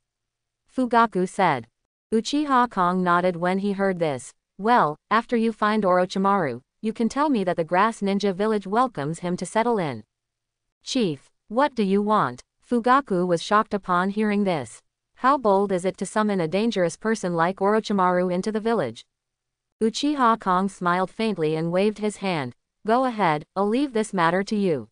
[SPEAKER 1] Fugaku said. Uchiha Kong nodded when he heard this. Well, after you find Orochimaru, you can tell me that the grass ninja village welcomes him to settle in. Chief, what do you want? Fugaku was shocked upon hearing this. How bold is it to summon a dangerous person like Orochimaru into the village? Uchiha Kong smiled faintly and waved his hand. Go ahead, I'll leave this matter to you.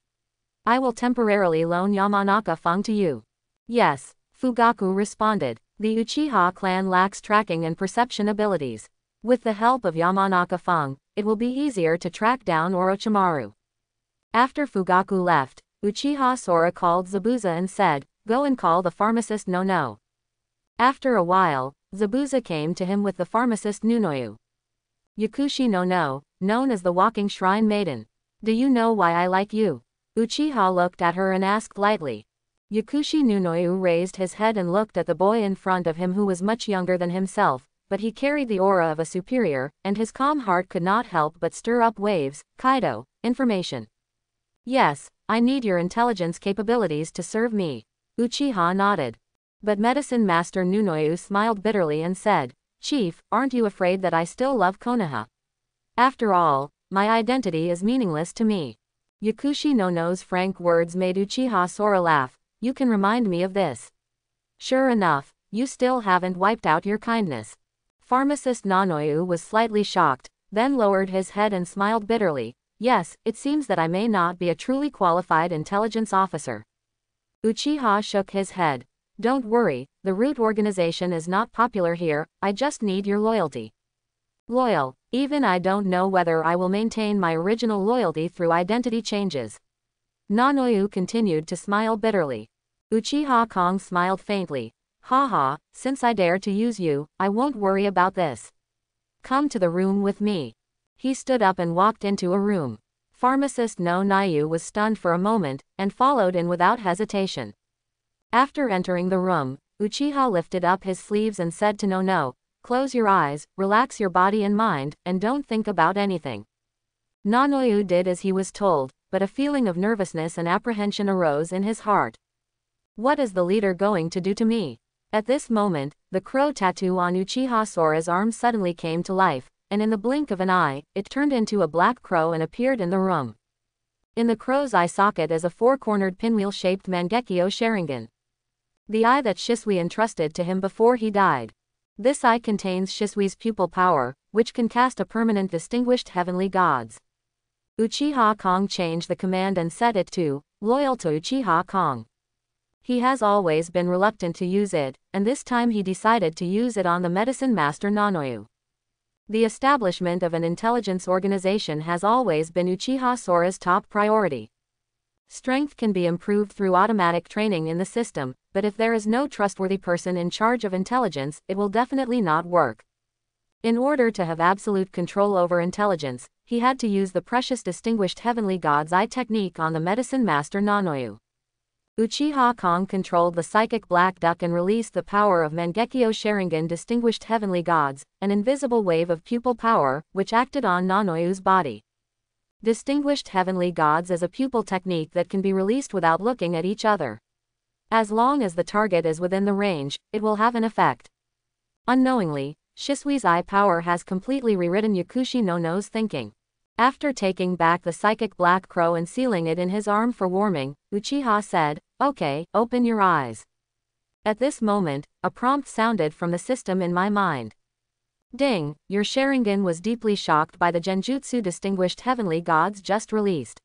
[SPEAKER 1] I will temporarily loan Yamanaka Fung to you. Yes, Fugaku responded. The Uchiha clan lacks tracking and perception abilities. With the help of Yamanaka Fung, it will be easier to track down Orochimaru. After Fugaku left, Uchiha Sora called Zabuza and said, go and call the pharmacist No. After a while, Zabuza came to him with the pharmacist Nunoyu. Yakushi No, known as the Walking Shrine Maiden. Do you know why I like you? Uchiha looked at her and asked lightly. Yakushi Nunoyu raised his head and looked at the boy in front of him who was much younger than himself, but he carried the aura of a superior, and his calm heart could not help but stir up waves. Kaido, information. Yes, I need your intelligence capabilities to serve me. Uchiha nodded. But Medicine Master Nunoyu smiled bitterly and said, Chief, aren't you afraid that I still love Konoha? After all, my identity is meaningless to me. Yakushi No's frank words made Uchiha Sora laugh. You can remind me of this. Sure enough, you still haven't wiped out your kindness. Pharmacist Nanoyu was slightly shocked, then lowered his head and smiled bitterly. Yes, it seems that I may not be a truly qualified intelligence officer. Uchiha shook his head. Don't worry, the root organization is not popular here, I just need your loyalty. Loyal, even I don't know whether I will maintain my original loyalty through identity changes. Nanoyu continued to smile bitterly. Uchiha Kong smiled faintly. Haha, since I dare to use you, I won't worry about this. Come to the room with me. He stood up and walked into a room. Pharmacist No Nayu was stunned for a moment, and followed in without hesitation. After entering the room, Uchiha lifted up his sleeves and said to No, close your eyes, relax your body and mind, and don't think about anything. Nanoyu did as he was told, but a feeling of nervousness and apprehension arose in his heart. What is the leader going to do to me? At this moment, the crow tattoo on Uchiha Sora's arm suddenly came to life, and in the blink of an eye, it turned into a black crow and appeared in the room. In the crow's eye socket is a four-cornered pinwheel-shaped Mangekyo Sharingan. The eye that Shisui entrusted to him before he died. This eye contains Shisui's pupil power, which can cast a permanent distinguished heavenly gods. Uchiha Kong changed the command and set it to, loyal to Uchiha Kong. He has always been reluctant to use it, and this time he decided to use it on the medicine master Nanoyu. The establishment of an intelligence organization has always been Uchiha Sora's top priority. Strength can be improved through automatic training in the system, but if there is no trustworthy person in charge of intelligence, it will definitely not work. In order to have absolute control over intelligence, he had to use the precious distinguished heavenly god's eye technique on the medicine master Nanoyu. Uchiha Kong controlled the psychic black duck and released the power of Mangekyo Sharingan distinguished heavenly gods, an invisible wave of pupil power, which acted on Nanoyu's body. Distinguished heavenly gods is a pupil technique that can be released without looking at each other. As long as the target is within the range, it will have an effect. Unknowingly, Shisui's eye power has completely rewritten Yakushi Nono's thinking. After taking back the psychic black crow and sealing it in his arm for warming, Uchiha said, "Okay, open your eyes." At this moment, a prompt sounded from the system in my mind. Ding, your Sharingan was deeply shocked by the genjutsu distinguished heavenly gods just released.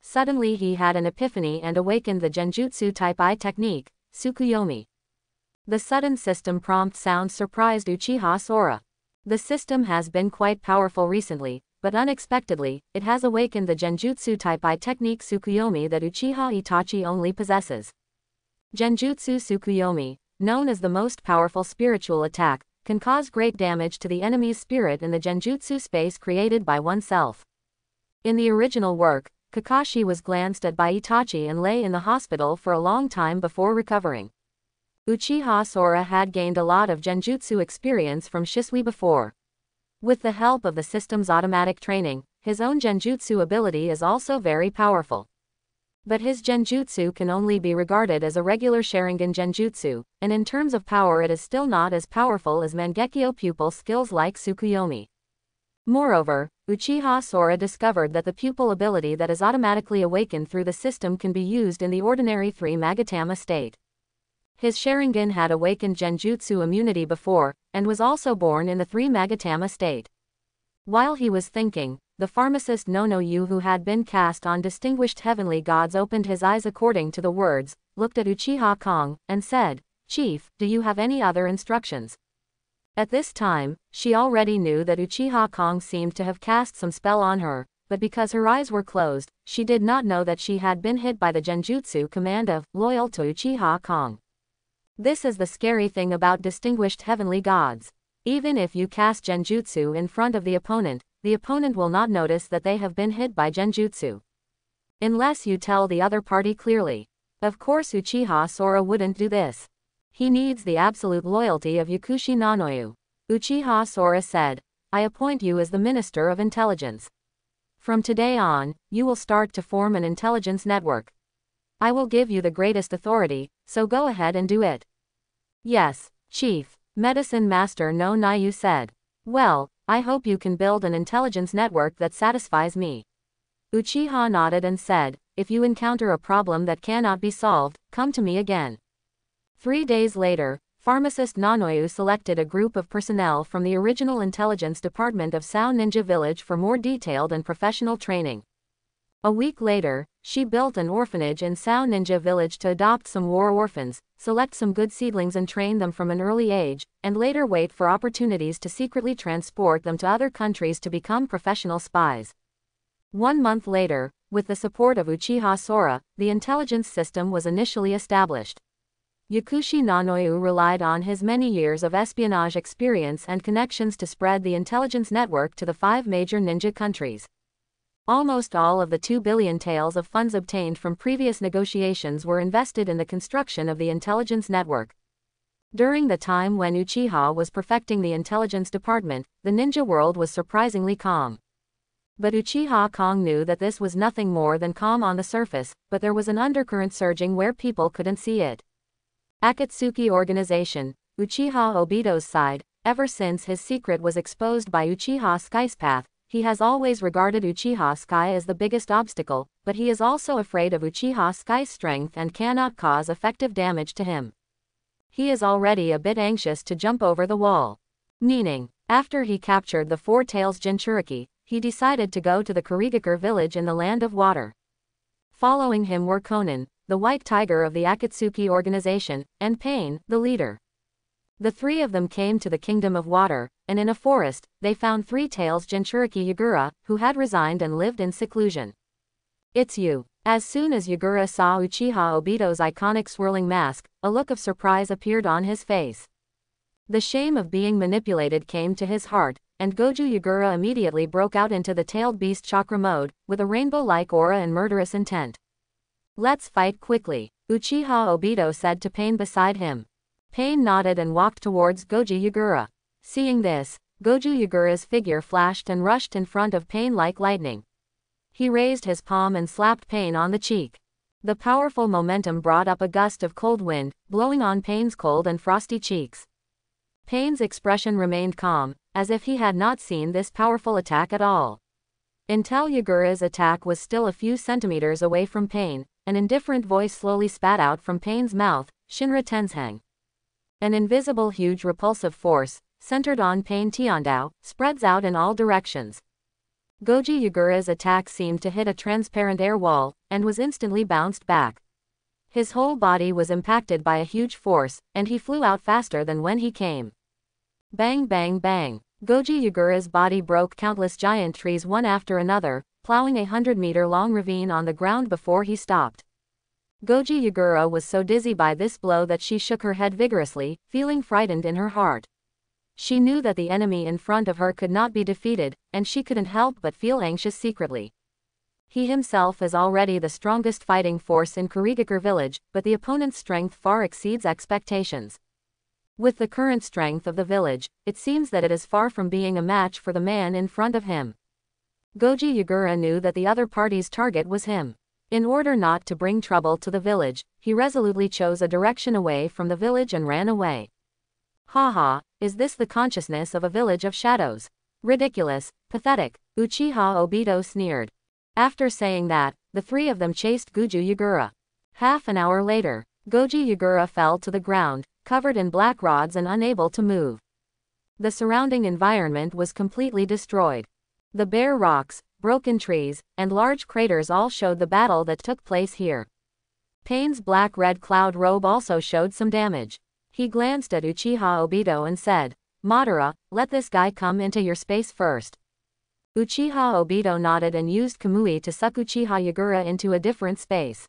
[SPEAKER 1] Suddenly he had an epiphany and awakened the genjutsu type eye technique, Tsukuyomi. The sudden system prompt sound surprised Uchiha Sora. The system has been quite powerful recently, but unexpectedly, it has awakened the genjutsu type eye technique Tsukuyomi that Uchiha Itachi only possesses. Genjutsu Tsukuyomi, known as the most powerful spiritual attack, can cause great damage to the enemy's spirit in the genjutsu space created by oneself. In the original work, Kakashi was glanced at by Itachi and lay in the hospital for a long time before recovering. Uchiha Sora had gained a lot of genjutsu experience from Shisui before. With the help of the system's automatic training, his own genjutsu ability is also very powerful. But his genjutsu can only be regarded as a regular Sharingan genjutsu, and in terms of power it is still not as powerful as Mangekyo pupil skills like Tsukuyomi. Moreover, Uchiha Sora discovered that the pupil ability that is automatically awakened through the system can be used in the ordinary 3 Magatama state. His Sharingan had awakened genjutsu immunity before, and was also born in the 3 Magatama state. While he was thinking, the pharmacist Nonoyu who had been cast on distinguished heavenly gods opened his eyes according to the words, looked at Uchiha Kong, and said, "Chief, do you have any other instructions?" At this time, she already knew that Uchiha Kong seemed to have cast some spell on her, but because her eyes were closed, she did not know that she had been hit by the genjutsu command of, loyal to Uchiha Kong. This is the scary thing about distinguished heavenly gods. Even if you cast genjutsu in front of the opponent will not notice that they have been hit by genjutsu. Unless you tell the other party clearly. Of course Uchiha Sora wouldn't do this. He needs the absolute loyalty of Yakushi Nanoyu. Uchiha Sora said, "I appoint you as the Minister of Intelligence. From today on, you will start to form an intelligence network. I will give you the greatest authority, so go ahead and do it." "Yes, Chief," Medicine Master No Nayu said. "Well, I hope you can build an intelligence network that satisfies me." Uchiha nodded and said, "If you encounter a problem that cannot be solved, come to me again." 3 days later, pharmacist Nanoyu selected a group of personnel from the original intelligence department of Sao Ninja Village for more detailed and professional training. A week later, she built an orphanage in Sao Ninja Village to adopt some war orphans, select some good seedlings and train them from an early age, and later wait for opportunities to secretly transport them to other countries to become professional spies. 1 month later, With the support of Uchiha Sora, the intelligence system was initially established. Yakushi Nanoyu relied on his many years of espionage experience and connections to spread the intelligence network to the 5 major ninja countries. Almost all of the 2 billion taels of funds obtained from previous negotiations were invested in the construction of the intelligence network. During the time when Uchiha was perfecting the intelligence department, the ninja world was surprisingly calm. But Uchiha Kong knew that this was nothing more than calm on the surface, but there was an undercurrent surging where people couldn't see it. Akatsuki Organization, Uchiha Obito's side. Ever since his secret was exposed by Uchiha Sky's path, he has always regarded Uchiha Sky as the biggest obstacle, but he is also afraid of Uchiha Sky's strength and cannot cause effective damage to him. He is already a bit anxious to jump over the wall. Meaning, after he captured the 4 taels Jinchuriki, he decided to go to the Kurigakure village in the Land of Water. Following him were Konan, the White Tiger of the Akatsuki Organization, and Pain, the leader. The 3 of them came to the Kingdom of Water, and in a forest, they found 3 taels Jinchuriki Yagura, who had resigned and lived in seclusion. "It's you." As soon as Yagura saw Uchiha Obito's iconic swirling mask, a look of surprise appeared on his face. The shame of being manipulated came to his heart, and Goju Yagura immediately broke out into the tailed beast chakra mode, with a rainbow-like aura and murderous intent. "Let's fight quickly," Uchiha Obito said to Pain beside him. Pain nodded and walked towards Goju Yagura. Seeing this, Goju Yagura's figure flashed and rushed in front of Pain like lightning. He raised his palm and slapped Pain on the cheek. The powerful momentum brought up a gust of cold wind, blowing on Pain's cold and frosty cheeks. Pain's expression remained calm, as if he had not seen this powerful attack at all. Until Yagura's attack was still a few centimeters away from Pain, an indifferent voice slowly spat out from Pain's mouth, "Shinra Tenzhang." An invisible huge repulsive force, centered on Pain Tiandao, spreads out in all directions. Goju Yagura's attack seemed to hit a transparent air wall, and was instantly bounced back. His whole body was impacted by a huge force, and he flew out faster than when he came. Bang bang bang. Goju Yagura's body broke countless giant trees one after another, plowing a 100-meter-long ravine on the ground before he stopped. Goju Yagura was so dizzy by this blow that she shook her head vigorously, feeling frightened in her heart. She knew that the enemy in front of her could not be defeated, and she couldn't help but feel anxious secretly. He himself is already the strongest fighting force in Kurigakure village, but the opponent's strength far exceeds expectations. With the current strength of the village, it seems that it is far from being a match for the man in front of him. Goju Yagura knew that the other party's target was him. In order not to bring trouble to the village, he resolutely chose a direction away from the village and ran away. Haha, is this the consciousness of a village of shadows? Ridiculous, pathetic, Uchiha Obito sneered. After saying that, the 3 of them chased Goju Yagura. Half an hour later, Goju Yagura fell to the ground, covered in black rods and unable to move. The surrounding environment was completely destroyed. The bare rocks, broken trees, and large craters all showed the battle that took place here. Pain's black-red cloud robe also showed some damage. He glanced at Uchiha Obito and said, "Madara, let this guy come into your space first." Uchiha Obito nodded and used Kamui to suck Uchiha Yagura into a different space.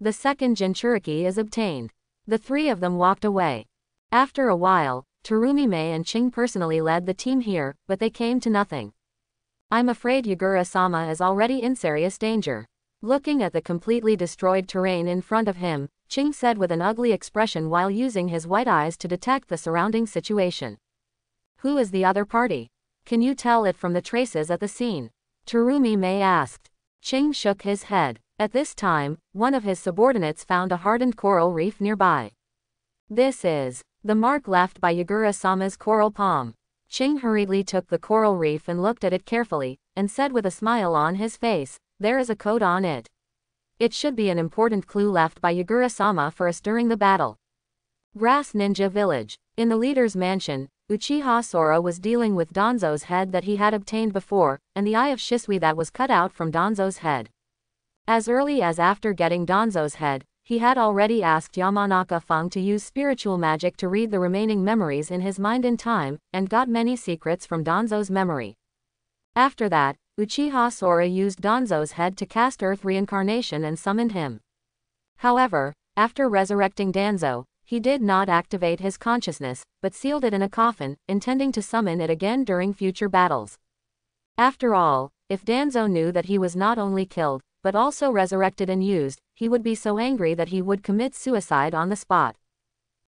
[SPEAKER 1] The second Jinchuriki is obtained. The 3 of them walked away. After a while, Terumi-Mei and Ching personally led the team here, but they came to nothing. "I'm afraid Yagura-sama is already in serious danger." Looking at the completely destroyed terrain in front of him, Ching said with an ugly expression while using his white eyes to detect the surrounding situation. "Who is the other party? Can you tell it from the traces at the scene?" Terumi-Mei asked. Ching shook his head. At this time, one of his subordinates found a hardened coral reef nearby. "This is the mark left by Yagura-sama's coral palm." Ching hurriedly took the coral reef and looked at it carefully, and said with a smile on his face, "There is a code on it. It should be an important clue left by Yagura-sama for us during the battle." Grass Ninja Village. In the leader's mansion, Uchiha Sora was dealing with Danzo's head that he had obtained before, and the eye of Shisui that was cut out from Danzo's head. As early as after getting Danzo's head, he had already asked Yamanaka Fung to use spiritual magic to read the remaining memories in his mind in time, and got many secrets from Danzo's memory. After that, Uchiha Sora used Danzo's head to cast Earth Reincarnation and summoned him. However, after resurrecting Danzo, he did not activate his consciousness, but sealed it in a coffin, intending to summon it again during future battles. After all, if Danzo knew that he was not only killed, but also resurrected and used, he would be so angry that he would commit suicide on the spot.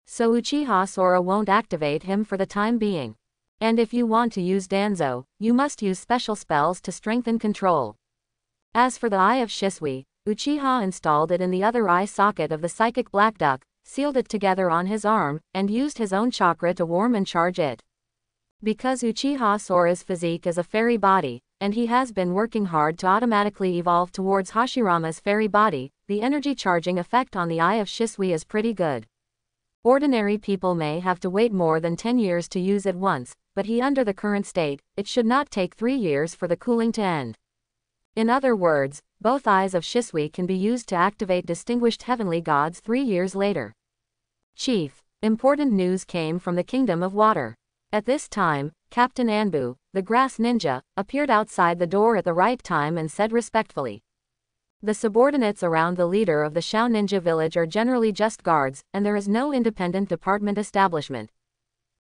[SPEAKER 1] So Uchiha Sora won't activate him for the time being. And if you want to use Danzo, you must use special spells to strengthen control. As for the Eye of Shisui, Uchiha installed it in the other eye socket of the psychic black duck, sealed it together on his arm, and used his own chakra to warm and charge it. Because Uchiha Sora's physique is a fairy body, and he has been working hard to automatically evolve towards Hashirama's fairy body, the energy charging effect on the Eye of Shisui is pretty good. Ordinary people may have to wait more than 10 years to use it once, but under the current state, it should not take 3 years for the cooling to end. In other words, both eyes of Shisui can be used to activate distinguished heavenly gods 3 years later. Chief, important news came from the Kingdom of Water. At this time, Captain Anbu, the grass ninja, appeared outside the door at the right time and said respectfully. The subordinates around the leader of the Shao Ninja village are generally just guards, and there is no independent department establishment.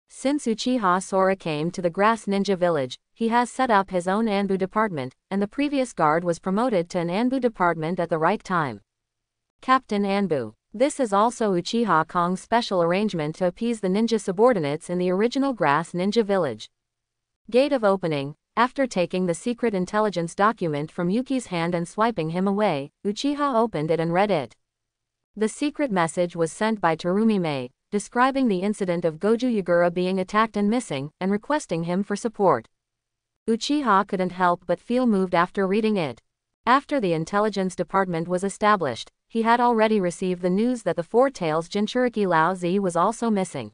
[SPEAKER 1] Since Uchiha Sora came to the grass ninja village, he has set up his own Anbu department, and the previous guard was promoted to an Anbu department at the right time. Captain Anbu. This is also Uchiha Kong's special arrangement to appease the ninja subordinates in the original grass ninja village. Gate of opening. After taking the secret intelligence document from Yuki's hand and swiping him away, Uchiha opened it and read it. The secret message was sent by Terumi Mei, describing the incident of Goju Yagura being attacked and missing, and requesting him for support. Uchiha couldn't help but feel moved after reading it. After the intelligence department was established, he had already received the news that the Four Tails Jinchuriki Lao Zi was also missing.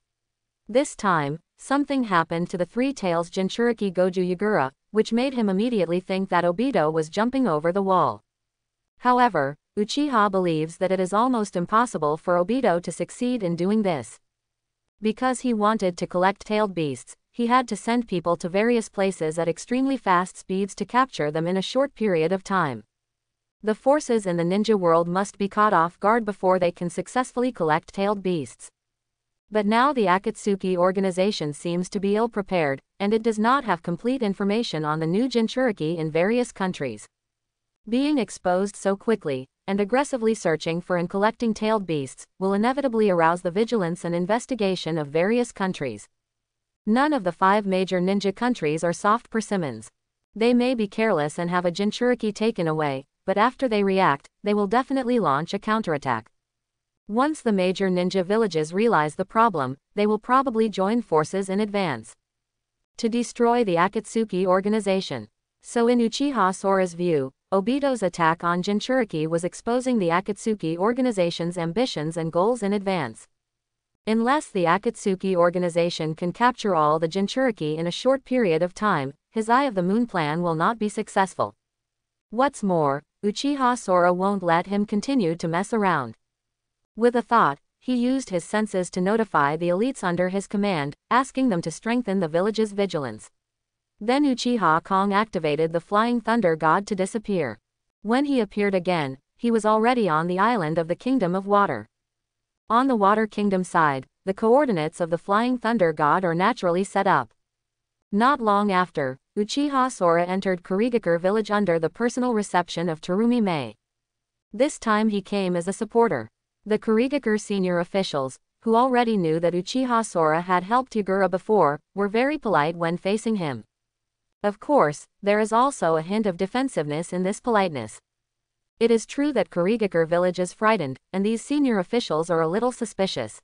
[SPEAKER 1] This time, something happened to the Three Tails Jinchuriki Goju Yagura, which made him immediately think that Obito was jumping over the wall. However, Uchiha believes that it is almost impossible for Obito to succeed in doing this. Because he wanted to collect tailed beasts, he had to send people to various places at extremely fast speeds to capture them in a short period of time. The forces in the ninja world must be caught off guard before they can successfully collect tailed beasts. But now the Akatsuki organization seems to be ill-prepared, and it does not have complete information on the new Jinchuriki in various countries. Being exposed so quickly, and aggressively searching for and collecting tailed beasts, will inevitably arouse the vigilance and investigation of various countries. None of the 5 major ninja countries are soft persimmons. They may be careless and have a Jinchuriki taken away, but after they react, they will definitely launch a counterattack. Once the major ninja villages realize the problem, they will probably join forces in advance to destroy the Akatsuki organization. So in Uchiha Sora's view, Obito's attack on Jinchuriki was exposing the Akatsuki organization's ambitions and goals in advance. Unless the Akatsuki organization can capture all the Jinchuriki in a short period of time, his Eye of the Moon plan will not be successful. What's more, Uchiha Sora won't let him continue to mess around. With a thought, he used his senses to notify the elites under his command, asking them to strengthen the village's vigilance. Then Uchiha Kong activated the Flying Thunder God to disappear. When he appeared again, he was already on the island of the Kingdom of Water. On the Water Kingdom side, the coordinates of the Flying Thunder God are naturally set up. Not long after, Uchiha Sora entered Kurigakure village under the personal reception of Terumi Mei. This time he came as a supporter. The Kurigakure senior officials, who already knew that Uchiha Sora had helped Yagura before, were very polite when facing him. Of course, there is also a hint of defensiveness in this politeness. It is true that Kurigakure village is frightened, and these senior officials are a little suspicious.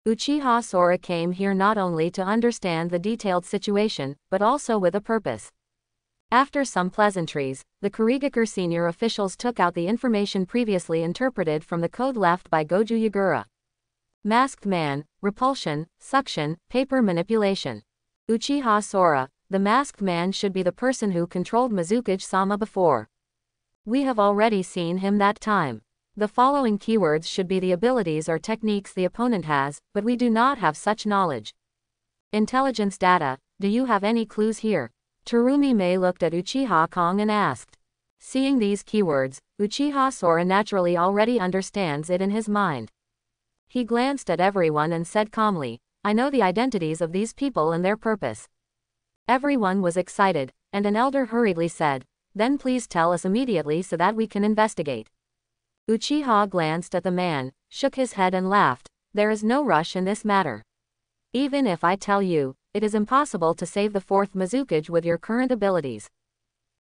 [SPEAKER 1] Uchiha Sora came here not only to understand the detailed situation, but also with a purpose. After some pleasantries, the Kurigakure senior officials took out the information previously interpreted from the code left by Goju Yagura. Masked man, repulsion, suction, paper manipulation. Uchiha Sora, the masked man should be the person who controlled Mizukage-sama before. We have already seen him that time. The following keywords should be the abilities or techniques the opponent has, but we do not have such knowledge. Intelligence data, do you have any clues here? Terumi Mei looked at Uchiha Kong and asked. Seeing these keywords, Uchiha Sora naturally already understands it in his mind. He glanced at everyone and said calmly, I know the identities of these people and their purpose. Everyone was excited, and an elder hurriedly said, then please tell us immediately so that we can investigate. Uchiha glanced at the man, shook his head and laughed, there is no rush in this matter. Even if I tell you, it is impossible to save the fourth Mizukage with your current abilities.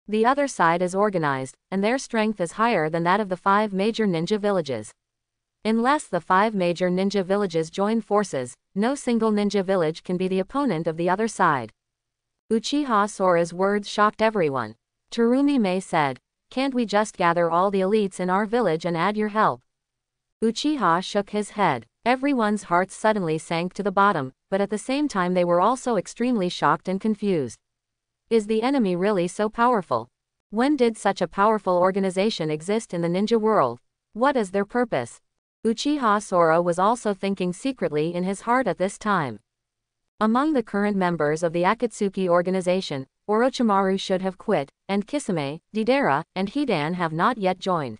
[SPEAKER 1] The other side is organized, and their strength is higher than that of the 5 major ninja villages. Unless the 5 major ninja villages join forces, no single ninja village can be the opponent of the other side. Uchiha Sora's words shocked everyone. Terumi Mei said, can't we just gather all the elites in our village and add your help? Uchiha shook his head. Everyone's hearts suddenly sank to the bottom, but at the same time they were also extremely shocked and confused. Is the enemy really so powerful? When did such a powerful organization exist in the ninja world? What is their purpose? Uchiha Sora was also thinking secretly in his heart at this time. Among the current members of the Akatsuki organization, Orochimaru should have quit, and Kisame, Deidara, and Hidan have not yet joined.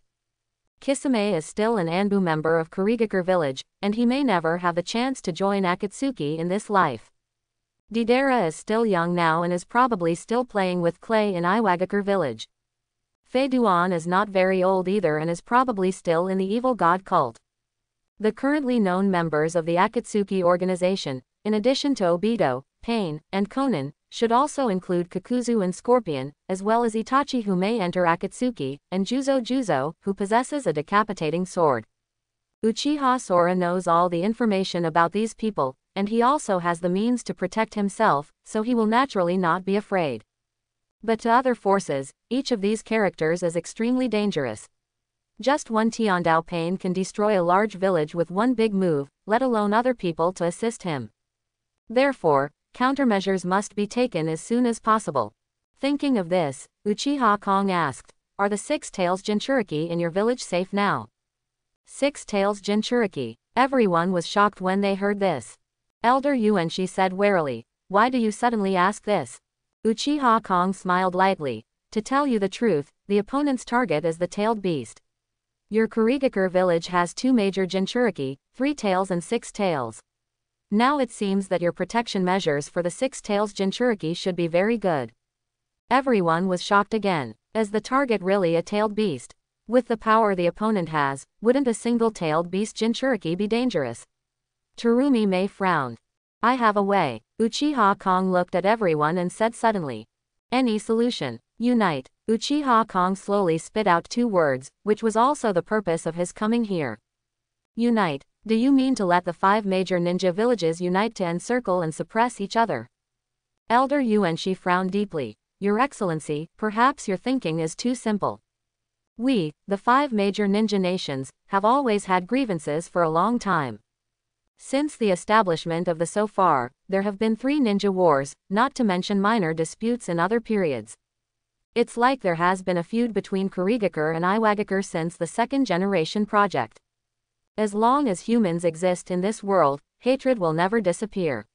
[SPEAKER 1] Kisame is still an Anbu member of Kurigakure village, and he may never have the chance to join Akatsuki in this life. Deidara is still young now and is probably still playing with clay in Iwagakure village. Fei Duan is not very old either and is probably still in the evil god cult. The currently known members of the Akatsuki organization, in addition to Obito, Pain, and Konan, should also include Kakuzu and Scorpion, as well as Itachi who may enter Akatsuki, and Juzo, who possesses a decapitating sword. Uchiha Sora knows all the information about these people, and he also has the means to protect himself, so he will naturally not be afraid. But to other forces, each of these characters is extremely dangerous. Just one Tiandao Pain can destroy a large village with one big move, let alone other people to assist him. Therefore, countermeasures must be taken as soon as possible. Thinking of this, Uchiha Kong asked, are the 6 Tails Jinchuriki in your village safe now? 6 Tails Jinchuriki. Everyone was shocked when they heard this. Elder Yuanshi said warily, why do you suddenly ask this? Uchiha Kong smiled lightly. To tell you the truth, the opponent's target is the tailed beast. Your Kurigakure village has 2 major Jinchuriki, 3 tails and 6 tails. Now it seems that your protection measures for the 6 Tails Jinchuriki should be very good. Everyone was shocked again. Is the target really a tailed beast? With the power the opponent has, wouldn't a single tailed beast Jinchuriki be dangerous? Terumi Mei frowned. I have a way. Uchiha Kong looked at everyone and said suddenly. Any solution. Unite. Uchiha Kong slowly spit out 2 words, which was also the purpose of his coming here. Unite. Do you mean to let the 5 major ninja villages unite to encircle and suppress each other? Elder Yuanshi frowned deeply. Your Excellency, perhaps your thinking is too simple. We, the 5 major ninja nations, have always had grievances for a long time. Since the establishment of the so far, there have been 3 ninja wars, not to mention minor disputes in other periods. It's like there has been a feud between Kurigakure and Iwagakure since the 2nd generation project. As long as humans exist in this world, hatred will never disappear.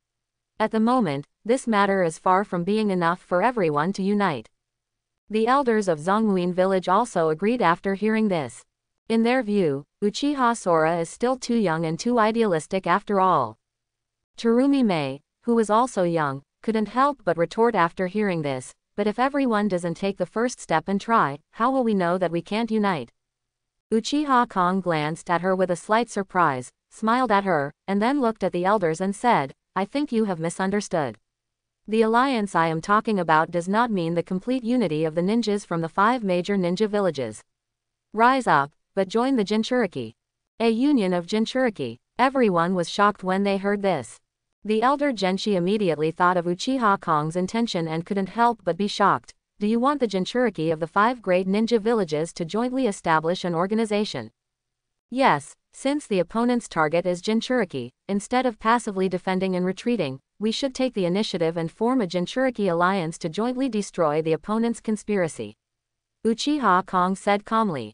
[SPEAKER 1] At the moment, this matter is far from being enough for everyone to unite. The elders of Zongmuin village also agreed after hearing this. In their view, Uchiha Sora is still too young and too idealistic after all. Terumi Mei, who was also young, couldn't help but retort after hearing this, but if everyone doesn't take the first step and try, how will we know that we can't unite? Uchiha Kong glanced at her with a slight surprise, smiled at her, and then looked at the elders and said, I think you have misunderstood. The alliance I am talking about does not mean the complete unity of the ninjas from the 5 major ninja villages. Rise up, but join the Jinchuriki. A union of Jinchuriki. Everyone was shocked when they heard this. The elder Genshi immediately thought of Uchiha Kong's intention and couldn't help but be shocked. Do you want the Jinchuriki of the 5 great ninja villages to jointly establish an organization? Yes, since the opponent's target is Jinchuriki, instead of passively defending and retreating, we should take the initiative and form a Jinchuriki alliance to jointly destroy the opponent's conspiracy. Uchiha Kong said calmly.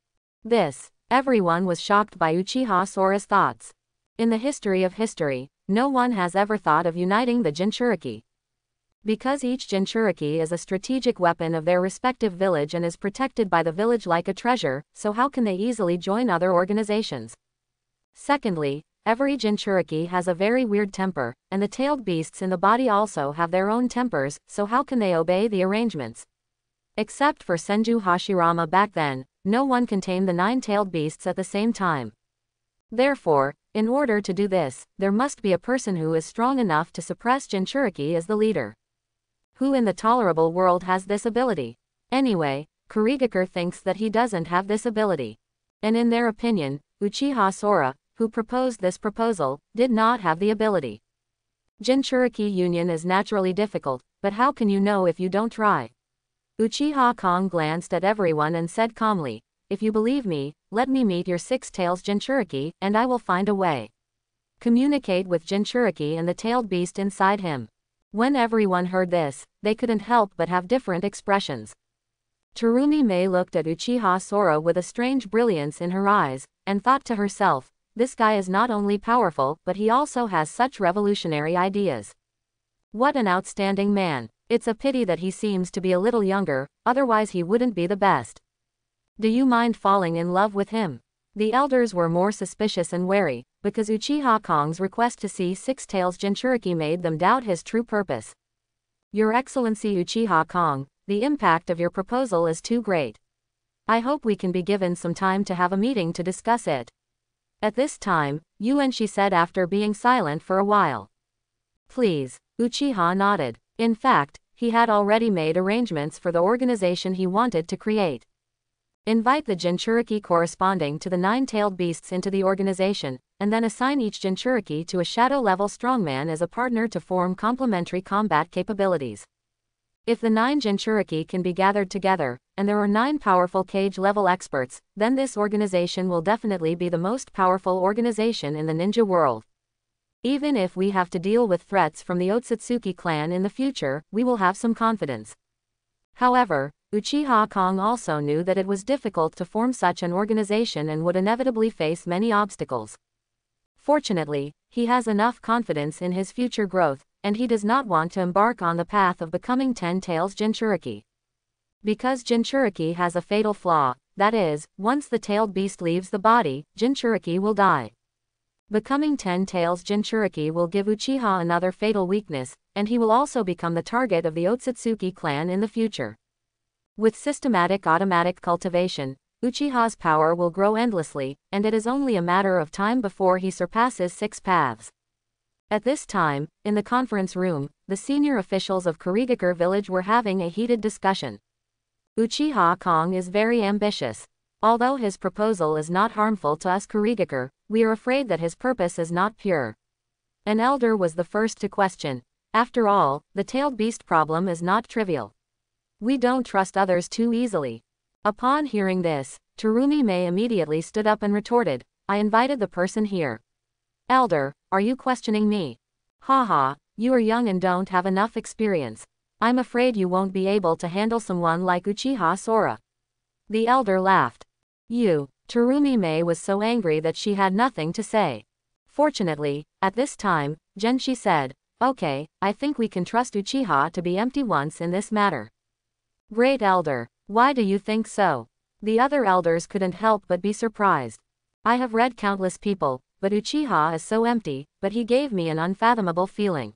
[SPEAKER 1] Everyone was shocked by Uchiha Sora's thoughts. In the history of history, no one has ever thought of uniting the Jinchuriki. Because each Jinchuriki is a strategic weapon of their respective village and is protected by the village like a treasure, so how can they easily join other organizations? Secondly, every Jinchuriki has a very weird temper, and the tailed beasts in the body also have their own tempers, so how can they obey the arrangements? Except for Senju Hashirama back then, no one can tame the 9-tailed beasts at the same time. Therefore, in order to do this, there must be a person who is strong enough to suppress Jinchuriki as the leader. Who in the tolerable world has this ability? Anyway, Kurigakure thinks that he doesn't have this ability. And in their opinion, Uchiha Sora, who proposed this proposal, did not have the ability. Jinchuriki union is naturally difficult, but how can you know if you don't try? Uchiha Kong glanced at everyone and said calmly, "If you believe me, let me meet your 6 tails Jinchuriki, and I will find a way. Communicate with Jinchuriki and the tailed beast inside him." When everyone heard this, they couldn't help but have different expressions. Terumi Mei looked at Uchiha Sora with a strange brilliance in her eyes, and thought to herself, this guy is not only powerful but he also has such revolutionary ideas. What an outstanding man. It's a pity that he seems to be a little younger, otherwise he wouldn't be the best. Do you mind falling in love with him? The elders were more suspicious and wary, because Uchiha Kong's request to see 6 tails Jinchuriki made them doubt his true purpose. Your Excellency Uchiha Kong, the impact of your proposal is too great. I hope we can be given some time to have a meeting to discuss it. At this time, Yuanshi said after being silent for a while. Please. Uchiha nodded. In fact, he had already made arrangements for the organization he wanted to create. Invite the Jinchuriki corresponding to the 9-tailed beasts into the organization, and then assign each Jinchuriki to a shadow-level strongman as a partner to form complementary combat capabilities. If the 9 Jinchuriki can be gathered together, and there are 9 powerful cage-level experts, then this organization will definitely be the most powerful organization in the ninja world. Even if we have to deal with threats from the Otsutsuki clan in the future, we will have some confidence. However, Uchiha Kong also knew that it was difficult to form such an organization and would inevitably face many obstacles. Fortunately, he has enough confidence in his future growth, and he does not want to embark on the path of becoming 10 tails Jinchuriki. Because Jinchuriki has a fatal flaw, that is, once the tailed beast leaves the body, Jinchuriki will die. Becoming 10 tails Jinchuriki will give Uchiha another fatal weakness, and he will also become the target of the Otsutsuki clan in the future. With systematic automatic cultivation, Uchiha's power will grow endlessly, and it is only a matter of time before he surpasses 6 paths. At this time, in the conference room, the senior officials of Kurigakure village were having a heated discussion. Uchiha Kong is very ambitious. Although his proposal is not harmful to us Kurigakure, we are afraid that his purpose is not pure. An elder was the first to question. After all, the tailed beast problem is not trivial. We don't trust others too easily. Upon hearing this, Terumi Mei immediately stood up and retorted, I invited the person here. Elder, are you questioning me? Haha, you are young and don't have enough experience. I'm afraid you won't be able to handle someone like Uchiha Sora. The elder laughed. Terumi Mei was so angry that she had nothing to say. Fortunately, at this time, Genshi said, okay, I think we can trust Uchiha to be empty once in this matter. Great elder, why do you think so? The other elders couldn't help but be surprised. I have read countless people, but Uchiha is so empty, but he gave me an unfathomable feeling.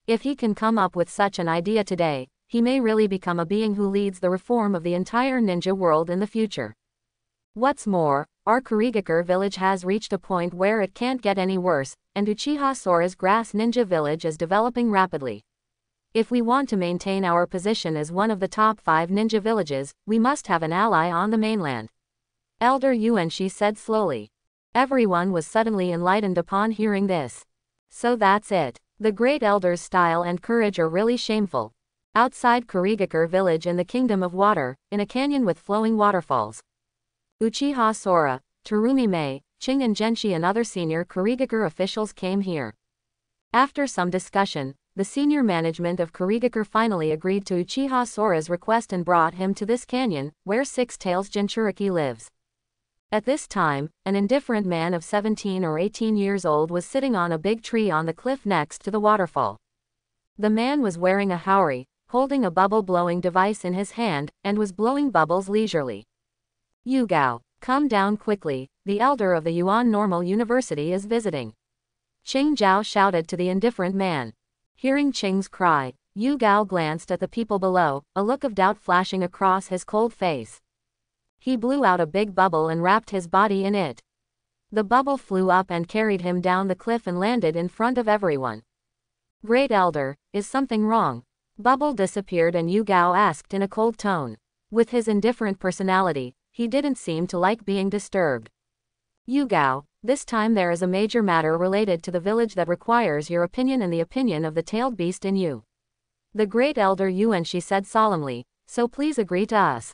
[SPEAKER 1] If he can come up with such an idea today, he may really become a being who leads the reform of the entire ninja world in the future. What's more, our Kurigakure village has reached a point where it can't get any worse, and Uchiha Sora's grass ninja village is developing rapidly. If we want to maintain our position as one of the top 5 ninja villages, we must have an ally on the mainland. Elder Yuanshi said slowly. Everyone was suddenly enlightened upon hearing this. So that's it. The great elder's style and courage are really shameful. Outside Kurigakure village in the Kingdom of Water, in a canyon with flowing waterfalls. Uchiha Sora, Terumi Mei, Ching and Genshi and other senior Kurigakure officials came here. After some discussion, the senior management of Kurigakure finally agreed to Uchiha Sora's request and brought him to this canyon, where 6 tails Jinchuriki lives. At this time, an indifferent man of 17 or 18 years old was sitting on a big tree on the cliff next to the waterfall. The man was wearing a haori, holding a bubble-blowing device in his hand, and was blowing bubbles leisurely. Yugao, come down quickly, the elder of the Yuan Normal University is visiting. Qing Zhao shouted to the indifferent man. Hearing Qing's cry, Yugao glanced at the people below, a look of doubt flashing across his cold face. He blew out a big bubble and wrapped his body in it. The bubble flew up and carried him down the cliff and landed in front of everyone. Great Elder, is something wrong? Bubble disappeared and Yugao asked in a cold tone. With his indifferent personality, he didn't seem to like being disturbed. Yugao, this time there is a major matter related to the village that requires your opinion and the opinion of the tailed beast in you. The Great Elder Yuanshi said solemnly, so please agree to us.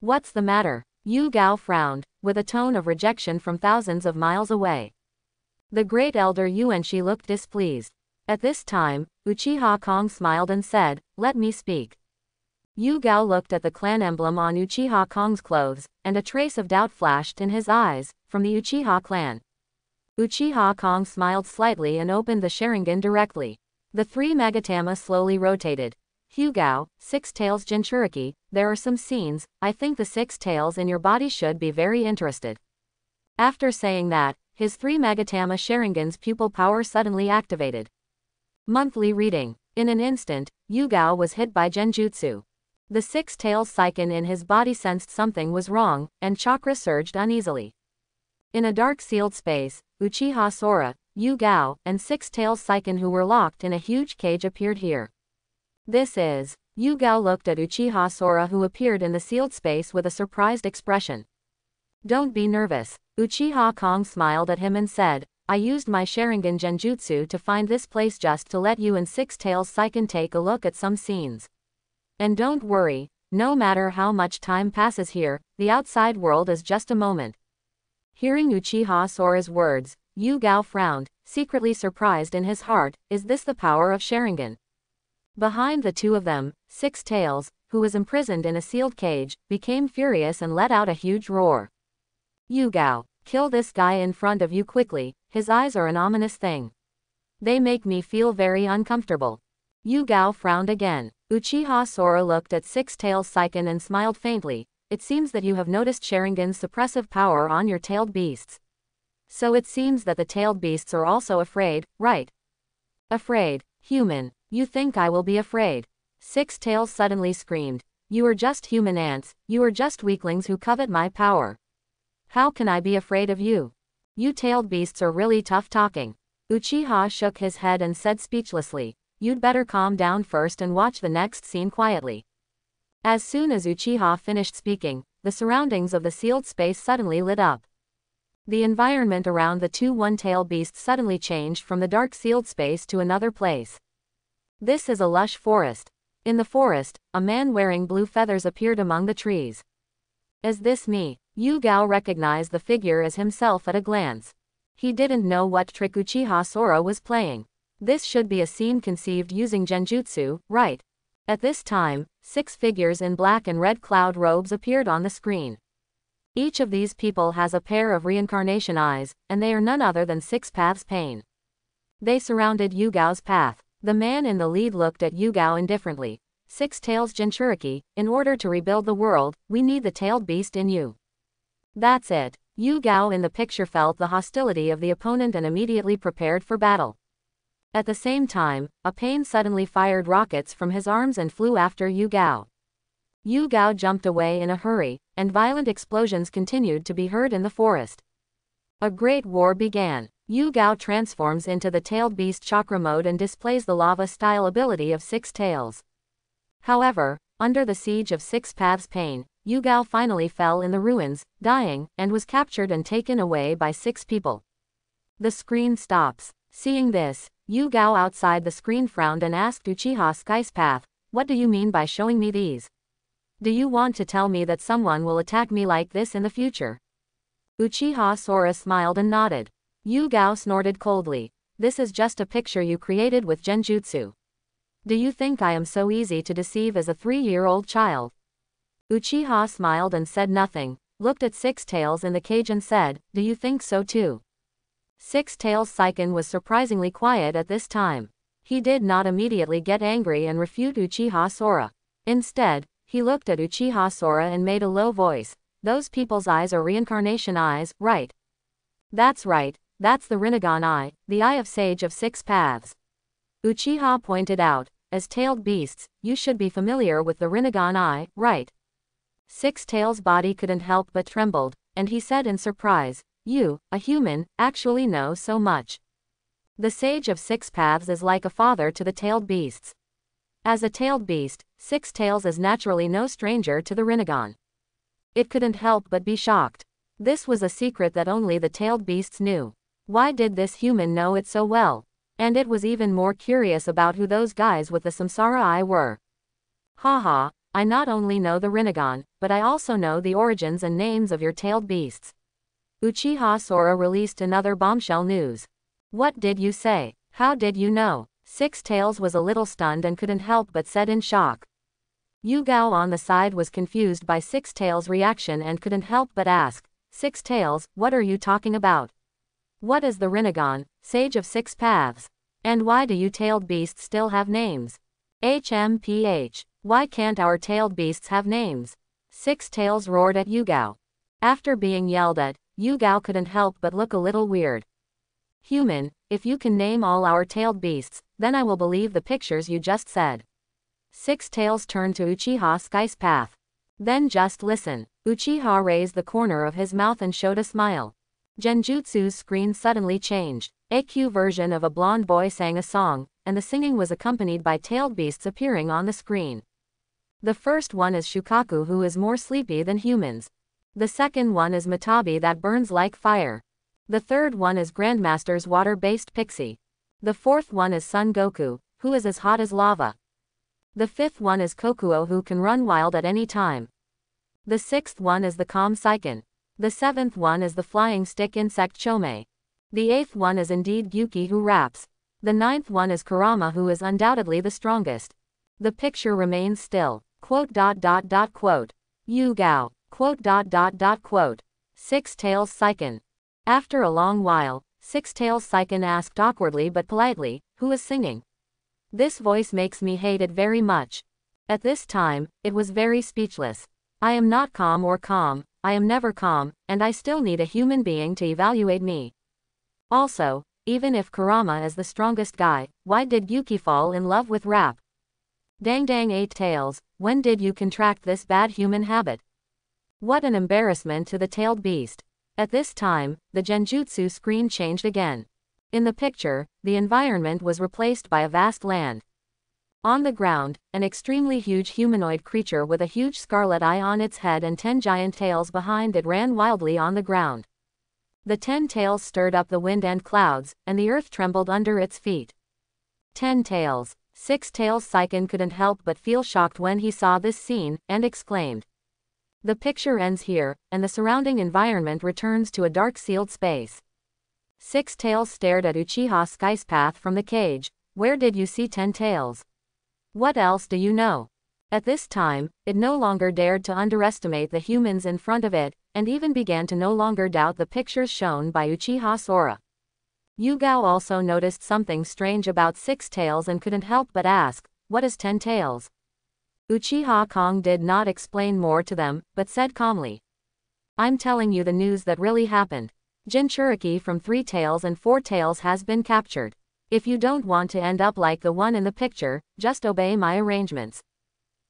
[SPEAKER 1] What's the matter? Yugao frowned, with a tone of rejection from thousands of miles away. The Great Elder Yuanshi looked displeased. At this time, Uchiha Kong smiled and said, let me speak. Yugao looked at the clan emblem on Uchiha Kong's clothes, and a trace of doubt flashed in his eyes, from the Uchiha clan. Uchiha Kong smiled slightly and opened the Sharingan directly. The three Magatama slowly rotated. Yugao, Six Tails Jinchuriki, there are some scenes, I think the six tails in your body should be very interested. After saying that, his three Magatama Sharingan's pupil power suddenly activated. Monthly reading. In an instant, Yugao was hit by Genjutsu. The six tails Saiken in his body sensed something was wrong, and chakra surged uneasily. In a dark sealed space, Uchiha Sora, Yugao, and six tails Saiken who were locked in a huge cage appeared here. This is. Yugao looked at Uchiha Sora who appeared in the sealed space with a surprised expression. Don't be nervous. Uchiha Kong smiled at him and said, I used my Sharingan Genjutsu to find this place just to let you and Six Tails Saiken take a look at some scenes. And don't worry, no matter how much time passes here, the outside world is just a moment. Hearing Uchiha Sora's words, Yugao frowned, secretly surprised in his heart, is this the power of Sharingan? Behind the two of them, Six Tails, who was imprisoned in a sealed cage, became furious and let out a huge roar. Yugao, kill this guy in front of you quickly, his eyes are an ominous thing. They make me feel very uncomfortable. Yugao frowned again. Uchiha Sora looked at Six Tails Saiken and smiled faintly, it seems that you have noticed Sharingan's suppressive power on your tailed beasts. So it seems that the tailed beasts are also afraid, right? Afraid? Human. You think I will be afraid? Six Tails suddenly screamed. You are just human ants, you are just weaklings who covet my power. How can I be afraid of you? You tailed beasts are really tough talking. Uchiha shook his head and said speechlessly, you'd better calm down first and watch the next scene quietly. As soon as Uchiha finished speaking, the surroundings of the sealed space suddenly lit up. The environment around the two one-tailed beasts suddenly changed from the dark sealed space to another place. This is a lush forest. In the forest, a man wearing blue feathers appeared among the trees. Is this me? Yugao recognized the figure as himself at a glance. He didn't know what trick Uchiha Sora was playing. This should be a scene conceived using Genjutsu, right? At this time, 6 figures in black and red cloud robes appeared on the screen. Each of these people has a pair of reincarnation eyes, and they are none other than Six Paths Pain. They surrounded Yugao's path. The man in the lead looked at Yugao indifferently. Six Tails Jinchuriki, in order to rebuild the world, we need the tailed beast in you. That's it. Yugao in the picture felt the hostility of the opponent and immediately prepared for battle. At the same time, a pain suddenly fired rockets from his arms and flew after Yugao. Yugao jumped away in a hurry, and violent explosions continued to be heard in the forest. A great war began. Yugao transforms into the tailed beast chakra mode and displays the lava-style ability of Six Tails. However, under the siege of Six Paths Pain, Yugao finally fell in the ruins, dying, and was captured and taken away by 6 people. The screen stops. Seeing this, Yugao outside the screen frowned and asked Uchiha Sky's path, what do you mean by showing me these? Do you want to tell me that someone will attack me like this in the future? Uchiha Sora smiled and nodded. Yugao snorted coldly. This is just a picture you created with Genjutsu. Do you think I am so easy to deceive as a 3-year-old child? Uchiha smiled and said nothing, looked at Six Tails in the cage and said, do you think so too? Six Tails Saiken was surprisingly quiet at this time. He did not immediately get angry and refute Uchiha Sora. Instead, he looked at Uchiha Sora and made a low voice. Those people's eyes are reincarnation eyes, right? That's right, that's the Rinnegan eye, the eye of Sage of Six Paths. Uchiha pointed out, as tailed beasts, you should be familiar with the Rinnegan eye, right? Six Tails' body couldn't help but trembled, and he said in surprise, you, a human, actually know so much. The Sage of Six Paths is like a father to the tailed beasts. As a tailed beast, Six Tails is naturally no stranger to the Rinnegan. It couldn't help but be shocked. This was a secret that only the tailed beasts knew. Why did this human know it so well? And it was even more curious about who those guys with the Samsara eye were. Haha, I not only know the Rinnegan, but I also know the origins and names of your tailed beasts. Uchiha Sora released another bombshell news. What did you say? How did you know? Six Tails was a little stunned and couldn't help but said in shock. Yugao on the side was confused by Six Tails' reaction and couldn't help but ask, Six Tails, what are you talking about? What is the Rinnegan, Sage of Six Paths? And why do you tailed beasts still have names? HMPH, why can't our tailed beasts have names? Six Tails roared at Yugao. After being yelled at, Yugao couldn't help but look a little weird. Human, if you can name all our tailed beasts, then I will believe the pictures you just said. Six Tails turned to Uchiha Sky's path. Then just listen. Uchiha raised the corner of his mouth and showed a smile. Genjutsu's screen suddenly changed. A Q version of a blonde boy sang a song, and the singing was accompanied by tailed beasts appearing on the screen. The first one is Shukaku, who is more sleepy than humans. The second one is Matabi, that burns like fire. The third one is Grandmaster's water-based pixie. The fourth one is Son Goku, who is as hot as lava. The fifth one is Kokuo, who can run wild at any time. The sixth one is the calm Saiken. The seventh one is the flying stick insect Chome. The eighth one is indeed Gyuki, who raps. The ninth one is Kurama, who is undoubtedly the strongest. The picture remains still. Quote. Yugao. Quote. Six Tails Saiken. After a long while, Six Tails Saiken asked awkwardly but politely, who is singing? This voice makes me hate it very much. At this time, it was very speechless. I am not calm or calm, I am never calm, and I still need a human being to evaluate me. Also, even if Kurama is the strongest guy, why did Yuki fall in love with rap? Dang Eight Tails, when did you contract this bad human habit? What an embarrassment to the tailed beast. At this time, the Genjutsu screen changed again. In the picture, the environment was replaced by a vast land. On the ground, an extremely huge humanoid creature with a huge scarlet eye on its head and 10 giant tails behind it ran wildly on the ground. The 10 tails stirred up the wind and clouds, and the earth trembled under its feet. 10 tails. Six Tails Saiken couldn't help but feel shocked when he saw this scene, and exclaimed. The picture ends here, and the surrounding environment returns to a dark sealed space. Six Tails stared at Uchiha Sky's path from the cage. Where did you see 10 tails? What else do you know? At this time, it no longer dared to underestimate the humans in front of it, and even began to no longer doubt the pictures shown by Uchiha Sora. Yugao also noticed something strange about Six Tails and couldn't help but ask, what is 10 tails? Uchiha Kong did not explain more to them, but said calmly. I'm telling you the news that really happened. Jinchuriki from 3 tails and 4 tails has been captured. If you don't want to end up like the one in the picture, just obey my arrangements.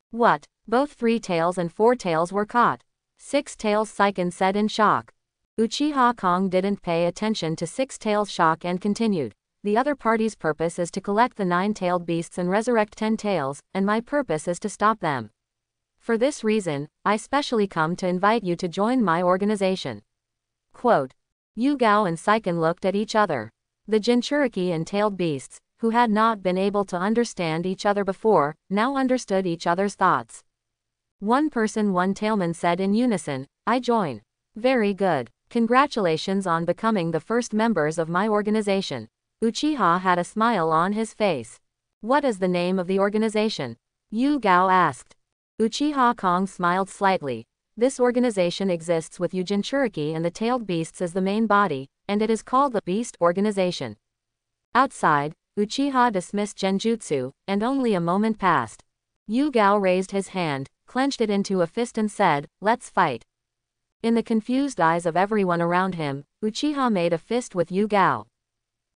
[SPEAKER 1] What? Both 3 tails and 4 tails were caught? Six Tails Saiken said in shock. Uchiha Kong didn't pay attention to Six Tails' shock and continued. The other party's purpose is to collect the 9-tailed beasts and resurrect 10 tails, and my purpose is to stop them. For this reason, I specially come to invite you to join my organization. Quote. Yugao and Saiken looked at each other. The Jinchuriki and tailed beasts, who had not been able to understand each other before, now understood each other's thoughts. One tailman said in unison, I join. Very good. Congratulations on becoming the first members of my organization. Uchiha had a smile on his face. What is the name of the organization? Yugao asked. Uchiha Kong smiled slightly. This organization exists with Jinchuriki and the tailed beasts as the main body, and it is called the Beast Organization. Outside, Uchiha dismissed genjutsu, and only a moment passed. Yugao raised his hand, clenched it into a fist and said, "Let's fight." In the confused eyes of everyone around him, Uchiha made a fist with Yugao.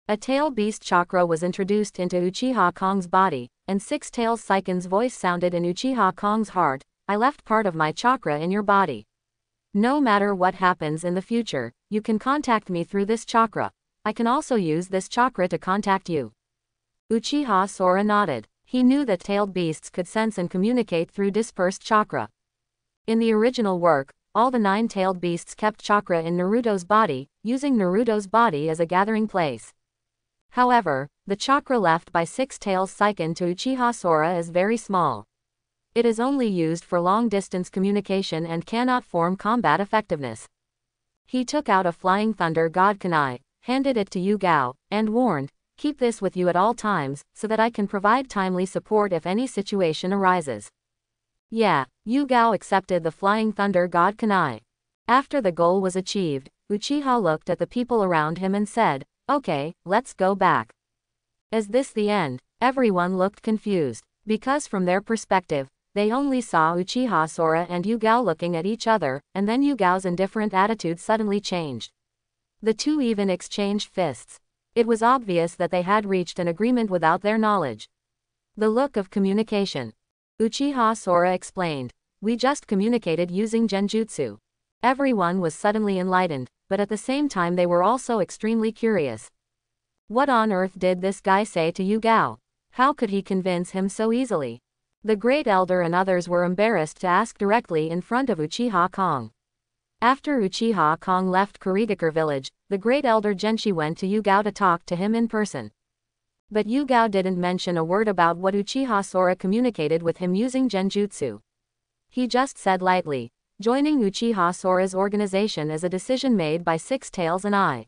[SPEAKER 1] A tail beast chakra was introduced into Uchiha Kong's body, and Six Tails Saiken's voice sounded in Uchiha Kong's heart, "I left part of my chakra in your body. No matter what happens in the future, you can contact me through this chakra. I can also use this chakra to contact you." Uchiha Sora nodded. He knew that tailed beasts could sense and communicate through dispersed chakra. In the original work, all the 9 tailed beasts kept chakra in Naruto's body, using Naruto's body as a gathering place. However, the chakra left by Six Tails Saiken to Uchiha Sora is very small. It is only used for long-distance communication and cannot form combat effectiveness. He took out a Flying Thunder God Kunai, handed it to Yugao, and warned, "Keep this with you at all times, so that I can provide timely support if any situation arises." Yeah, Yugao accepted the Flying Thunder God Kunai. After the goal was achieved, Uchiha looked at the people around him and said, "Okay, let's go back." Is this the end? Everyone looked confused, because from their perspective, they only saw Uchiha Sora and Yugao looking at each other, and then Yugao's indifferent attitude suddenly changed. The two even exchanged fists. It was obvious that they had reached an agreement without their knowledge. The look of communication. Uchiha Sora explained, "We just communicated using genjutsu." Everyone was suddenly enlightened, but at the same time they were also extremely curious. What on earth did this guy say to Yugao? How could he convince him so easily? The Great Elder and others were embarrassed to ask directly in front of Uchiha Kong. After Uchiha Kong left Kurigakure village, the Great Elder Genshi went to Yugao to talk to him in person. But Yugao didn't mention a word about what Uchiha Sora communicated with him using genjutsu. He just said lightly, "Joining Uchiha Sora's organization is a decision made by Six Tails and I.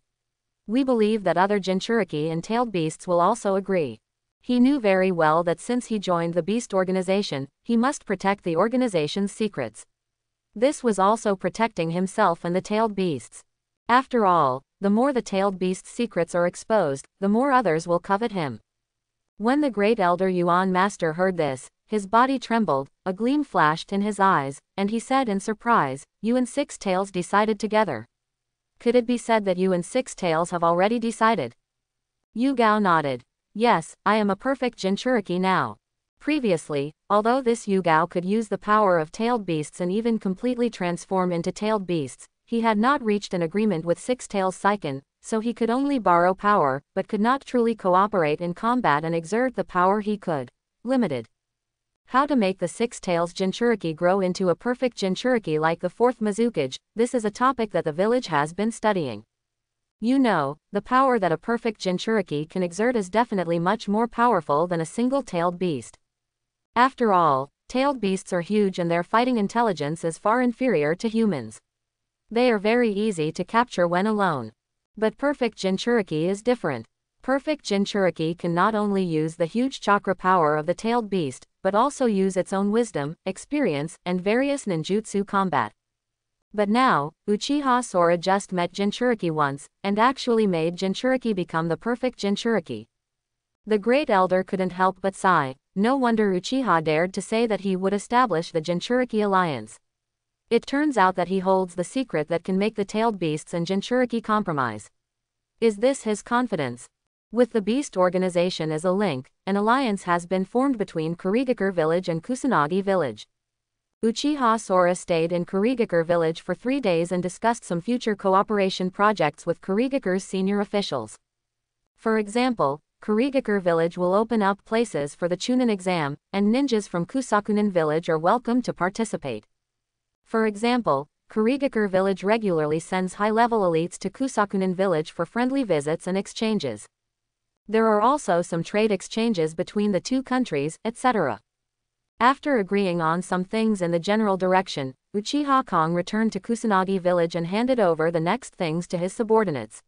[SPEAKER 1] We believe that other Jinchuriki and tailed beasts will also agree." He knew very well that since he joined the beast organization, he must protect the organization's secrets. This was also protecting himself and the tailed beasts. After all, the more the tailed beast's secrets are exposed, the more others will covet him. When the Great Elder Yuan Master heard this, his body trembled, a gleam flashed in his eyes, and he said in surprise, "You and Six Tails decided together. Could it be said that you and Six Tails have already decided?" Yugao nodded. "Yes, I am a perfect Jinchuriki now." Previously, although this Yugao could use the power of tailed beasts and even completely transform into tailed beasts, he had not reached an agreement with Six Tails Saiken, so he could only borrow power, but could not truly cooperate in combat and exert the power he could. Limited. How to make the Six Tails Jinchuriki grow into a perfect Jinchuriki like the fourth Mizukage, this is a topic that the village has been studying. You know, the power that a perfect Jinchuriki can exert is definitely much more powerful than a single tailed beast. After all, tailed beasts are huge and their fighting intelligence is far inferior to humans. They are very easy to capture when alone. But perfect Jinchuriki is different. Perfect Jinchuriki can not only use the huge chakra power of the tailed beast, but also use its own wisdom, experience, and various ninjutsu combat. But now, Uchiha Sora just met Jinchuriki once, and actually made Jinchuriki become the perfect Jinchuriki. The Great Elder couldn't help but sigh. No wonder Uchiha dared to say that he would establish the Jinchuriki alliance. It turns out that he holds the secret that can make the tailed beasts and Jinchuriki compromise. Is this his confidence? With the beast organization as a link, an alliance has been formed between Kurigakure village and Kusanagi village. Uchiha Sora stayed in Kurigakure village for 3 days and discussed some future cooperation projects with Kurigakure's senior officials. For example, Kurigakure village will open up places for the Chunin exam, and ninjas from Kusakunin village are welcome to participate. For example, Kurigakure village regularly sends high-level elites to Kusakunin village for friendly visits and exchanges. There are also some trade exchanges between the two countries, etc. After agreeing on some things in the general direction, Uchiha Kong returned to Kusanagi village and handed over the next things to his subordinates.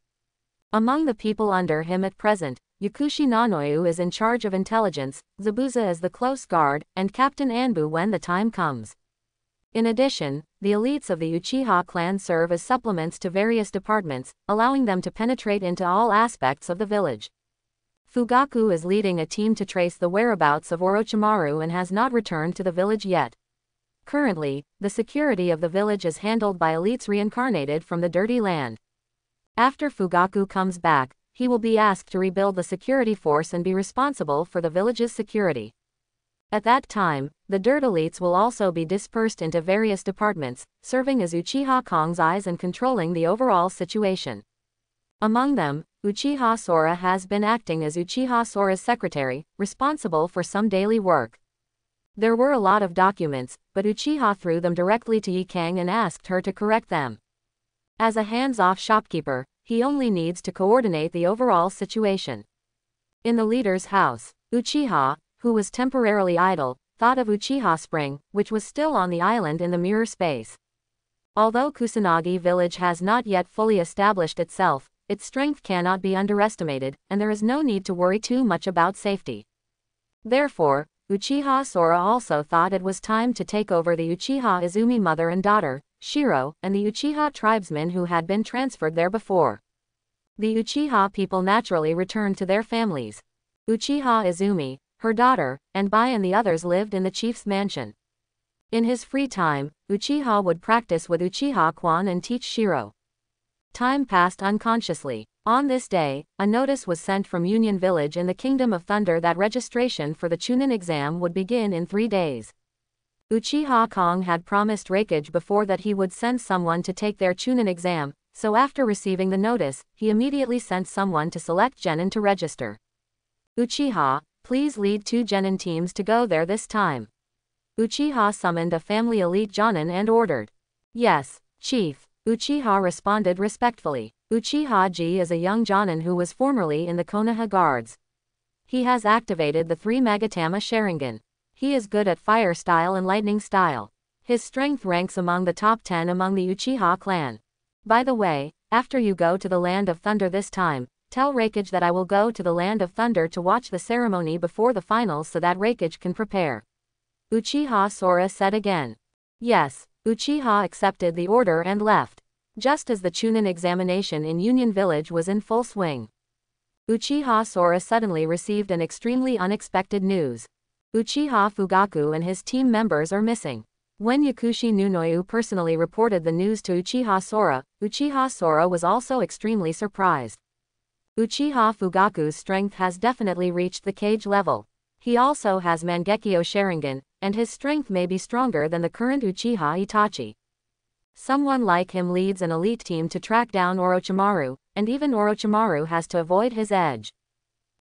[SPEAKER 1] Among the people under him at present, Yakushi Nanoyu is in charge of intelligence, Zabuza is the close guard, and Captain Anbu when the time comes. In addition, the elites of the Uchiha clan serve as supplements to various departments, allowing them to penetrate into all aspects of the village. Fugaku is leading a team to trace the whereabouts of Orochimaru and has not returned to the village yet. Currently, the security of the village is handled by elites reincarnated from the dirty land. After Fugaku comes back, he will be asked to rebuild the security force and be responsible for the village's security. At that time, the dirt elites will also be dispersed into various departments, serving as Uchiha Kong's eyes and controlling the overall situation. Among them, Uchiha Sora has been acting as Uchiha Sora's secretary, responsible for some daily work. There were a lot of documents, but Uchiha threw them directly to Yikang and asked her to correct them. As a hands-off shopkeeper, he only needs to coordinate the overall situation. In the leader's house, Uchiha, who was temporarily idle, thought of Uchiha Spring, which was still on the island in the mirror space. Although Kusanagi village has not yet fully established itself, its strength cannot be underestimated, and there is no need to worry too much about safety. Therefore, Uchiha Sora also thought it was time to take over the Uchiha Izumi mother and daughter, Shiro, and the Uchiha tribesmen who had been transferred there before. The Uchiha people naturally returned to their families. Uchiha Izumi, her daughter, and Bai and the others lived in the chief's mansion. In his free time, Uchiha would practice with Uchiha Kwan and teach Shiro. Time passed unconsciously. On this day, a notice was sent from Union Village in the Kingdom of Thunder that registration for the Chunin exam would begin in 3 days. Uchiha Kong had promised Raikage before that he would send someone to take their Chunin exam, so after receiving the notice, he immediately sent someone to select genin to register. Uchiha, please lead 2 genin teams to go there this time. Uchiha summoned a family elite jonin and ordered. Yes, Chief. Uchiha responded respectfully. Uchiha Ji is a young jonin who was formerly in the Konoha Guards. He has activated the 3 Magatama Sharingan. He is good at fire style and lightning style. His strength ranks among the top 10 among the Uchiha clan. By the way, after you go to the Land of Thunder this time, tell Raikage that I will go to the Land of Thunder to watch the ceremony before the finals so that Raikage can prepare. Uchiha Sora said again. Yes. Uchiha accepted the order and left. Just as the Chunin examination in Union Village was in full swing, Uchiha Sora suddenly received an extremely unexpected news. Uchiha Fugaku and his team members are missing. When Yakushi Nunoyu personally reported the news to Uchiha Sora was also extremely surprised. Uchiha Fugaku's strength has definitely reached the Kage level. He also has Mangekyo Sharingan, and his strength may be stronger than the current Uchiha Itachi. Someone like him leads an elite team to track down Orochimaru, and even Orochimaru has to avoid his edge.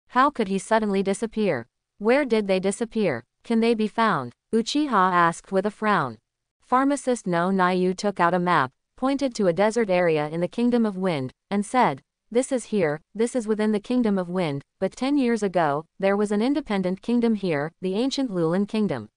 [SPEAKER 1] How could he suddenly disappear? Where did they disappear? Can they be found? Uchiha asked with a frown. Pharmacist no Nayu took out a map, pointed to a desert area in the Kingdom of Wind, and said, "This is here, this is within the Kingdom of Wind, but 10 years ago, there was an independent kingdom here, the ancient Lulin Kingdom.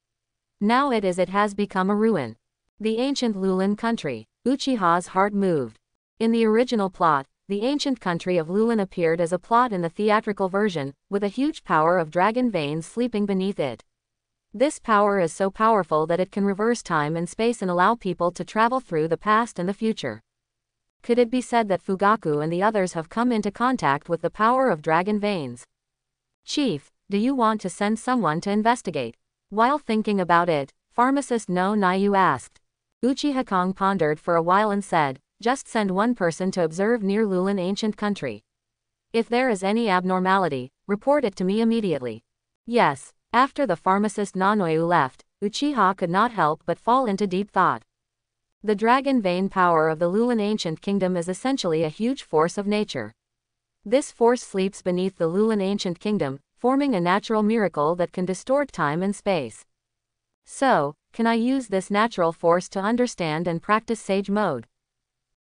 [SPEAKER 1] Now it has become a ruin. The ancient Lulin country." Uchiha's heart moved. In the original plot, the ancient country of Lulin appeared as a plot in the theatrical version, with a huge power of dragon veins sleeping beneath it. This power is so powerful that it can reverse time and space and allow people to travel through the past and the future. Could it be said that Fugaku and the others have come into contact with the power of dragon veins? Chief, do you want to send someone to investigate? While thinking about it, Pharmacist no Nayu asked. Uchiha Kong pondered for a while and said, "Just send one person to observe near Lulin ancient country. If there is any abnormality, report it to me immediately." Yes. After the pharmacist Nanoyu left, Uchiha could not help but fall into deep thought. The dragon vein power of the Lulin ancient kingdom is essentially a huge force of nature. This force sleeps beneath the Lulin ancient kingdom, forming a natural miracle that can distort time and space. So, can I use this natural force to understand and practice sage mode?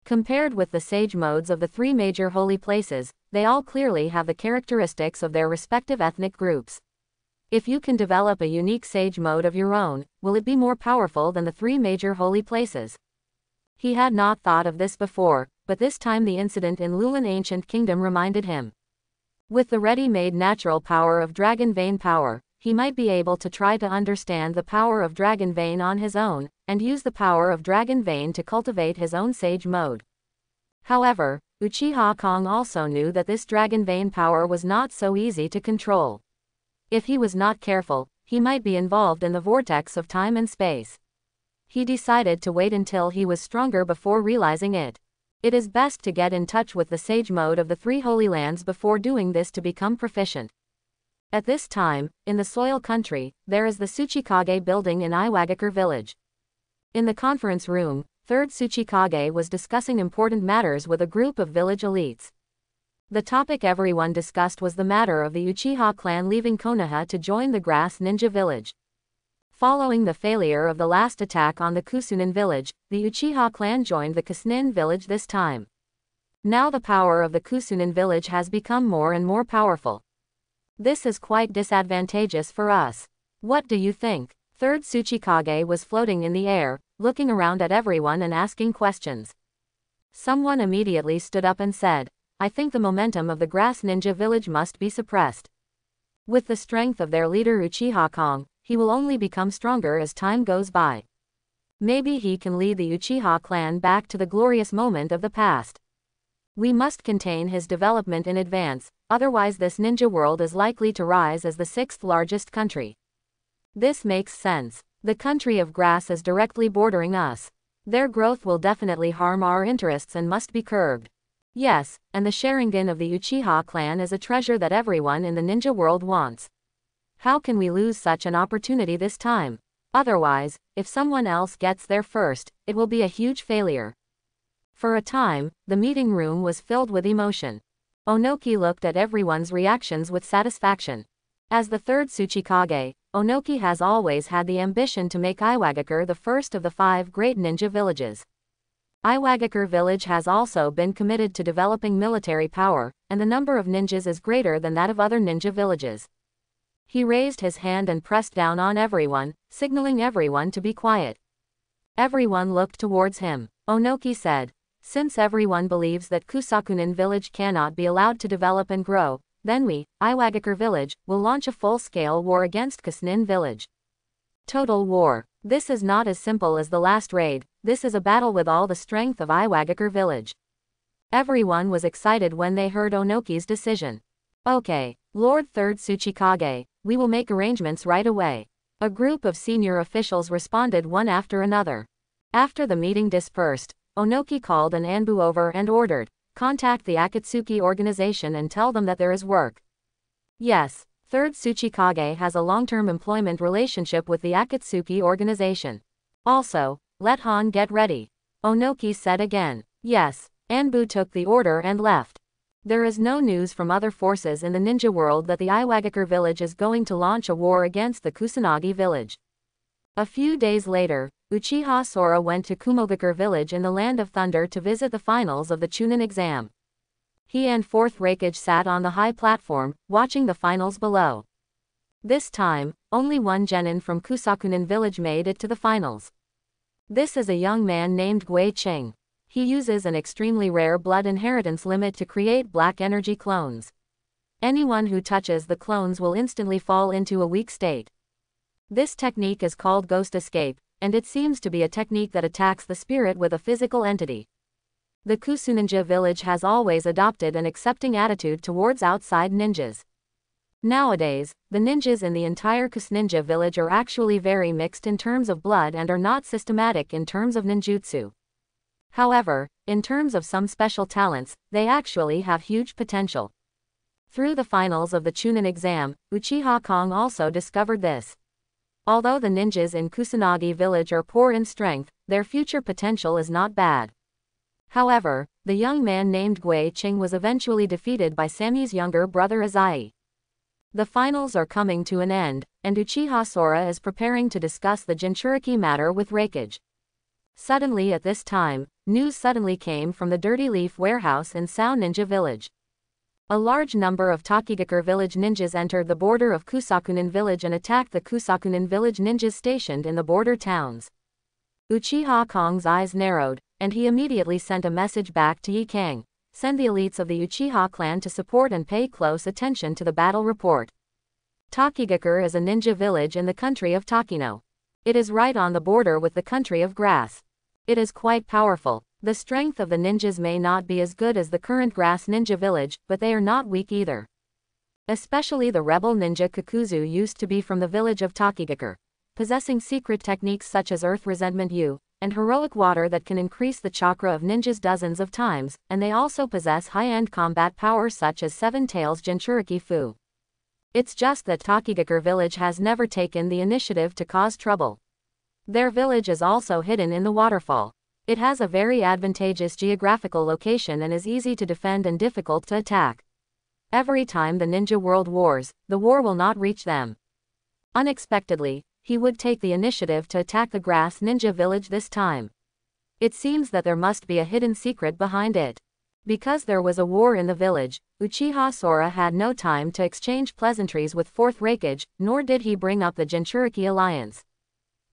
[SPEAKER 1] Compared with the sage modes of the 3 major holy places, they all clearly have the characteristics of their respective ethnic groups. If you can develop a unique sage mode of your own, will it be more powerful than the 3 major holy places? He had not thought of this before, but this time the incident in Lulin ancient kingdom reminded him. With the ready-made natural power of dragon vein power, he might be able to try to understand the power of dragon vein on his own, and use the power of dragon vein to cultivate his own sage mode. However, Uchiha Kong also knew that this dragon vein power was not so easy to control. If he was not careful, he might be involved in the vortex of time and space. He decided to wait until he was stronger before realizing it. It is best to get in touch with the sage mode of the three holy lands before doing this to become proficient. At this time, in the Soil Country, there is the Tsuchikage building in Iwagakure village. In the conference room, 3rd Tsuchikage was discussing important matters with a group of village elites. The topic everyone discussed was the matter of the Uchiha clan leaving Konoha to join the Grass Ninja village. Following the failure of the last attack on the Kusunin village, the Uchiha clan joined the Kusunin village this time. Now the power of the Kusunin village has become more and more powerful. This is quite disadvantageous for us. What do you think? 3rd Tsuchikage was floating in the air, looking around at everyone and asking questions. Someone immediately stood up and said, I think the momentum of the Grass Ninja village must be suppressed. With the strength of their leader Uchiha Kong, he will only become stronger as time goes by. Maybe he can lead the Uchiha clan back to the glorious moment of the past. We must contain his development in advance, otherwise this ninja world is likely to rise as the 6th largest country. This makes sense. The country of grass is directly bordering us. Their growth will definitely harm our interests and must be curbed. Yes, and the Sharingan of the Uchiha clan is a treasure that everyone in the ninja world wants. How can we lose such an opportunity this time? Otherwise, if someone else gets there first, it will be a huge failure. For a time, the meeting room was filled with emotion. Onoki looked at everyone's reactions with satisfaction. As the 3rd Tsuchikage, Onoki has always had the ambition to make Iwagakure the first of the 5 great ninja villages. Iwagakure village has also been committed to developing military power, and the number of ninjas is greater than that of other ninja villages. He raised his hand and pressed down on everyone, signaling everyone to be quiet. Everyone looked towards him. Onoki said, since everyone believes that Kusakunin village cannot be allowed to develop and grow, then we, Iwagakure village, will launch a full-scale war against Kusunin village. Total war. This is not as simple as the last raid, this is a battle with all the strength of Iwagakure village. Everyone was excited when they heard Onoki's decision. Okay, Lord 3rd Tsuchikage, we will make arrangements right away. A group of senior officials responded one after another. After the meeting dispersed, Onoki called an Anbu over and ordered, contact the Akatsuki organization and tell them that there is work. Yes, 3rd Tsuchikage has a long-term employment relationship with the Akatsuki organization. Also, let Han get ready. Onoki said again. Yes, Anbu took the order and left. There is no news from other forces in the ninja world that the Iwagakure village is going to launch a war against the Kusanagi village. A few days later, Uchiha Sora went to Kumogakure village in the Land of Thunder to visit the finals of the Chunin exam. He and 4th Hokage sat on the high platform, watching the finals below. This time, only one genin from Kusakunin village made it to the finals. This is a young man named Gui Qing. He uses an extremely rare blood inheritance limit to create black energy clones. Anyone who touches the clones will instantly fall into a weak state. This technique is called Ghost Escape, and it seems to be a technique that attacks the spirit with a physical entity. The Kusuninja village has always adopted an accepting attitude towards outside ninjas. Nowadays, the ninjas in the entire Kusuninja village are actually very mixed in terms of blood and are not systematic in terms of ninjutsu. However, in terms of some special talents, they actually have huge potential. Through the finals of the Chunin exam, Uchiha Kong also discovered this. Although the ninjas in Kusanagi village are poor in strength, their future potential is not bad. However, the young man named Gui Qing was eventually defeated by Sammy's younger brother Azai. The finals are coming to an end, and Uchiha Sora is preparing to discuss the Jinchuriki matter with Hokage. Suddenly at this time, news suddenly came from the Dirty Leaf warehouse in Sao Ninja village. A large number of Takigakure village ninjas entered the border of Kusakunin village and attacked the Kusakunin village ninjas stationed in the border towns. Uchiha Kong's eyes narrowed, and he immediately sent a message back to Yi Kang. Send the elites of the Uchiha clan to support and pay close attention to the battle report. Takigakure is a ninja village in the country of Takino. It is right on the border with the country of grass. It is quite powerful. The strength of the ninjas may not be as good as the current grass ninja village, but they are not weak either. Especially the rebel ninja Kakuzu used to be from the village of Takigakure, possessing secret techniques such as Earth Resentment U, and heroic water that can increase the chakra of ninjas dozens of times, and they also possess high-end combat power such as Seven Tails Jinchuriki Fu. It's just that Takigakure village has never taken the initiative to cause trouble. Their village is also hidden in the waterfall. It has a very advantageous geographical location and is easy to defend and difficult to attack. Every time the ninja world wars, the war will not reach them. Unexpectedly, he would take the initiative to attack the grass ninja village this time. It seems that there must be a hidden secret behind it. Because there was a war in the village, Uchiha Sora had no time to exchange pleasantries with Fourth Raikage, nor did he bring up the Jinchuriki alliance.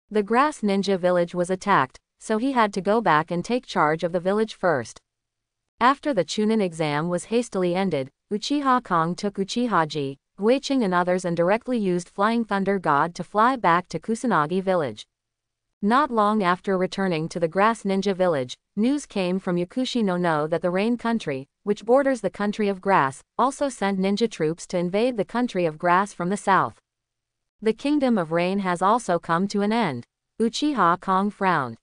[SPEAKER 1] The grass ninja village was attacked, so he had to go back and take charge of the village first. After the Chunin exam was hastily ended, Uchiha Kong took Uchiha-ji, Guiqing and others and directly used Flying Thunder God to fly back to Kusanagi village. Not long after returning to the grass ninja village, news came from Yakushi no that the Rain country, which borders the country of grass, also sent ninja troops to invade the country of grass from the south. The kingdom of Rain has also come to an end. Uchiha Kong frowned.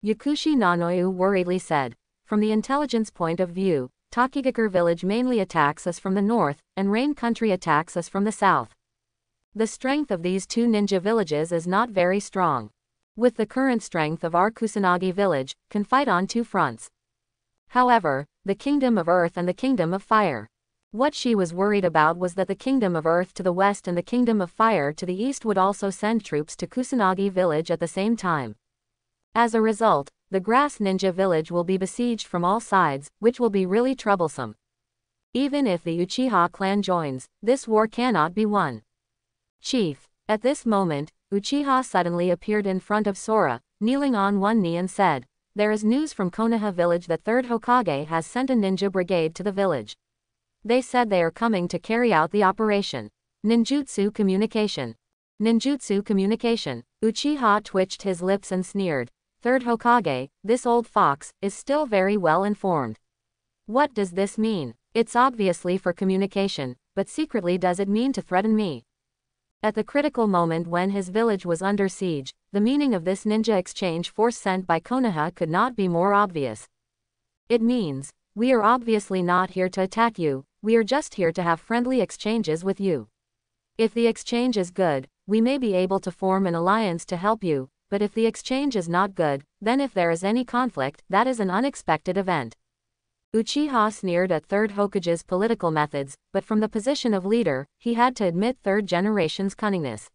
[SPEAKER 1] Yakushi no worriedly said, "From the intelligence point of view, Takigakure village mainly attacks us from the north, and Rain country attacks us from the south. The strength of these two ninja villages is not very strong. With the current strength of our Kusanagi village, can fight on two fronts. However, the Kingdom of Earth and the Kingdom of Fire." What she was worried about was that the Kingdom of Earth to the west and the Kingdom of Fire to the east would also send troops to Kusanagi village at the same time. As a result, the grass ninja village will be besieged from all sides, which will be really troublesome. Even if the Uchiha clan joins, this war cannot be won. Chief. At this moment, Uchiha suddenly appeared in front of Sora, kneeling on one knee and said, "There is news from Konoha village that 3rd Hokage has sent a ninja brigade to the village. They said they are coming to carry out the operation. Ninjutsu communication." Ninjutsu communication. Uchiha twitched his lips and sneered. 3rd Hokage, this old fox, is still very well informed. What does this mean? It's obviously for communication, but secretly does it mean to threaten me? At the critical moment when his village was under siege, the meaning of this ninja exchange force sent by Konoha could not be more obvious. It means, we are obviously not here to attack you, we are just here to have friendly exchanges with you. If the exchange is good, we may be able to form an alliance to help you, but if the exchange is not good, then if there is any conflict, that is an unexpected event. Uchiha sneered at 3rd Hokage's political methods, but from the position of leader, he had to admit 3rd generation's cunningness.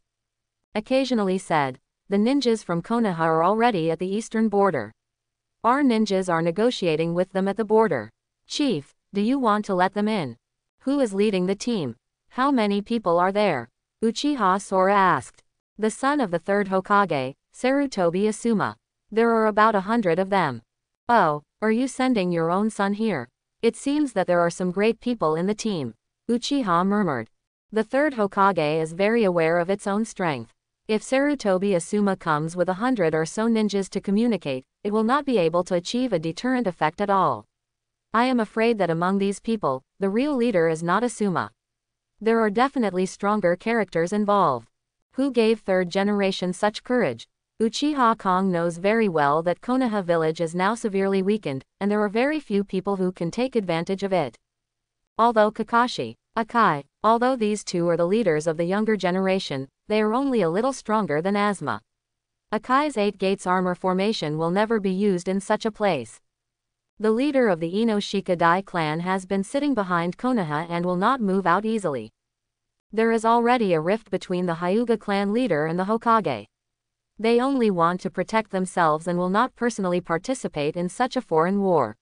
[SPEAKER 1] Occasionally said, "The ninjas from Konoha are already at the eastern border. Our ninjas are negotiating with them at the border. Chief, do you want to let them in? Who is leading the team? How many people are there?" Uchiha Sora asked. "The son of the 3rd Hokage, Sarutobi Asuma. There are about 100 of them." "Oh, are you sending your own son here? It seems that there are some great people in the team," Uchiha murmured. The 3rd Hokage is very aware of its own strength. If Sarutobi Asuma comes with 100 or so ninjas to communicate, it will not be able to achieve a deterrent effect at all. I am afraid that among these people, the real leader is not Asuma. There are definitely stronger characters involved. Who gave 3rd generation such courage? Uchiha Kong knows very well that Konoha village is now severely weakened, and there are very few people who can take advantage of it. Although Kakashi, Akai, although these two are the leaders of the younger generation, they are only a little stronger than Asuma. Akai's 8 gates armor formation will never be used in such a place. The leader of the Inoshika Dai clan has been sitting behind Konoha and will not move out easily. There is already a rift between the Hyuga clan leader and the Hokage. They only want to protect themselves and will not personally participate in such a foreign war.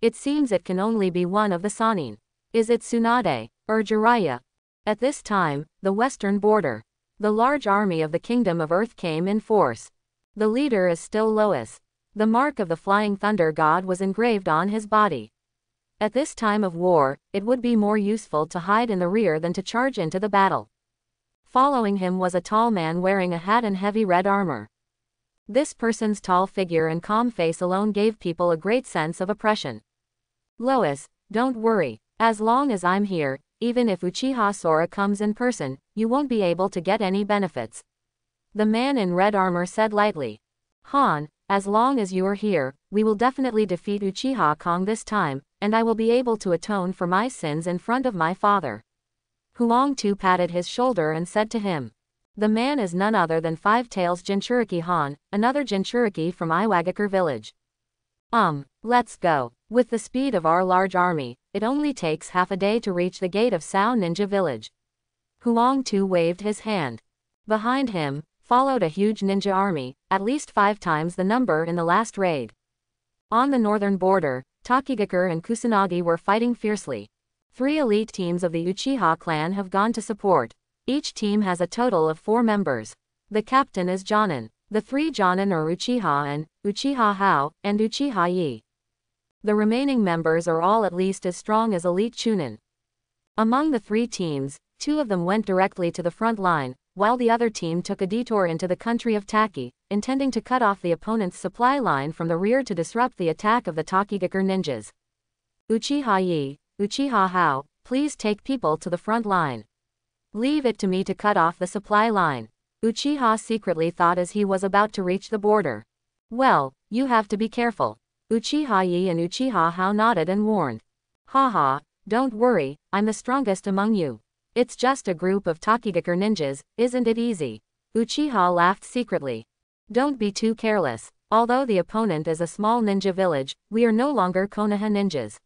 [SPEAKER 1] It seems it can only be one of the Sannin. Is it Tsunade, or Jiraiya? At this time, the western border. The large army of the Kingdom of Earth came in force. The leader is still Lois. The mark of the Flying Thunder God was engraved on his body. At this time of war, it would be more useful to hide in the rear than to charge into the battle. Following him was a tall man wearing a hat and heavy red armor. This person's tall figure and calm face alone gave people a great sense of oppression. Lois, don't worry. As long as I'm here, even if Uchiha Sora comes in person, you won't be able to get any benefits. The man in red armor said lightly. Han, as long as you are here, we will definitely defeat Uchiha Kong this time, and I will be able to atone for my sins in front of my father. Huang Tu patted his shoulder and said to him. The man is none other than Five Tails Jinchuriki Han, another Jinchuriki from Iwagakure village. Let's go. With the speed of our large army, it only takes half a day to reach the gate of Sao Ninja village. Huang Tu waved his hand. Behind him followed a huge ninja army, at least 5 times the number in the last raid. On the northern border, Tokigakure and Kusanagi were fighting fiercely. 3 elite teams of the Uchiha clan have gone to support. Each team has a total of 4 members. The captain is Jonin. The 3 Jonin are Uchiha En, Uchiha Hao, and Uchiha Yi. The remaining members are all at least as strong as elite Chunin. Among the 3 teams, 2 of them went directly to the front line, while the other team took a detour into the country of Taki, intending to cut off the opponent's supply line from the rear to disrupt the attack of the Tokigakure ninjas. Uchiha Yi, Uchiha Hao, please take people to the front line. Leave it to me to cut off the supply line. Uchiha secretly thought as he was about to reach the border. Well, you have to be careful. Uchiha Yi and Uchiha Hao nodded and warned. Haha, don't worry, I'm the strongest among you. It's just a group of Tokigakure ninjas, isn't it easy? Uchiha laughed secretly. Don't be too careless. Although the opponent is a small ninja village, we are no longer Konoha ninjas.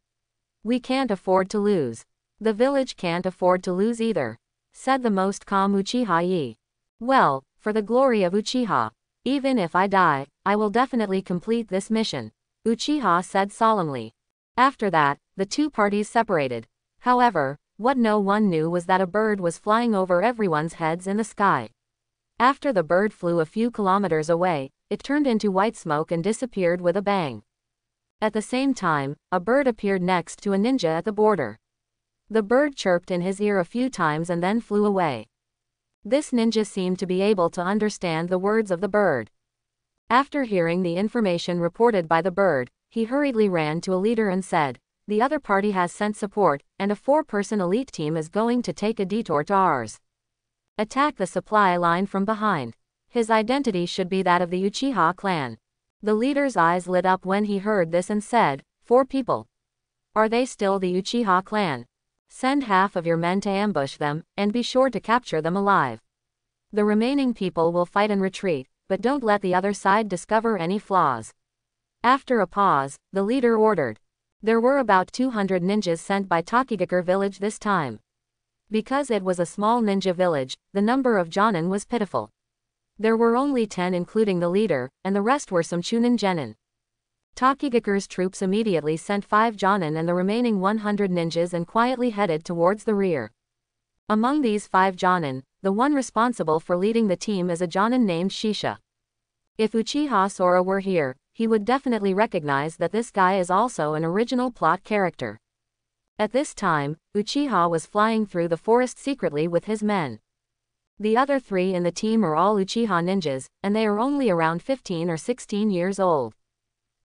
[SPEAKER 1] We can't afford to lose. The village can't afford to lose either, said the most calm Uchiha Yi. Well, for the glory of Uchiha. Even if I die, I will definitely complete this mission, Uchiha said solemnly. After that, the 2 parties separated. However, what no one knew was that a bird was flying over everyone's heads in the sky. After the bird flew a few kilometers away, it turned into white smoke and disappeared with a bang. At the same time, a bird appeared next to a ninja at the border. The bird chirped in his ear a few times and then flew away. This ninja seemed to be able to understand the words of the bird. After hearing the information reported by the bird, he hurriedly ran to a leader and said, the other party has sent support, and a 4-person elite team is going to take a detour to ours. Attack the supply line from behind. His identity should be that of the Uchiha clan. The leader's eyes lit up when he heard this and said, 4 people. Are they still the Uchiha clan? Send half of your men to ambush them, and be sure to capture them alive. The remaining people will fight and retreat, but don't let the other side discover any flaws. After a pause, the leader ordered. There were about 200 ninjas sent by Tokigakure village this time. Because it was a small ninja village, the number of Jonin was pitiful. There were only 10 including the leader, and the rest were some Chunin genin. Tokigakure's troops immediately sent 5 Jonin and the remaining 100 ninjas and quietly headed towards the rear. Among these 5 Jonin, the one responsible for leading the team is a Jonin named Shisha. If Uchiha Sora were here, he would definitely recognize that this guy is also an original plot character. At this time, Uchiha was flying through the forest secretly with his men. The other 3 in the team are all Uchiha ninjas, and they are only around 15 or 16 years old.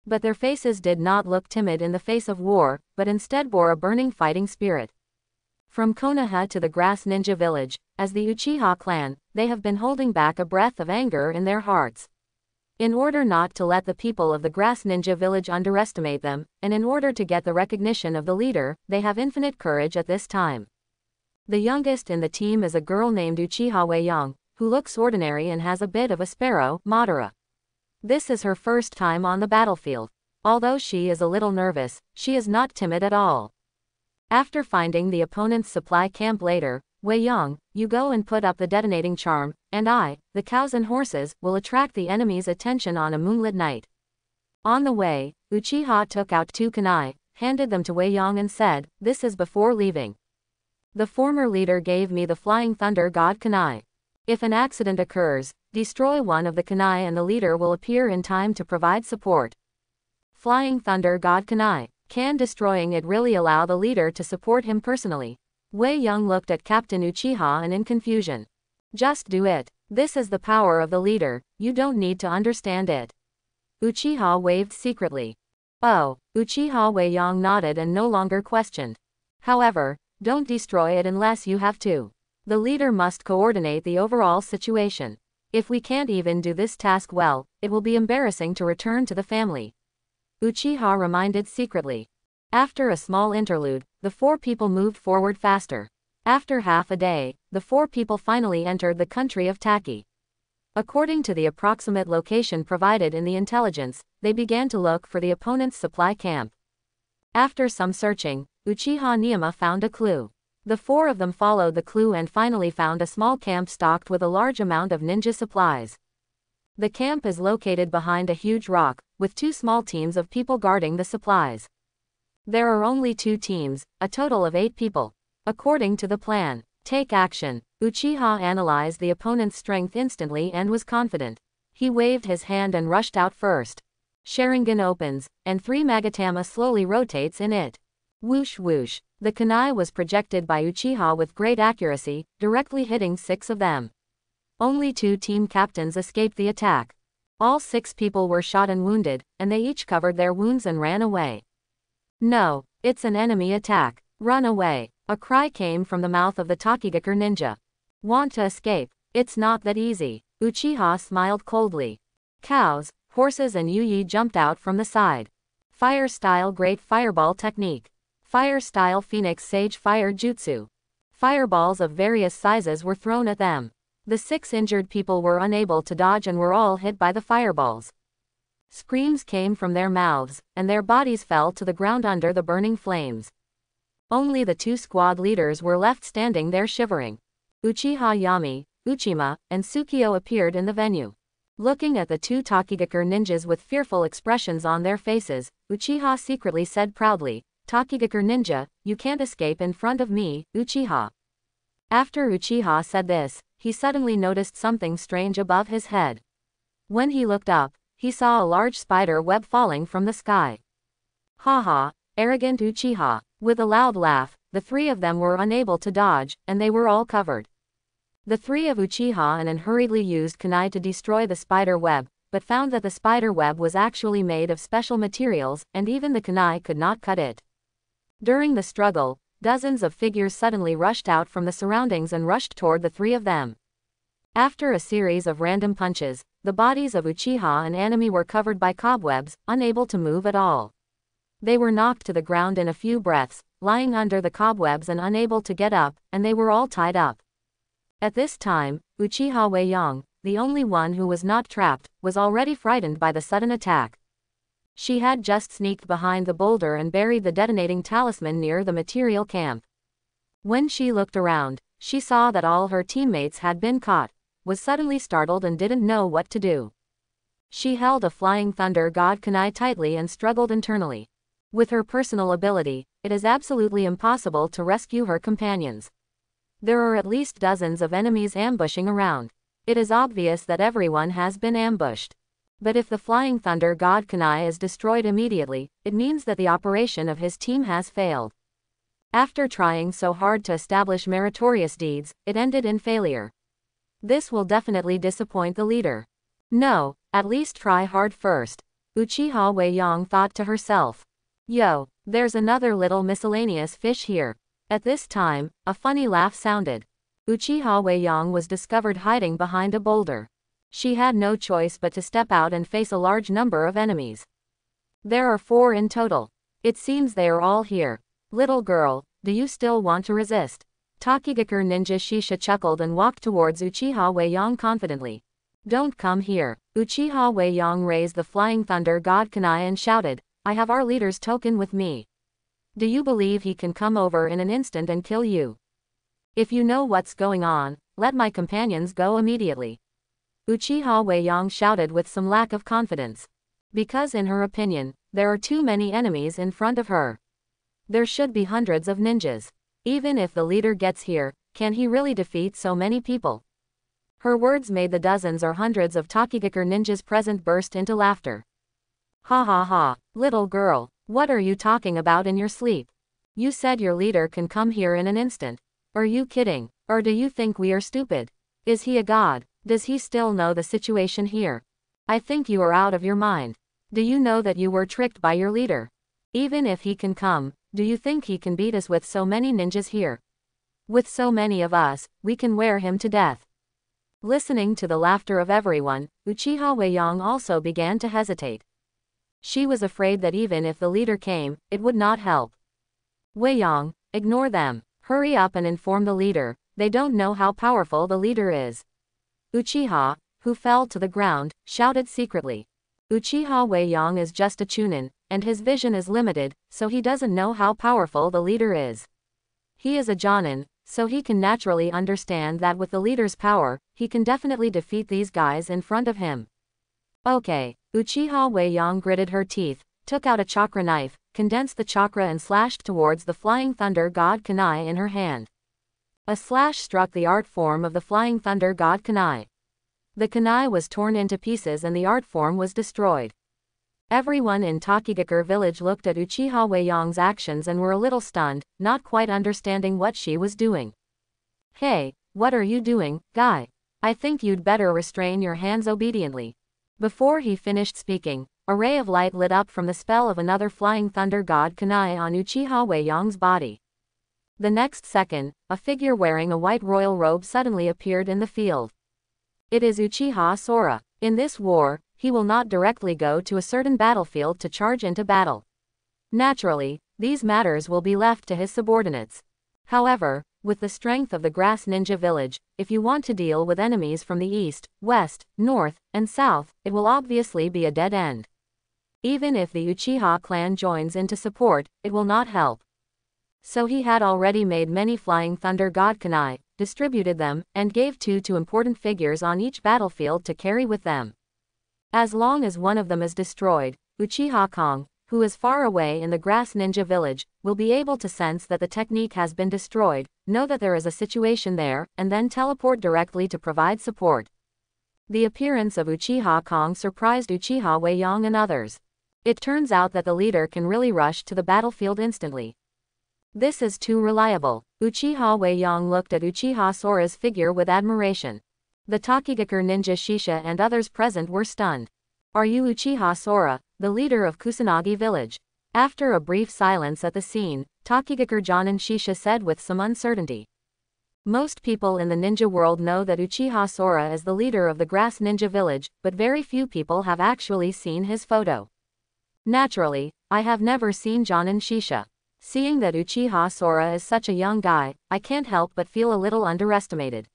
[SPEAKER 1] But their faces did not look timid in the face of war, but instead bore a burning fighting spirit. From Konoha to the Grass Ninja Village, as the Uchiha clan, they have been holding back a breath of anger in their hearts. In order not to let the people of the Grass Ninja Village underestimate them, and in order to get the recognition of the leader, they have infinite courage at this time. The youngest in the team is a girl named Uchiha Wei-young, who looks ordinary and has a bit of a sparrow, Madara. This is her first time on the battlefield. Although she is a little nervous, she is not timid at all. After finding the opponent's supply camp later, Wei-young, you go and put up the detonating charm, and I, the cows and horses, will attract the enemy's attention on a moonlit night. On the way, Uchiha took out 2 kunai, handed them to Wei-young and said, this is before leaving. The former leader gave me the Flying Thunder God kunai. If an accident occurs, destroy one of the kunai and the leader will appear in time to provide support. Flying Thunder God kunai. Can destroying it really allow the leader to support him personally? Wei-young looked at Captain Uchiha and in confusion. Just do it. This is the power of the leader, you don't need to understand it. Uchiha waved secretly. Oh, Uchiha Weiyang nodded and no longer questioned. However, don't destroy it unless you have to. The leader must coordinate the overall situation. If we can't even do this task well, it will be embarrassing to return to the family. Uchiha reminded secretly. After a small interlude, the four people moved forward faster. After half a day, the four people finally entered the country of Taki. According to the approximate location provided in the intelligence, they began to look for the opponent's supply camp. After some searching, Uchiha Niyama found a clue. The four of them followed the clue and finally found a small camp stocked with a large amount of ninja supplies. The camp is located behind a huge rock, with two small teams of people guarding the supplies. There are only 2 teams, a total of 8 people. According to the plan, take action. Uchiha analyzed the opponent's strength instantly and was confident. He waved his hand and rushed out first. Sharingan opens, and 3 Magatama slowly rotates in it. Whoosh whoosh. The kunai was projected by Uchiha with great accuracy, directly hitting 6 of them. Only 2 team captains escaped the attack. All 6 people were shot and wounded, and they each covered their wounds and ran away. No, it's an enemy attack. Run away. A cry came from the mouth of the Takigaku ninja. Want to escape? It's not that easy. Uchiha smiled coldly. Cows, horses and Yuyi jumped out from the side. Fire-style Great Fireball Technique. Fire-style Phoenix Sage Fire Jutsu. Fireballs of various sizes were thrown at them. The 6 injured people were unable to dodge and were all hit by the fireballs. Screams came from their mouths, and their bodies fell to the ground under the burning flames. Only the 2 squad leaders were left standing there shivering. Uchiha Yami, Uchima, and Tsukio appeared in the venue. Looking at the 2 Takigaku ninjas with fearful expressions on their faces, Uchiha secretly said proudly, "Takigaku ninja, you can't escape in front of me, Uchiha." After Uchiha said this, he suddenly noticed something strange above his head. When he looked up, he saw a large spider web falling from the sky. "Haha, arrogant Uchiha." With a loud laugh, the 3 of them were unable to dodge, and they were all covered. The 3 of Uchiha and hurriedly used kunai to destroy the spider web, but found that the spider web was actually made of special materials, and even the kunai could not cut it. During the struggle, dozens of figures suddenly rushed out from the surroundings and rushed toward the 3 of them. After a series of random punches, the bodies of Uchiha and enemy were covered by cobwebs, unable to move at all. They were knocked to the ground in a few breaths, lying under the cobwebs and unable to get up, and they were all tied up. At this time, Uchiha Weiyang, the only one who was not trapped, was already frightened by the sudden attack. She had just sneaked behind the boulder and buried the detonating talisman near the material camp. When she looked around, she saw that all her teammates had been caught, was suddenly startled and didn't know what to do. She held a Flying Thunder God kunai tightly and struggled internally. With her personal ability, it is absolutely impossible to rescue her companions. There are at least dozens of enemies ambushing around. It is obvious that everyone has been ambushed. But if the Flying Thunder God kunai is destroyed immediately, it means that the operation of his team has failed. After trying so hard to establish meritorious deeds, it ended in failure. This will definitely disappoint the leader. No, at least try hard first. Uchiha Weiyang thought to herself. Yo, there's another little miscellaneous fish here. At this time, a funny laugh sounded. Uchiha Weiyang was discovered hiding behind a boulder. She had no choice but to step out and face a large number of enemies. There are 4 in total. It seems they are all here. Little girl, do you still want to resist? Takigaku ninja Shisha chuckled and walked towards Uchiha Weiyang confidently. Don't come here. Uchiha Weiyang raised the Flying Thunder God kunai and shouted, I have our leader's token with me. Do you believe he can come over in an instant and kill you? If you know what's going on, let my companions go immediately. Uchiha Weiyang shouted with some lack of confidence. Because in her opinion, there are too many enemies in front of her. There should be hundreds of ninjas. Even if the leader gets here, can he really defeat so many people? Her words made the dozens or hundreds of Takigaku ninjas present burst into laughter. Ha ha ha, little girl, what are you talking about in your sleep? You said your leader can come here in an instant. Are you kidding? Or do you think we are stupid? Is he a god? Does he still know the situation here? I think you are out of your mind. Do you know that you were tricked by your leader? Even if he can come, do you think he can beat us with so many ninjas here? With so many of us, we can wear him to death. Listening to the laughter of everyone, Uchiha Weiyang also began to hesitate. She was afraid that even if the leader came, it would not help. Weiyang, ignore them. Hurry up and inform the leader. They don't know how powerful the leader is. Uchiha, who fell to the ground, shouted secretly. Uchiha Weiyang is just a chunin, and his vision is limited, so he doesn't know how powerful the leader is. He is a jonin, so he can naturally understand that with the leader's power, he can definitely defeat these guys in front of him. Okay. Uchiha Weiyang gritted her teeth, took out a chakra knife, condensed the chakra and slashed towards the flying thunder god kunai in her hand. A slash struck the art form of the flying thunder god kunai. The kunai was torn into pieces and the art form was destroyed. Everyone in Takigakure village looked at Uchiha Weiyang's actions and were a little stunned, not quite understanding what she was doing. Hey, what are you doing, guy? I think you'd better restrain your hands obediently. Before he finished speaking, a ray of light lit up from the spell of another flying thunder god kunai on Uchiha Weiyang's body. The next second, a figure wearing a white royal robe suddenly appeared in the field. It is Uchiha Sora. In this war, he will not directly go to a certain battlefield to charge into battle. Naturally, these matters will be left to his subordinates. However, with the strength of the Grass Ninja Village, if you want to deal with enemies from the east, west, north, and south, it will obviously be a dead end. Even if the Uchiha clan joins in to support, it will not help. So he had already made many flying thunder god kunai, distributed them, and gave two to important figures on each battlefield to carry with them. As long as one of them is destroyed, Uchiha Kong, who is far away in the Grass Ninja Village, will be able to sense that the technique has been destroyed, know that there is a situation there, and then teleport directly to provide support. The appearance of Uchiha Kong surprised Uchiha Weiyang and others. It turns out that the leader can really rush to the battlefield instantly. This is too reliable. Uchiha Weiyang looked at Uchiha Sora's figure with admiration. The Takigakure ninja Shisha and others present were stunned. Are you Uchiha Sora, the leader of Kusanagi village? After a brief silence at the scene, Takigakure Jonin Shisha said with some uncertainty. Most people in the ninja world know that Uchiha Sora is the leader of the Grass Ninja Village, but very few people have actually seen his photo. Naturally, I have never seen Jonin Shisha. Seeing that Uchiha Sora is such a young guy, I can't help but feel a little underestimated.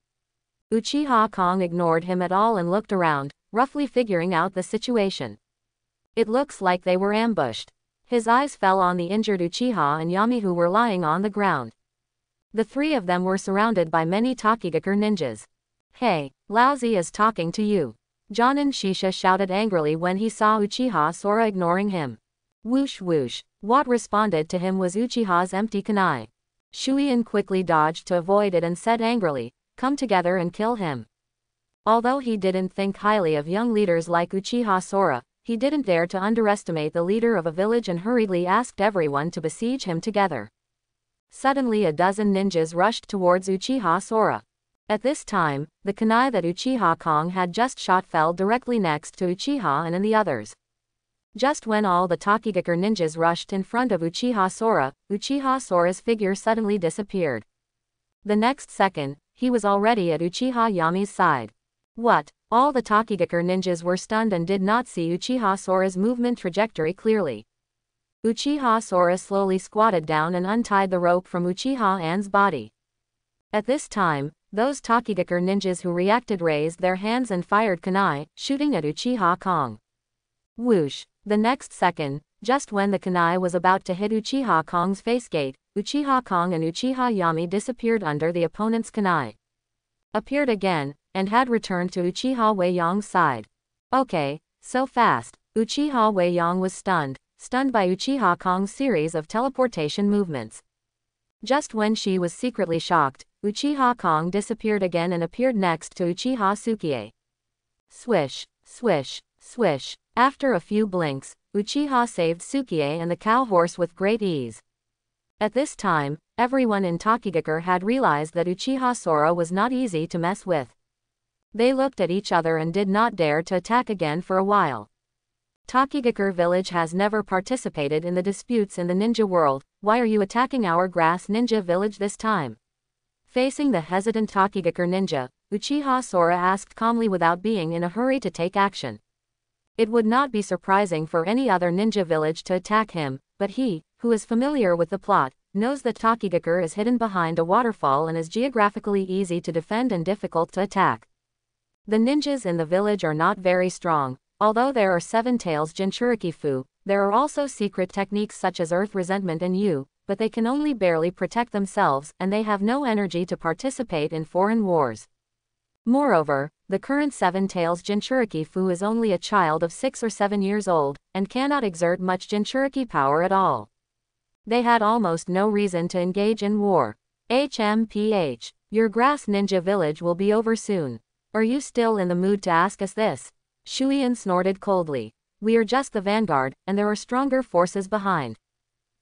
[SPEAKER 1] Uchiha Kong ignored him at all and looked around, roughly figuring out the situation. It looks like they were ambushed. His eyes fell on the injured Uchiha and Yami who were lying on the ground. The three of them were surrounded by many Takigakure ninjas. Hey, Lousy is talking to you. Jonin Shisha shouted angrily when he saw Uchiha Sora ignoring him. Whoosh whoosh. What responded to him was Uchiha's empty kunai. Shuiin quickly dodged to avoid it and said angrily, "Come together and kill him." Although he didn't think highly of young leaders like Uchiha Sora, he didn't dare to underestimate the leader of a village and hurriedly asked everyone to besiege him together. Suddenly a dozen ninjas rushed towards Uchiha Sora. At this time, the kunai that Uchiha Kong had just shot fell directly next to Uchiha and the others. Just when all the Takigakure ninjas rushed in front of Uchiha Sora's figure suddenly disappeared. The next second, he was already at Uchiha Yami's side. What? All the Takigakure ninjas were stunned and did not see Uchiha Sora's movement trajectory clearly. Uchiha Sora slowly squatted down and untied the rope from Uchiha An's body. At this time, those Takigakure ninjas who reacted raised their hands and fired kunai, shooting at Uchiha Kong. Whoosh. The next second, just when the kunai was about to hit Uchiha Kong's facegate, Uchiha Kong and Uchiha Yami disappeared under the opponent's kunai. Appeared again, and had returned to Uchiha Weiyang's side. Okay, so fast. Uchiha Weiyang was stunned by Uchiha Kong's series of teleportation movements. Just when she was secretly shocked, Uchiha Kong disappeared again and appeared next to Uchiha Sukie. Swish, swish, swish. After a few blinks, Uchiha saved Sukie and the cow horse with great ease. At this time, everyone in Takigakure had realized that Uchiha Sora was not easy to mess with. They looked at each other and did not dare to attack again for a while. Takigakure village has never participated in the disputes in the ninja world. Why are you attacking our grass ninja village this time? Facing the hesitant Takigakure ninja, Uchiha Sora asked calmly without being in a hurry to take action. It would not be surprising for any other ninja village to attack him, but he, who is familiar with the plot, knows that Takigakure is hidden behind a waterfall and is geographically easy to defend and difficult to attack. The ninjas in the village are not very strong. Although there are 7 tails Jinchuriki Fu, there are also secret techniques such as Earth Resentment and Yu, but they can only barely protect themselves and they have no energy to participate in foreign wars. Moreover, the current 7 tails Jinchuriki Fu is only a child of 6 or 7 years old, and cannot exert much Jinchuriki power at all. They had almost no reason to engage in war. HMPH. Your grass ninja village will be over soon. Are you still in the mood to ask us this? Shuian snorted coldly. We are just the vanguard, and there are stronger forces behind.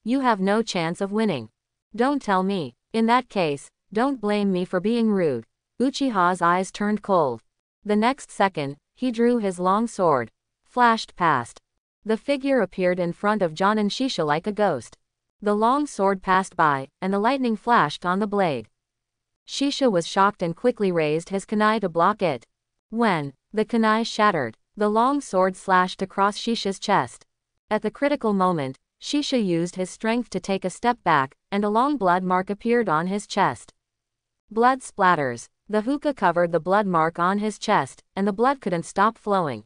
[SPEAKER 1] You have no chance of winning. Don't tell me. In that case, don't blame me for being rude. Uchiha's eyes turned cold. The next second, he drew his long sword. Flashed past. The figure appeared in front of John and Shisha like a ghost. The long sword passed by, and the lightning flashed on the blade. Shisha was shocked and quickly raised his kunai to block it. When the kunai shattered, the long sword slashed across Shisha's chest. At the critical moment, Shisha used his strength to take a step back, and a long blood mark appeared on his chest. Blood splatters. The hookah covered the blood mark on his chest, and the blood couldn't stop flowing.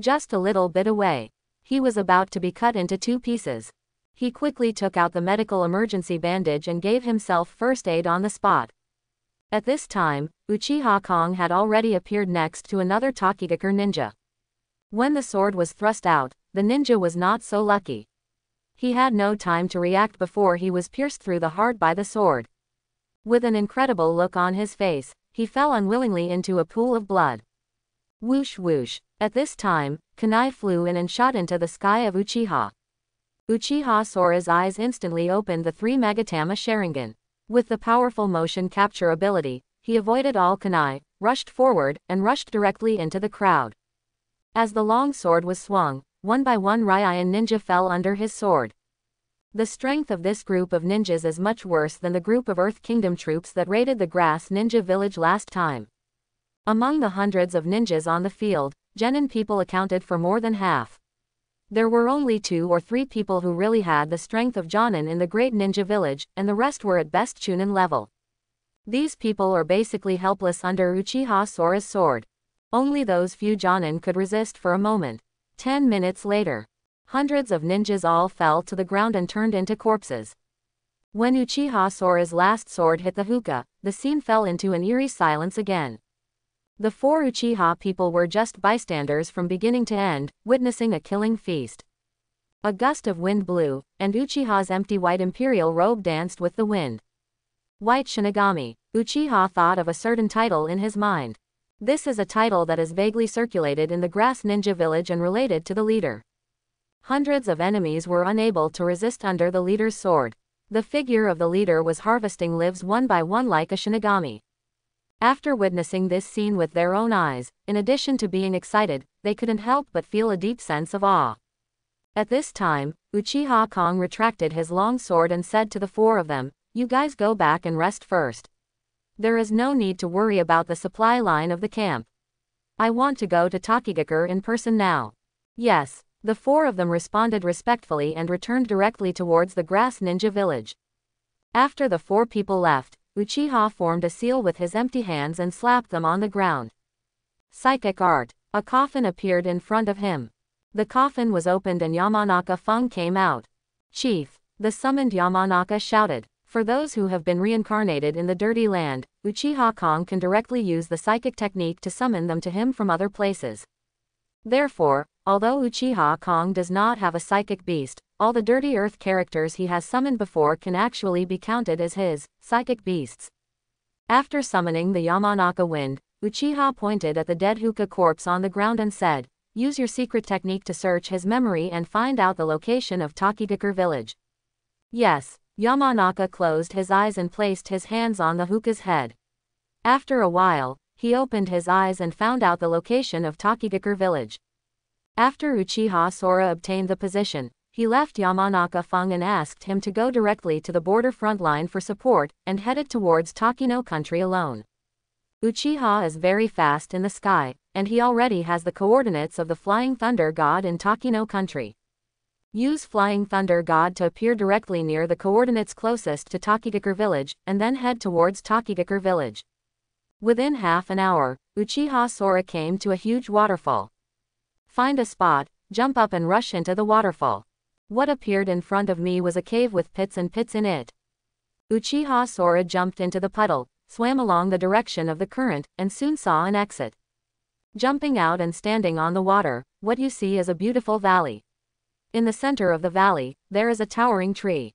[SPEAKER 1] Just a little bit away. He was about to be cut into 2 pieces. He quickly took out the medical emergency bandage and gave himself first aid on the spot. At this time, Uchiha Kong had already appeared next to another Takigakure ninja. When the sword was thrust out, the ninja was not so lucky. He had no time to react before he was pierced through the heart by the sword. With an incredible look on his face, he fell unwillingly into a pool of blood. Whoosh whoosh. At this time, kunai flew in and shot into the sky of Uchiha. Uchiha Sora's eyes instantly opened the 3 Magatama Sharingan. With the powerful motion capture ability, he avoided all kunai, rushed forward, and rushed directly into the crowd. As the long sword was swung, one by one Raiyan ninja fell under his sword. The strength of this group of ninjas is much worse than the group of Earth Kingdom troops that raided the grass ninja village last time. Among the hundreds of ninjas on the field, genin people accounted for more than half. There were only 2 or 3 people who really had the strength of Jonin in the great ninja village, and the rest were at best Chunin level. These people are basically helpless under Uchiha Sora's sword. Only those few Jonin could resist for a moment. 10 minutes later, hundreds of ninjas all fell to the ground and turned into corpses. When Uchiha Sora's last sword hit the hookah, the scene fell into an eerie silence again. The 4 Uchiha people were just bystanders from beginning to end, witnessing a killing feast. A gust of wind blew, and Uchiha's empty white imperial robe danced with the wind. White Shinigami. Uchiha thought of a certain title in his mind. This is a title that is vaguely circulated in the grass ninja village and related to the leader. Hundreds of enemies were unable to resist under the leader's sword. The figure of the leader was harvesting lives one by one like a Shinigami. After witnessing this scene with their own eyes, in addition to being excited, they couldn't help but feel a deep sense of awe. At this time, Uchiha Kong retracted his long sword and said to the 4 of them, "You guys go back and rest first. There is no need to worry about the supply line of the camp. I want to go to Takigakure in person now." Yes, the 4 of them responded respectfully and returned directly towards the grass ninja village. After the 4 people left, Uchiha formed a seal with his empty hands and slapped them on the ground. Psychic art. A coffin appeared in front of him. The coffin was opened and Yamanaka Fung came out. "Chief!" The summoned Yamanaka shouted. For those who have been reincarnated in the Dirty Land, Uchiha Kong can directly use the psychic technique to summon them to him from other places. Therefore, although Uchiha Kong does not have a psychic beast, all the Dirty Earth characters he has summoned before can actually be counted as his psychic beasts. After summoning the Yamanaka wind, Uchiha pointed at the dead hookah corpse on the ground and said, "Use your secret technique to search his memory and find out the location of Takigakure village." Yes, Yamanaka closed his eyes and placed his hands on the hookah's head. After a while, he opened his eyes and found out the location of Takigakure village. After Uchiha Sora obtained the position, he left Yamanaka Fung and asked him to go directly to the border front line for support, and headed towards Takino country alone. Uchiha is very fast in the sky, and he already has the coordinates of the Flying Thunder God in Takino country. Use Flying Thunder God to appear directly near the coordinates closest to Takigakure village, and then head towards Takigakure village. Within half an hour, Uchiha Sora came to a huge waterfall. Find a spot, jump up and rush into the waterfall. What appeared in front of me was a cave with pits and pits in it. Uchiha Sora jumped into the puddle, swam along the direction of the current, and soon saw an exit. Jumping out and standing on the water, what you see is a beautiful valley. In the center of the valley, there is a towering tree.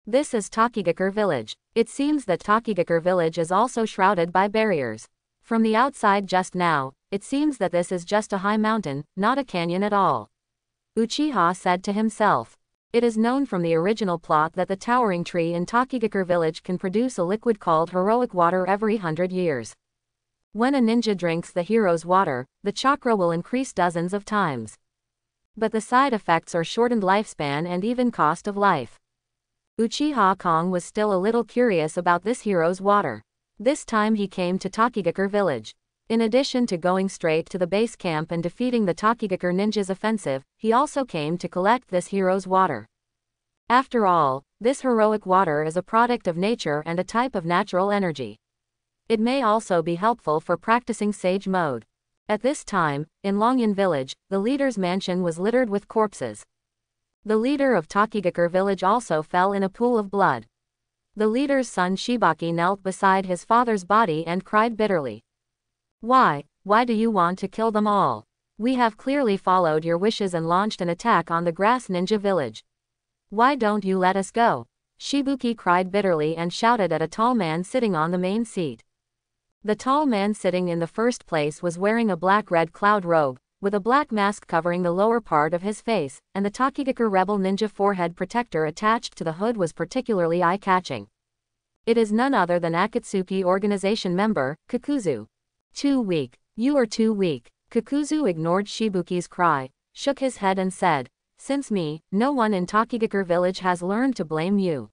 [SPEAKER 1] This is Takigakure village. It seems that Takigakure village is also shrouded by barriers. From the outside just now, it seems that this is just a high mountain, not a canyon at all. Uchiha said to himself. It is known from the original plot that the towering tree in Takigakure village can produce a liquid called heroic water every 100 years. When a ninja drinks the hero's water, the chakra will increase dozens of times. But the side effects are shortened lifespan and even cost of life. Uchiha Kong was still a little curious about this hero's water. This time he came to Takigakure village. In addition to going straight to the base camp and defeating the Takigakure ninjas' offensive, he also came to collect this hero's water. After all, this heroic water is a product of nature and a type of natural energy. It may also be helpful for practicing sage mode. At this time, in Longyan village, the leader's mansion was littered with corpses. The leader of Takigakure village also fell in a pool of blood. The leader's son Shibaki knelt beside his father's body and cried bitterly. Why do you want to kill them all? We have clearly followed your wishes and launched an attack on the grass ninja village. Why don't you let us go? Shibuki cried bitterly and shouted at a tall man sitting on the main seat. The tall man sitting in the first place was wearing a black-red cloud robe, with a black mask covering the lower part of his face, and the Takigakure rebel ninja forehead protector attached to the hood was particularly eye-catching. It is none other than Akatsuki organization member, Kakuzu. Too weak. You are too weak. Kakuzu ignored Shibuki's cry, shook his head and said, since me, no one in Takigakure village has learned to blame you.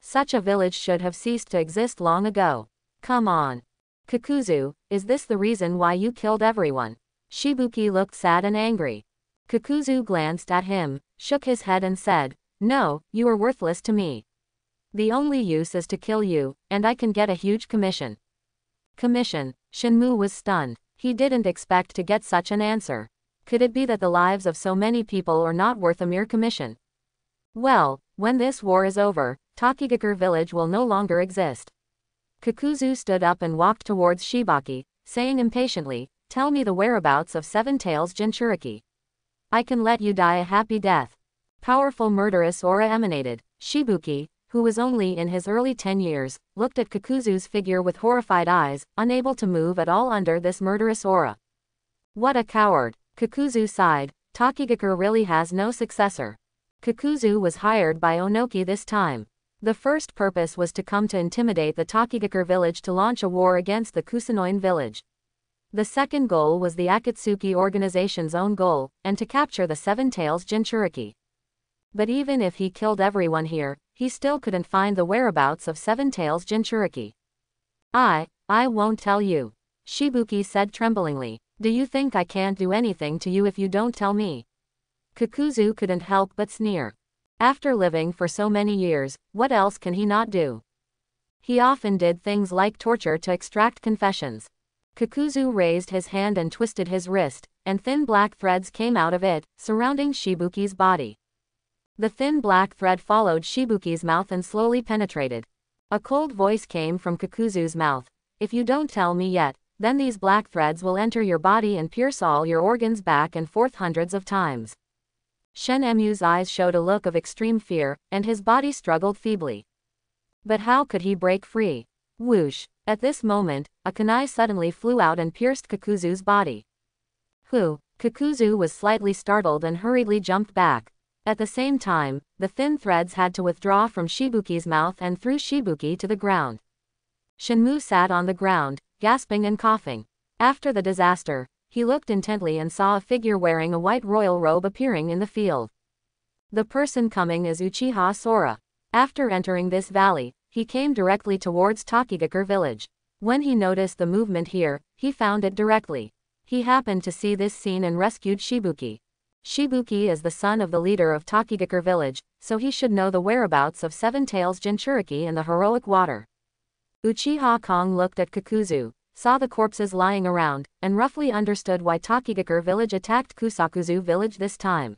[SPEAKER 1] Such a village should have ceased to exist long ago. Come on. Kakuzu, is this the reason why you killed everyone? Shibuki looked sad and angry. Kakuzu glanced at him, shook his head and said, no, you are worthless to me. The only use is to kill you, and I can get a huge commission. Commission? Shenmue was stunned. He didn't expect to get such an answer. Could it be that the lives of so many people are not worth a mere commission? Well, when this war is over, Takigakure village will no longer exist. Kakuzu stood up and walked towards Shibaki, saying impatiently, tell me the whereabouts of Seven Tails Jinchuriki. I can let you die a happy death. Powerful murderous aura emanated. Shibuki, who was only in his early 10 years, looked at Kakuzu's figure with horrified eyes, unable to move at all under this murderous aura. What a coward. Kakuzu sighed. Takigakure really has no successor. Kakuzu was hired by Onoki this time. The first purpose was to come to intimidate the Takigakure village to launch a war against the Kusunoin village. The second goal was the Akatsuki organization's own goal, and to capture the Seven Tails Jinchuriki. But even if he killed everyone here, he still couldn't find the whereabouts of Seven Tails Jinchuriki. I won't tell you. Shibuki said tremblingly. Do you think I can't do anything to you if you don't tell me? Kakuzu couldn't help but sneer. After living for so many years, what else can he not do? He often did things like torture to extract confessions. Kakuzu raised his hand and twisted his wrist, and thin black threads came out of it, surrounding Shibuki's body. The thin black thread followed Shibuki's mouth and slowly penetrated. A cold voice came from Kakuzu's mouth. If you don't tell me yet, then these black threads will enter your body and pierce all your organs back and forth hundreds of times. Shenmue's eyes showed a look of extreme fear, and his body struggled feebly. But how could he break free? Whoosh! At this moment, a kunai suddenly flew out and pierced Kakuzu's body. Who? Kakuzu was slightly startled and hurriedly jumped back. At the same time, the thin threads had to withdraw from Shibuki's mouth and threw Shibuki to the ground. Shenmue sat on the ground, gasping and coughing. After the disaster, he looked intently and saw a figure wearing a white royal robe appearing in the field. The person coming is Uchiha Sora. After entering this valley, he came directly towards Tokigakure village. When he noticed the movement here, he found it directly. He happened to see this scene and rescued Shibuki. Shibuki is the son of the leader of Tokigakure village, so he should know the whereabouts of Seven Tails Jinchuriki and the heroic water. Uchiha Kong looked at Kakuzu, saw the corpses lying around, and roughly understood why Tokigakure village attacked Kusakuzu village this time.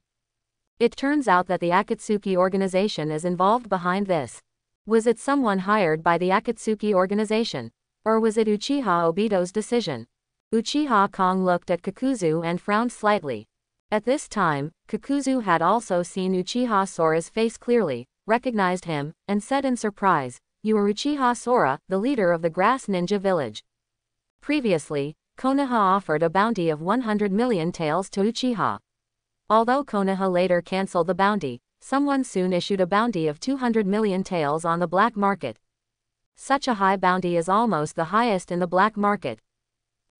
[SPEAKER 1] It turns out that the Akatsuki organization is involved behind this. Was it someone hired by the Akatsuki organization? Or was it Uchiha Obito's decision? Uchiha Kong looked at Kakuzu and frowned slightly. At this time, Kakuzu had also seen Uchiha Sora's face clearly, recognized him, and said in surprise, "You are Uchiha Sora, the leader of the Grass Ninja Village." Previously, Konoha offered a bounty of 100 million taels to Uchiha. Although Konoha later cancelled the bounty, someone soon issued a bounty of 200 million taels on the black market. Such a high bounty is almost the highest in the black market.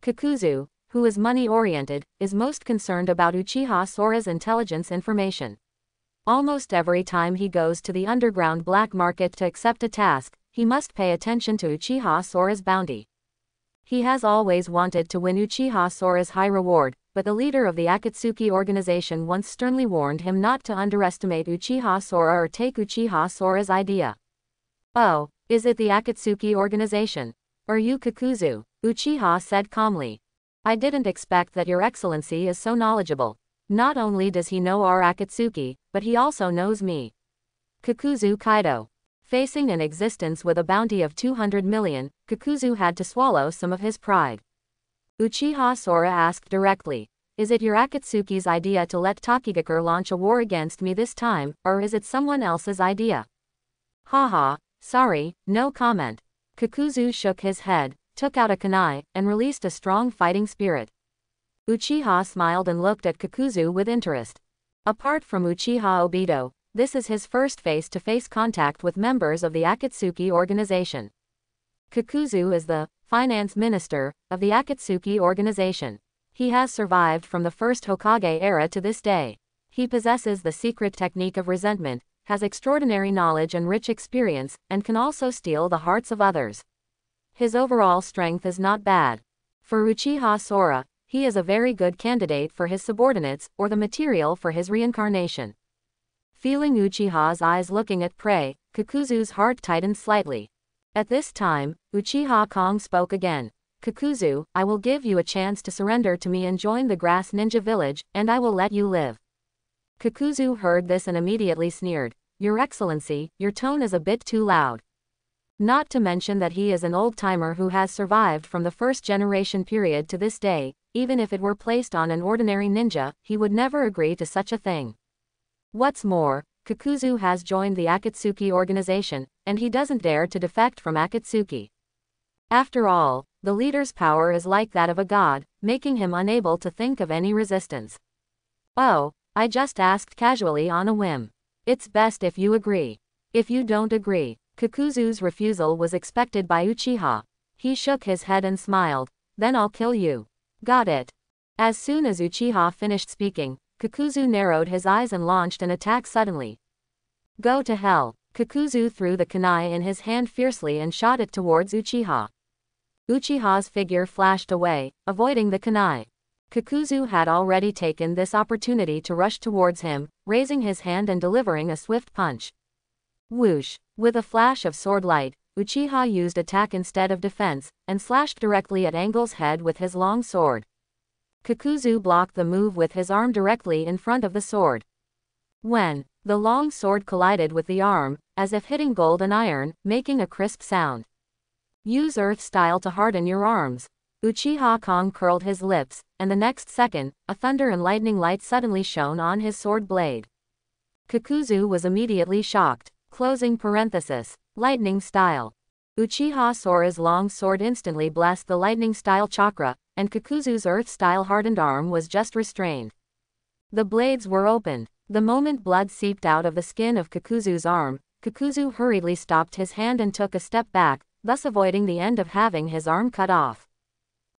[SPEAKER 1] Kakuzu, who is money-oriented, is most concerned about Uchiha Sora's intelligence information. Almost every time he goes to the underground black market to accept a task, he must pay attention to Uchiha Sora's bounty. He has always wanted to win Uchiha Sora's high reward, but the leader of the Akatsuki organization once sternly warned him not to underestimate Uchiha Sora or take Uchiha Sora's idea. "Oh, is it the Akatsuki organization? Or you Kakuzu?" Uchiha said calmly. "I didn't expect that your excellency is so knowledgeable. Not only does he know our Akatsuki, but he also knows me." Kakuzu Kaido. Facing an existence with a bounty of 200 million, Kakuzu had to swallow some of his pride. Uchiha Sora asked directly, "Is it your Akatsuki's idea to let Tokigakure launch a war against me this time, or is it someone else's idea?" "Haha, sorry, no comment." Kakuzu shook his head, took out a kunai, and released a strong fighting spirit. Uchiha smiled and looked at Kakuzu with interest. Apart from Uchiha Obito, this is his first face-to-face contact with members of the Akatsuki organization. Kakuzu is the finance minister of the Akatsuki organization. He has survived from the first Hokage era to this day. He possesses the secret technique of resentment, has extraordinary knowledge and rich experience, and can also steal the hearts of others. His overall strength is not bad. For Uchiha Sora, he is a very good candidate for his subordinates, or the material for his reincarnation. Feeling Uchiha's eyes looking at prey, Kakuzu's heart tightened slightly. At this time, Uchiha Kong spoke again. "Kakuzu, I will give you a chance to surrender to me and join the Grass Ninja Village, and I will let you live." Kakuzu heard this and immediately sneered. "Your Excellency, your tone is a bit too loud." Not to mention that he is an old-timer who has survived from the first generation period to this day. Even if it were placed on an ordinary ninja, he would never agree to such a thing. What's more, Kakuzu has joined the Akatsuki organization, and he doesn't dare to defect from Akatsuki. After all, the leader's power is like that of a god, making him unable to think of any resistance. "Oh, I just asked casually on a whim. It's best if you agree. If you don't agree." Kakuzu's refusal was expected by Uchiha. He shook his head and smiled. "Then I'll kill you." "Got it." As soon as Uchiha finished speaking, Kakuzu narrowed his eyes and launched an attack suddenly. "Go to hell." Kakuzu threw the kunai in his hand fiercely and shot it towards Uchiha. Uchiha's figure flashed away, avoiding the kunai. Kakuzu had already taken this opportunity to rush towards him, raising his hand and delivering a swift punch. Whoosh! With a flash of sword light, Uchiha used attack instead of defense, and slashed directly at Angle's head with his long sword. Kakuzu blocked the move with his arm directly in front of the sword. When the long sword collided with the arm, as if hitting gold and iron, making a crisp sound. "Use Earth style to harden your arms." Uchiha Kong curled his lips, and the next second, a thunder and lightning light suddenly shone on his sword blade. Kakuzu was immediately shocked. Closing parenthesis. Lightning style. Uchiha Sora's long sword instantly blessed the lightning style chakra, and Kakuzu's earth style hardened arm was just restrained. The blades were opened. The moment blood seeped out of the skin of Kakuzu's arm, Kakuzu hurriedly stopped his hand and took a step back, thus avoiding the end of having his arm cut off.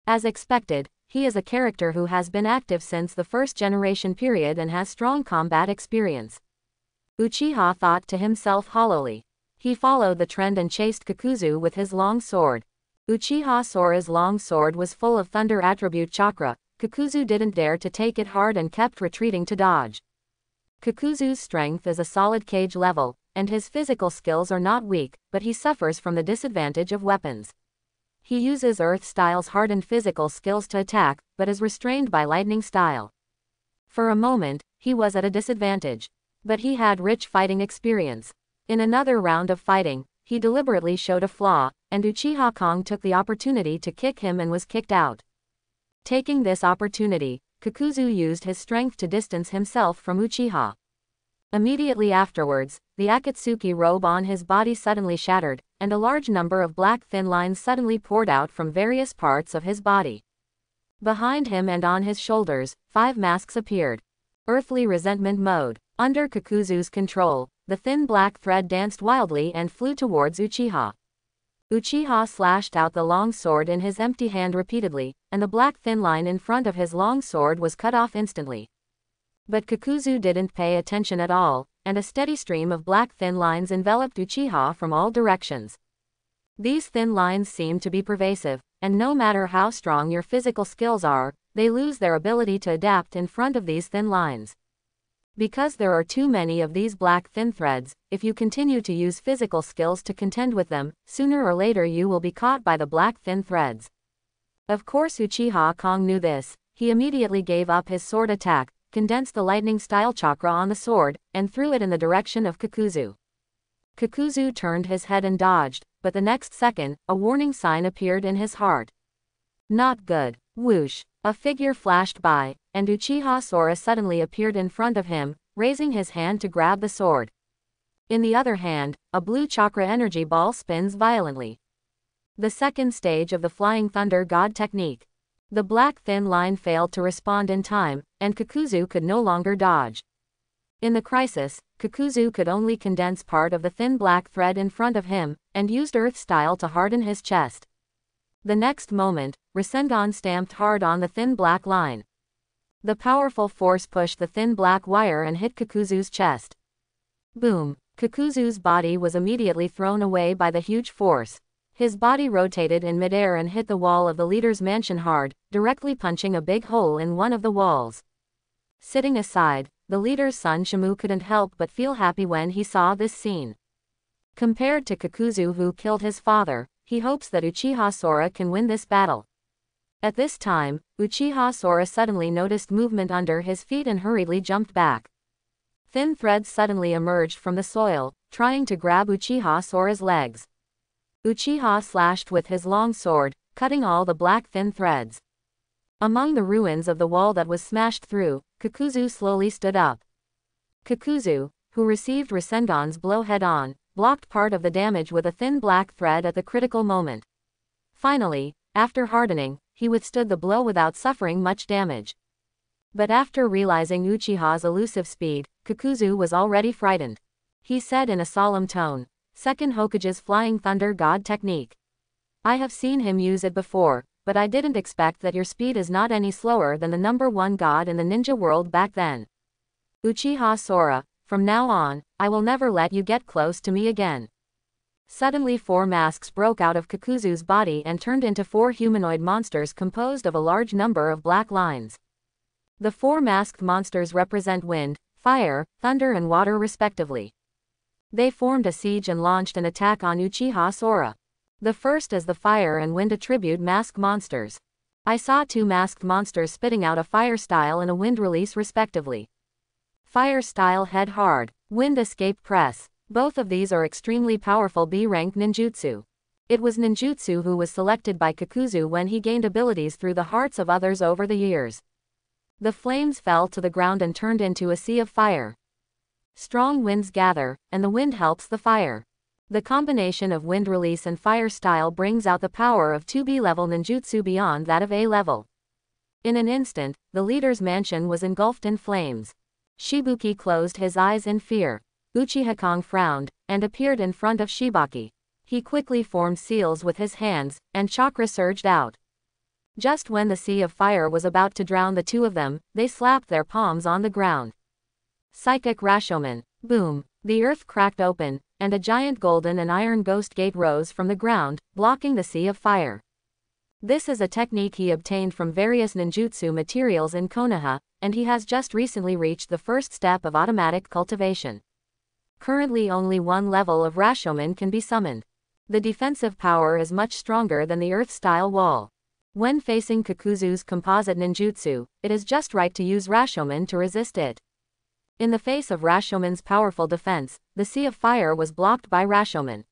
[SPEAKER 1] As expected, he is a character who has been active since the first generation period and has strong combat experience. Uchiha thought to himself hollowly. He followed the trend and chased Kakuzu with his long sword. Uchiha Sora's long sword was full of thunder attribute chakra. Kakuzu didn't dare to take it hard and kept retreating to dodge. Kakuzu's strength is a solid Kage level, and his physical skills are not weak, but he suffers from the disadvantage of weapons. He uses Earth Style's hardened physical skills to attack, but is restrained by Lightning Style. For a moment, he was at a disadvantage. But he had rich fighting experience. In another round of fighting, he deliberately showed a flaw, and Uchiha Kong took the opportunity to kick him and was kicked out. Taking this opportunity, Kakuzu used his strength to distance himself from Uchiha. Immediately afterwards, the Akatsuki robe on his body suddenly shattered, and a large number of black thin lines suddenly poured out from various parts of his body. Behind him and on his shoulders, 5 masks appeared. Earthly resentment mode. Under Kakuzu's control, the thin black thread danced wildly and flew towards Uchiha. Uchiha slashed out the long sword in his empty hand repeatedly, and the black thin line in front of his long sword was cut off instantly. But Kakuzu didn't pay attention at all, and a steady stream of black thin lines enveloped Uchiha from all directions. These thin lines seem to be pervasive, and no matter how strong your physical skills are, they lose their ability to adapt in front of these thin lines. Because there are too many of these black thin threads, if you continue to use physical skills to contend with them, sooner or later you will be caught by the black thin threads. Of course Uchiha Kong knew this. He immediately gave up his sword attack, condensed the lightning style chakra on the sword, and threw it in the direction of Kakuzu. Kakuzu turned his head and dodged, but the next second, a warning sign appeared in his heart. Not good. Whoosh. A figure flashed by, and Uchiha Sora suddenly appeared in front of him, raising his hand to grab the sword. In the other hand, a blue chakra energy ball spins violently. The second stage of the Flying Thunder God technique. The black thin line failed to respond in time, and Kakuzu could no longer dodge. In the crisis, Kakuzu could only condense part of the thin black thread in front of him, and used Earth Style to harden his chest. The next moment, Rasengan stamped hard on the thin black line. The powerful force pushed the thin black wire and hit Kakuzu's chest. Boom! Kakuzu's body was immediately thrown away by the huge force. His body rotated in midair and hit the wall of the leader's mansion hard, directly punching a big hole in one of the walls. Sitting aside, the leader's son Shimu couldn't help but feel happy when he saw this scene. Compared to Kakuzu who killed his father, he hopes that Uchiha Sora can win this battle. At this time, Uchiha Sora suddenly noticed movement under his feet and hurriedly jumped back. Thin threads suddenly emerged from the soil, trying to grab Uchiha Sora's legs. Uchiha slashed with his long sword, cutting all the black thin threads. Among the ruins of the wall that was smashed through, Kakuzu slowly stood up. Kakuzu, who received Rasengan's blow head-on, blocked part of the damage with a thin black thread at the critical moment. Finally, after hardening, he withstood the blow without suffering much damage. But after realizing Uchiha's elusive speed, Kakuzu was already frightened. He said in a solemn tone, "Second Hokage's Flying Thunder God technique. I have seen him use it before, but I didn't expect that your speed is not any slower than the number 1 god in the ninja world back then. Uchiha Sora, from now on, I will never let you get close to me again." Suddenly 4 masks broke out of Kakuzu's body and turned into 4 humanoid monsters composed of a large number of black lines. The 4 masked monsters represent wind, fire, thunder and water respectively. They formed a siege and launched an attack on Uchiha Sora. The first is the fire and wind attribute mask monsters. I saw 2 masked monsters spitting out a fire style and a wind release respectively. Fire style head hard, wind escape press. Both of these are extremely powerful B-rank ninjutsu. It was ninjutsu who was selected by Kakuzu when he gained abilities through the hearts of others over the years. The flames fell to the ground and turned into a sea of fire. Strong winds gather, and the wind helps the fire. The combination of wind release and fire style brings out the power of 2B level ninjutsu beyond that of A level. In an instant, the leader's mansion was engulfed in flames. Shibuki closed his eyes in fear. Uchiha Kong frowned, and appeared in front of Shibaki. He quickly formed seals with his hands, and chakra surged out. Just when the sea of fire was about to drown the two of them, they slapped their palms on the ground. Psychic Rashomon. Boom. The earth cracked open, and a giant golden and iron ghost gate rose from the ground, blocking the sea of fire. This is a technique he obtained from various ninjutsu materials in Konoha, and he has just recently reached the first step of automatic cultivation. Currently only one level of Rashomon can be summoned. The defensive power is much stronger than the earth-style wall. When facing Kakuzu's composite ninjutsu, it is just right to use Rashomon to resist it. In the face of Rashomon's powerful defense, the sea of fire was blocked by Rashomon.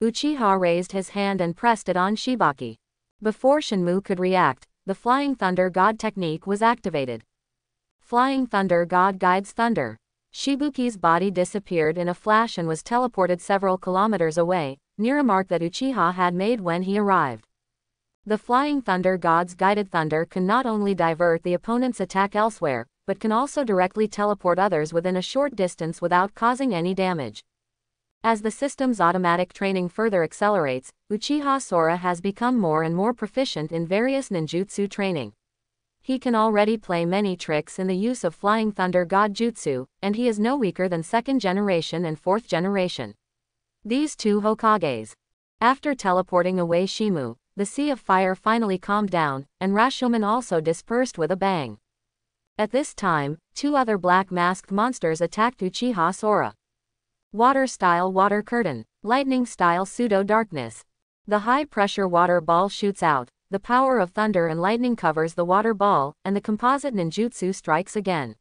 [SPEAKER 1] Uchiha raised his hand and pressed it on Shibaki. Before Shenmue could react, the Flying Thunder God technique was activated. Flying Thunder God guides thunder. Shibuki's body disappeared in a flash and was teleported several kilometers away, near a mark that Uchiha had made when he arrived. The Flying Thunder God's guided thunder can not only divert the opponent's attack elsewhere, but can also directly teleport others within a short distance without causing any damage. As the system's automatic training further accelerates, Uchiha Sora has become more and more proficient in various ninjutsu training. He can already play many tricks in the use of Flying Thunder God Jutsu, and he is no weaker than 2nd generation and 4th generation. These two Hokages. After teleporting away Shimu, the sea of fire finally calmed down, and Rashomon also dispersed with a bang. At this time, two other black masked monsters attacked Uchiha Sora. Water-style water curtain. Lightning-style pseudo-darkness. The high-pressure water ball shoots out, the power of thunder and lightning covers the water ball, and the composite ninjutsu strikes again.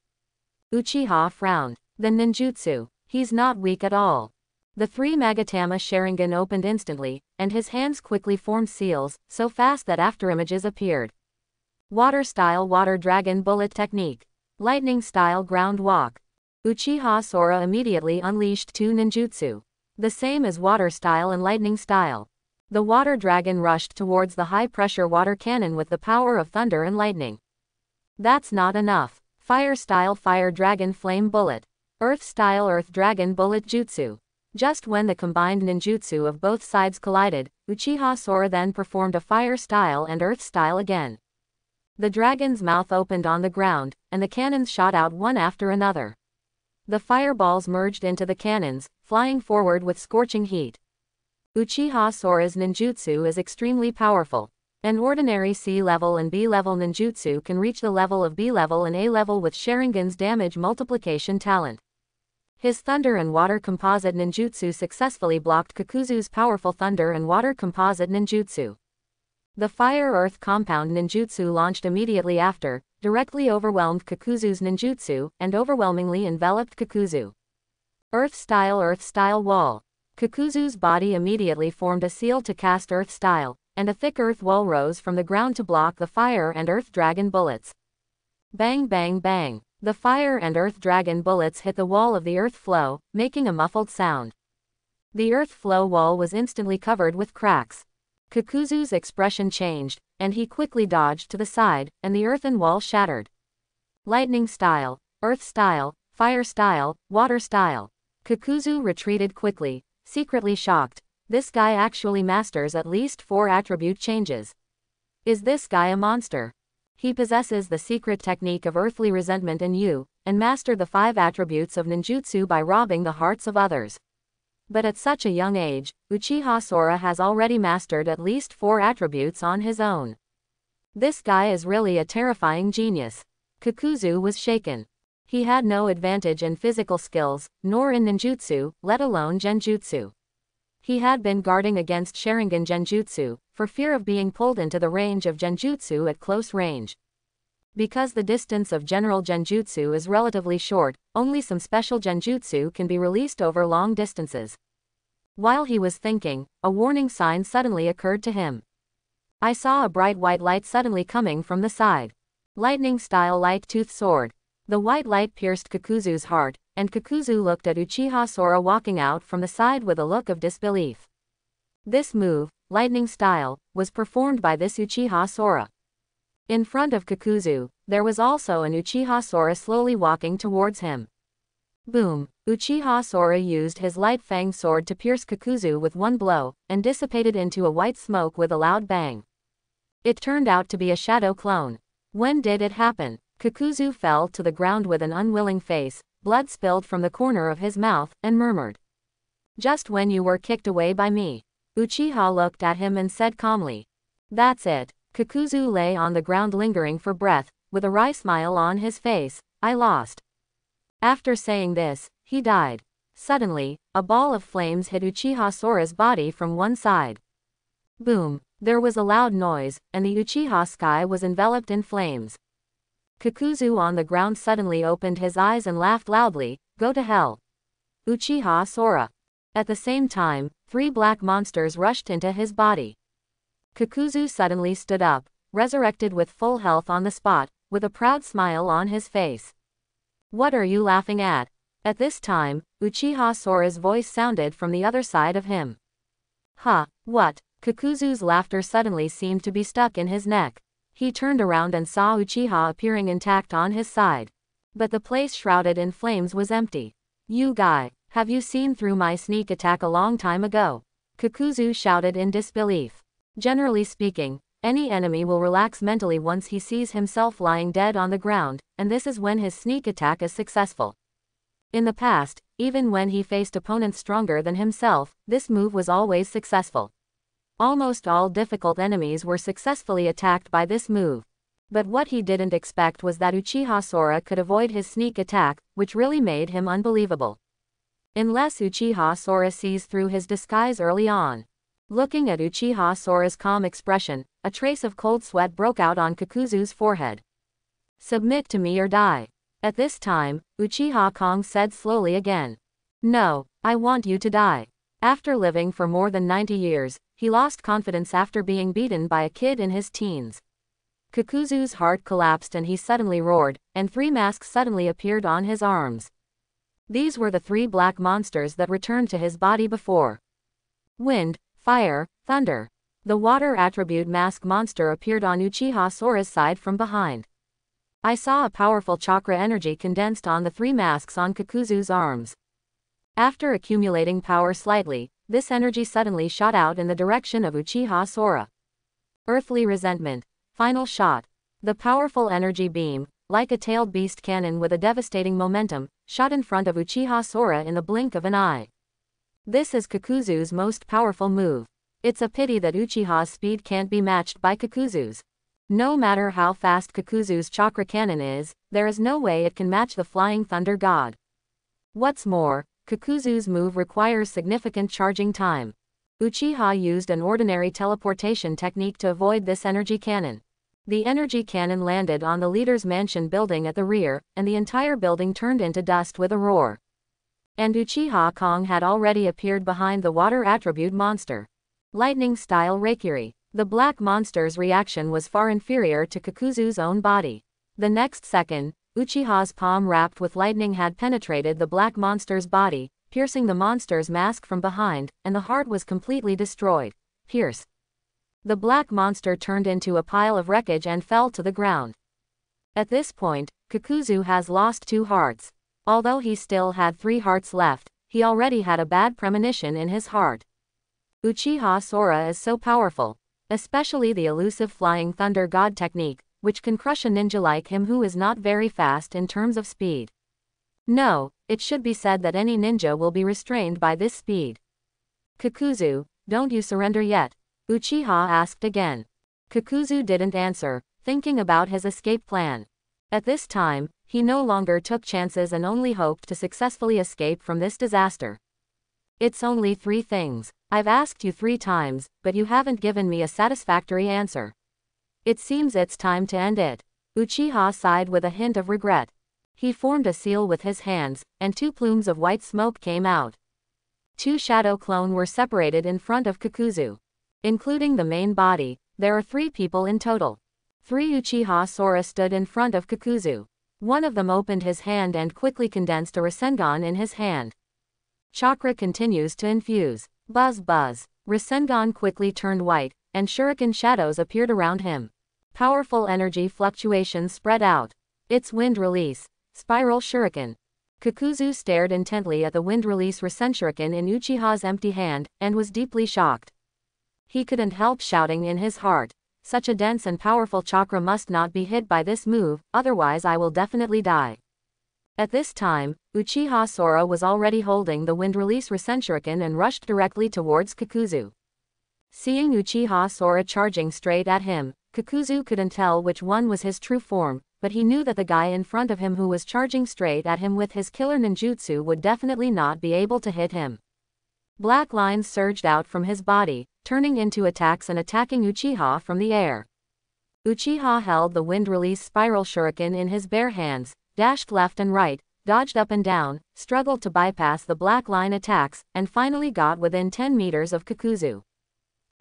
[SPEAKER 1] Uchiha frowned. The ninjutsu. He's not weak at all. The 3 Magatama Sharingan opened instantly, and his hands quickly formed seals, so fast that afterimages appeared. Water-style water dragon bullet technique. Lightning-style ground walk. Uchiha Sora immediately unleashed 2 ninjutsu. The same as water style and lightning style. The water dragon rushed towards the high-pressure water cannon with the power of thunder and lightning. That's not enough. Fire-style fire dragon flame bullet. Earth-style earth dragon bullet jutsu. Just when the combined ninjutsu of both sides collided, Uchiha Sora then performed a fire-style and earth-style again. The dragon's mouth opened on the ground, and the cannons shot out one after another. The fireballs merged into the cannons, flying forward with scorching heat. Uchiha Sora's ninjutsu is extremely powerful. An ordinary C-level and B-level ninjutsu can reach the level of B-level and A-level with Sharingan's damage multiplication talent. His thunder and water composite ninjutsu successfully blocked Kakuzu's powerful thunder and water composite ninjutsu. The fire-earth compound ninjutsu launched immediately after, directly overwhelmed Kakuzu's ninjutsu, and overwhelmingly enveloped Kakuzu. Earth-style wall. Kakuzu's body immediately formed a seal to cast earth-style, and a thick earth wall rose from the ground to block the fire and earth dragon bullets. Bang bang bang. The fire and earth dragon bullets hit the wall of the earth flow, making a muffled sound. The earth flow wall was instantly covered with cracks. Kakuzu's expression changed, and he quickly dodged to the side, and the earthen wall shattered. Lightning style, earth style, fire style, water style. Kakuzu retreated quickly, secretly shocked. This guy actually masters at least 4 attribute changes. Is this guy a monster? He possesses the secret technique of earthly resentment and mastered the 5 attributes of ninjutsu by robbing the hearts of others. But at such a young age, Uchiha Sora has already mastered at least 4 attributes on his own. This guy is really a terrifying genius. Kakuzu was shaken. He had no advantage in physical skills, nor in ninjutsu, let alone genjutsu. He had been guarding against Sharingan genjutsu, for fear of being pulled into the range of genjutsu at close range. Because the distance of general genjutsu is relatively short, only some special genjutsu can be released over long distances. While he was thinking, a warning sign suddenly occurred to him. I saw a bright white light suddenly coming from the side. Lightning-style light-tooth sword. The white light pierced Kakuzu's heart, and Kakuzu looked at Uchiha Sora walking out from the side with a look of disbelief. This move, lightning style, was performed by this Uchiha Sora. In front of Kakuzu, there was also an Uchiha Sora slowly walking towards him. Boom! Uchiha Sora used his light fang sword to pierce Kakuzu with one blow, and dissipated into a white smoke with a loud bang. It turned out to be a shadow clone. When did it happen? Kakuzu fell to the ground with an unwilling face, blood spilled from the corner of his mouth, and murmured. Just when you were kicked away by me. Uchiha looked at him and said calmly. That's it. Kakuzu lay on the ground lingering for breath, with a wry smile on his face. I lost. After saying this, he died. Suddenly, a ball of flames hit Uchiha Sora's body from one side. Boom. There was a loud noise, and the Uchiha sky was enveloped in flames. Kakuzu on the ground suddenly opened his eyes and laughed loudly. Go to hell. Uchiha Sora. At the same time, 3 black monsters rushed into his body. Kakuzu suddenly stood up, resurrected with full health on the spot, with a proud smile on his face. What are you laughing at? At this time, Uchiha Sora's voice sounded from the other side of him. Huh, what? Kakuzu's laughter suddenly seemed to be stuck in his neck. He turned around and saw Uchiha appearing intact on his side. But the place shrouded in flames was empty. You guy, have you seen through my sneak attack a long time ago? Kakuzu shouted in disbelief. Generally speaking, any enemy will relax mentally once he sees himself lying dead on the ground, and this is when his sneak attack is successful. In the past, even when he faced opponents stronger than himself, this move was always successful. Almost all difficult enemies were successfully attacked by this move. But what he didn't expect was that Uchiha Sora could avoid his sneak attack, which really made him unbelievable. Unless Uchiha Sora sees through his disguise early on. Looking at Uchiha Sora's calm expression, a trace of cold sweat broke out on Kakuzu's forehead. Submit to me or die. At this time, Uchiha Kong said slowly again. No, I want you to die. After living for more than 90 years, he lost confidence after being beaten by a kid in his teens. Kakuzu's heart collapsed and he suddenly roared, and 3 masks suddenly appeared on his arms. These were the 3 black monsters that returned to his body before. Wind, fire, thunder. The water attribute mask monster appeared on Uchiha Sora's side from behind. I saw a powerful chakra energy condensed on the 3 masks on Kakuzu's arms. After accumulating power slightly, this energy suddenly shot out in the direction of Uchiha Sora. Earthly resentment. Final shot. The powerful energy beam, like a tailed beast cannon with a devastating momentum, shot in front of Uchiha Sora in the blink of an eye. This is Kakuzu's most powerful move. It's a pity that Uchiha's speed can't be matched by Kakuzu's. No matter how fast Kakuzu's chakra cannon is, there is no way it can match the flying thunder god. What's more, Kakuzu's move requires significant charging time. Uchiha used an ordinary teleportation technique to avoid this energy cannon. The energy cannon landed on the leader's mansion building at the rear, and the entire building turned into dust with a roar. And Uchiha Kong had already appeared behind the water attribute monster. Lightning-style Reikiri. The black monster's reaction was far inferior to Kakuzu's own body. The next second, Uchiha's palm wrapped with lightning had penetrated the black monster's body, piercing the monster's mask from behind, and the heart was completely destroyed. Pierce. The black monster turned into a pile of wreckage and fell to the ground. At this point, Kakuzu has lost 2 hearts. Although he still had 3 hearts left, he already had a bad premonition in his heart. Uchiha Sora is so powerful. Especially the elusive flying thunder god technique, which can crush a ninja like him who is not very fast in terms of speed. No, it should be said that any ninja will be restrained by this speed. Kakuzu, don't you surrender yet? Uchiha asked again. Kakuzu didn't answer, thinking about his escape plan. At this time, he no longer took chances and only hoped to successfully escape from this disaster. It's only 3 things. I've asked you 3 times, but you haven't given me a satisfactory answer. It seems it's time to end it. Uchiha sighed with a hint of regret. He formed a seal with his hands, and 2 plumes of white smoke came out. 2 shadow clone were separated in front of Kakuzu. Including the main body, there are 3 people in total. 3 Uchiha Sora stood in front of Kakuzu. One of them opened his hand and quickly condensed a Rasengan in his hand. Chakra continues to infuse. Buzz buzz. Rasengan quickly turned white, and shuriken shadows appeared around him. Powerful energy fluctuations spread out. It's wind release. Spiral shuriken. Kakuzu stared intently at the wind release Rasen shuriken in Uchiha's empty hand, and was deeply shocked. He couldn't help shouting in his heart. Such a dense and powerful chakra must not be hit by this move, otherwise I will definitely die. At this time, Uchiha Sora was already holding the wind release Rasen Shuriken and rushed directly towards Kakuzu. Seeing Uchiha Sora charging straight at him, Kakuzu couldn't tell which one was his true form, but he knew that the guy in front of him who was charging straight at him with his killer ninjutsu would definitely not be able to hit him. Black lines surged out from his body, turning into attacks and attacking Uchiha from the air. Uchiha held the wind release spiral shuriken in his bare hands, dashed left and right, dodged up and down, struggled to bypass the black line attacks, and finally got within 10 meters of Kakuzu.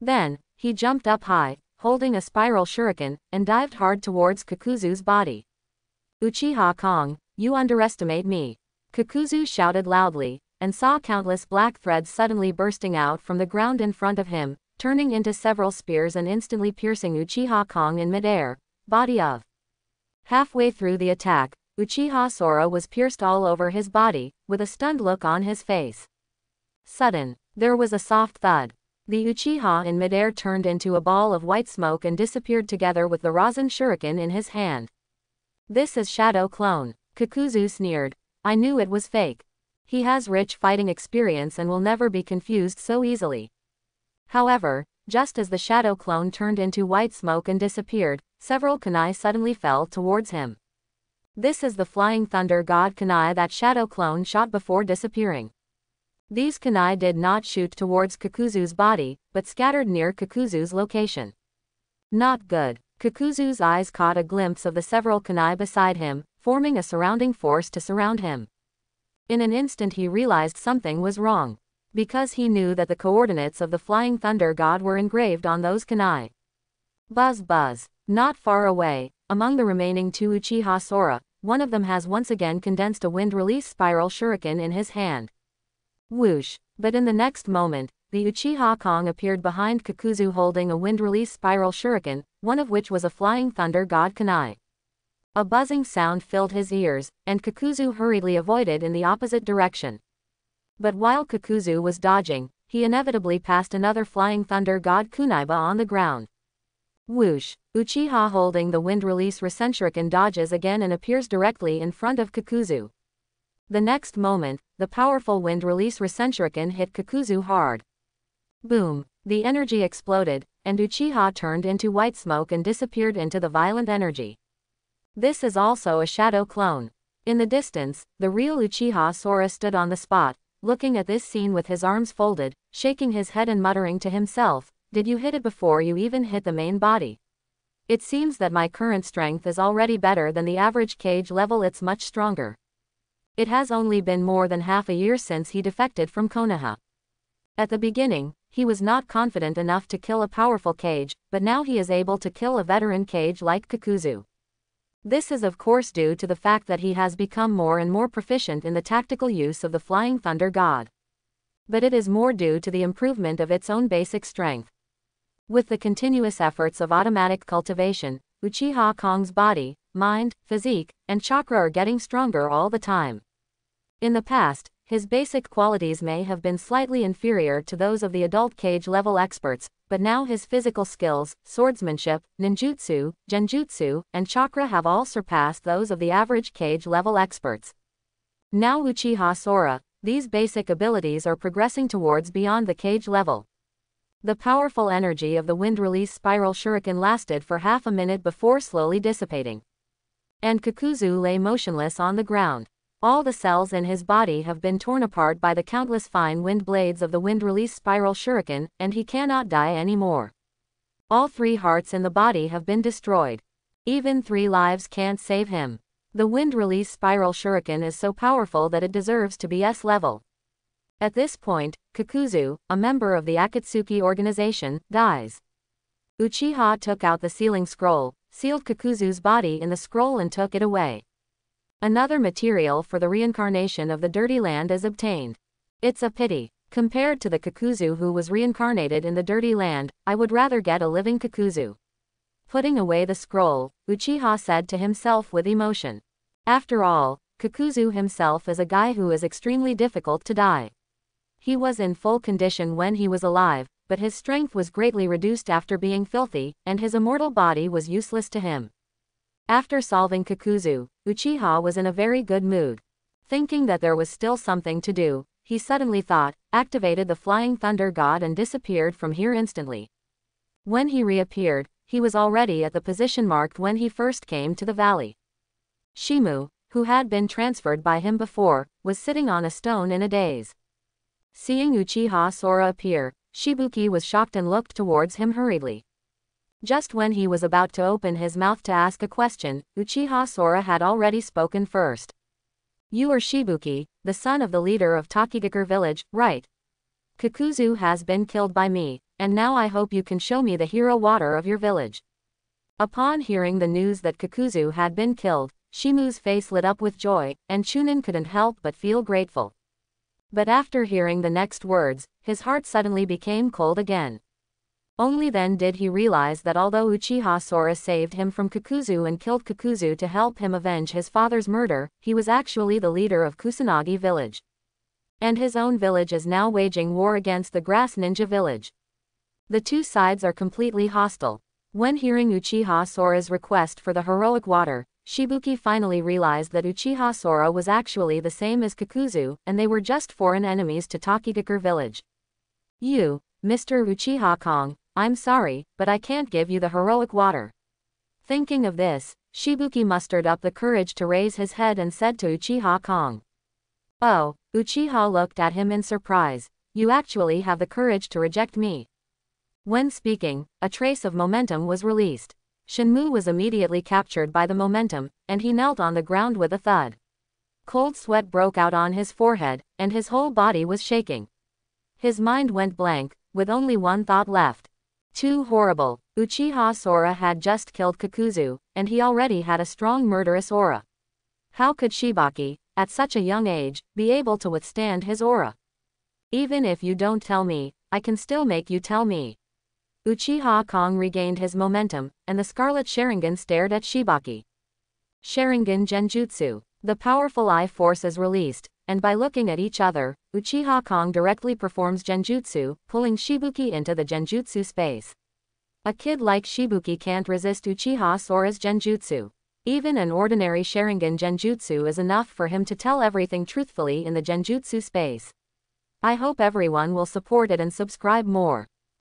[SPEAKER 1] Then, he jumped up high, holding a spiral shuriken, and dived hard towards Kakuzu's body. Uchiha Kong, you underestimate me. Kakuzu shouted loudly, and saw countless black threads suddenly bursting out from the ground in front of him, turning into several spears and instantly piercing Uchiha Kong in midair, body of. Halfway through the attack, Uchiha Sora was pierced all over his body, with a stunned look on his face. Sudden, there was a soft thud. The Uchiha in midair turned into a ball of white smoke and disappeared together with the Rasen Shuriken in his hand. This is Shadow Clone. Kakuzu sneered. I knew it was fake. He has rich fighting experience and will never be confused so easily. However, just as the Shadow Clone turned into white smoke and disappeared, several kunai suddenly fell towards him. This is the Flying Thunder God kunai that Shadow Clone shot before disappearing. These kunai did not shoot towards Kakuzu's body, but scattered near Kakuzu's location. Not good. Kakuzu's eyes caught a glimpse of the several kunai beside him, forming a surrounding force to surround him. In an instant he realized something was wrong, because he knew that the coordinates of the Flying Thunder God were engraved on those kunai. Buzz buzz. Not far away, among the remaining two Uchiha Sora, one of them has once again condensed a wind release spiral shuriken in his hand. Whoosh! But in the next moment, the Uchiha Kong appeared behind Kakuzu holding a wind release spiral shuriken, one of which was a Flying Thunder God kunai. A buzzing sound filled his ears, and Kakuzu hurriedly avoided in the opposite direction. But while Kakuzu was dodging, he inevitably passed another Flying Thunder God kunaiba on the ground. Whoosh! Uchiha holding the wind release Rasen Shuriken dodges again and appears directly in front of Kakuzu. The next moment, the powerful wind release Rasen Shuriken hit Kakuzu hard. Boom! The energy exploded, and Uchiha turned into white smoke and disappeared into the violent energy. This is also a shadow clone. In the distance, the real Uchiha Sora stood on the spot, looking at this scene with his arms folded, shaking his head and muttering to himself, "Did you hit it before you even hit the main body? It seems that my current strength is already better than the average cage level, it's much stronger." It has only been more than half a year since he defected from Konoha. At the beginning, he was not confident enough to kill a powerful cage, but now he is able to kill a veteran cage like Kakuzu. This is of course due to the fact that he has become more and more proficient in the tactical use of the Flying Thunder God. But it is more due to the improvement of its own basic strength. With the continuous efforts of automatic cultivation, Uchiha Kong's body, mind, physique, and chakra are getting stronger all the time. In the past, his basic qualities may have been slightly inferior to those of the adult cage level experts, but now his physical skills, swordsmanship, ninjutsu, genjutsu, and chakra have all surpassed those of the average cage level experts. Now Uchiha Sora, these basic abilities are progressing towards beyond the cage level. The powerful energy of the wind release spiral shuriken lasted for half a minute before slowly dissipating. And Kakuzu lay motionless on the ground. All the cells in his body have been torn apart by the countless fine wind blades of the wind release spiral shuriken, and he cannot die anymore. All 3 hearts in the body have been destroyed. Even 3 lives can't save him. The wind release spiral shuriken is so powerful that it deserves to be S level. At this point, Kakuzu, a member of the Akatsuki organization, dies. Uchiha took out the sealing scroll, sealed Kakuzu's body in the scroll and took it away. Another material for the reincarnation of the Dirty Land is obtained. It's a pity. Compared to the Kakuzu who was reincarnated in the Dirty Land, I would rather get a living Kakuzu. Putting away the scroll, Uchiha said to himself with emotion. After all, Kakuzu himself is a guy who is extremely difficult to die. He was in full condition when he was alive, but his strength was greatly reduced after being filthy, and his immortal body was useless to him. After solving Kakuzu, Uchiha was in a very good mood. Thinking that there was still something to do, he suddenly thought, activated the Flying Thunder God and disappeared from here instantly. When he reappeared, he was already at the position marked when he first came to the valley. Shimu, who had been transferred by him before, was sitting on a stone in a daze. Seeing Uchiha Sora appear, Shibuki was shocked and looked towards him hurriedly. Just when he was about to open his mouth to ask a question, Uchiha Sora had already spoken first. You are Shibuki, the son of the leader of Tokigakure village, right? Kakuzu has been killed by me, and now I hope you can show me the hero water of your village. Upon hearing the news that Kakuzu had been killed, Shimu's face lit up with joy, and Chunin couldn't help but feel grateful. But after hearing the next words, his heart suddenly became cold again. Only then did he realize that although Uchiha Sora saved him from Kakuzu and killed Kakuzu to help him avenge his father's murder, he was actually the leader of Kusanagi village. And his own village is now waging war against the Grass Ninja village. The two sides are completely hostile. When hearing Uchiha Sora's request for the heroic water, Shibuki finally realized that Uchiha Sora was actually the same as Kakuzu, and they were just foreign enemies to Tokigakure village. You, Mr. Uchiha Kong, I'm sorry, but I can't give you the heroic water. Thinking of this, Shibuki mustered up the courage to raise his head and said to Uchiha Kong. Oh, Uchiha looked at him in surprise. You actually have the courage to reject me. When speaking, a trace of momentum was released. Shenmue was immediately captured by the momentum, and he knelt on the ground with a thud. Cold sweat broke out on his forehead, and his whole body was shaking. His mind went blank, with only one thought left. Too horrible. Uchiha Sora had just killed Kakuzu, and he already had a strong murderous aura. How could Shibaki, at such a young age, be able to withstand his aura? Even if you don't tell me, I can still make you tell me. Uchiha Kong regained his momentum, and the Scarlet Sharingan stared at Shibaki. Sharingan Genjutsu. The powerful eye force is released, and by looking at each other, Uchiha Kong directly performs Genjutsu, pulling Shibuki into the Genjutsu space. A kid like Shibuki can't resist Uchiha Sora's Genjutsu. Even an ordinary Sharingan Genjutsu is enough for him to tell everything truthfully in the Genjutsu space. I hope everyone will support it and subscribe more.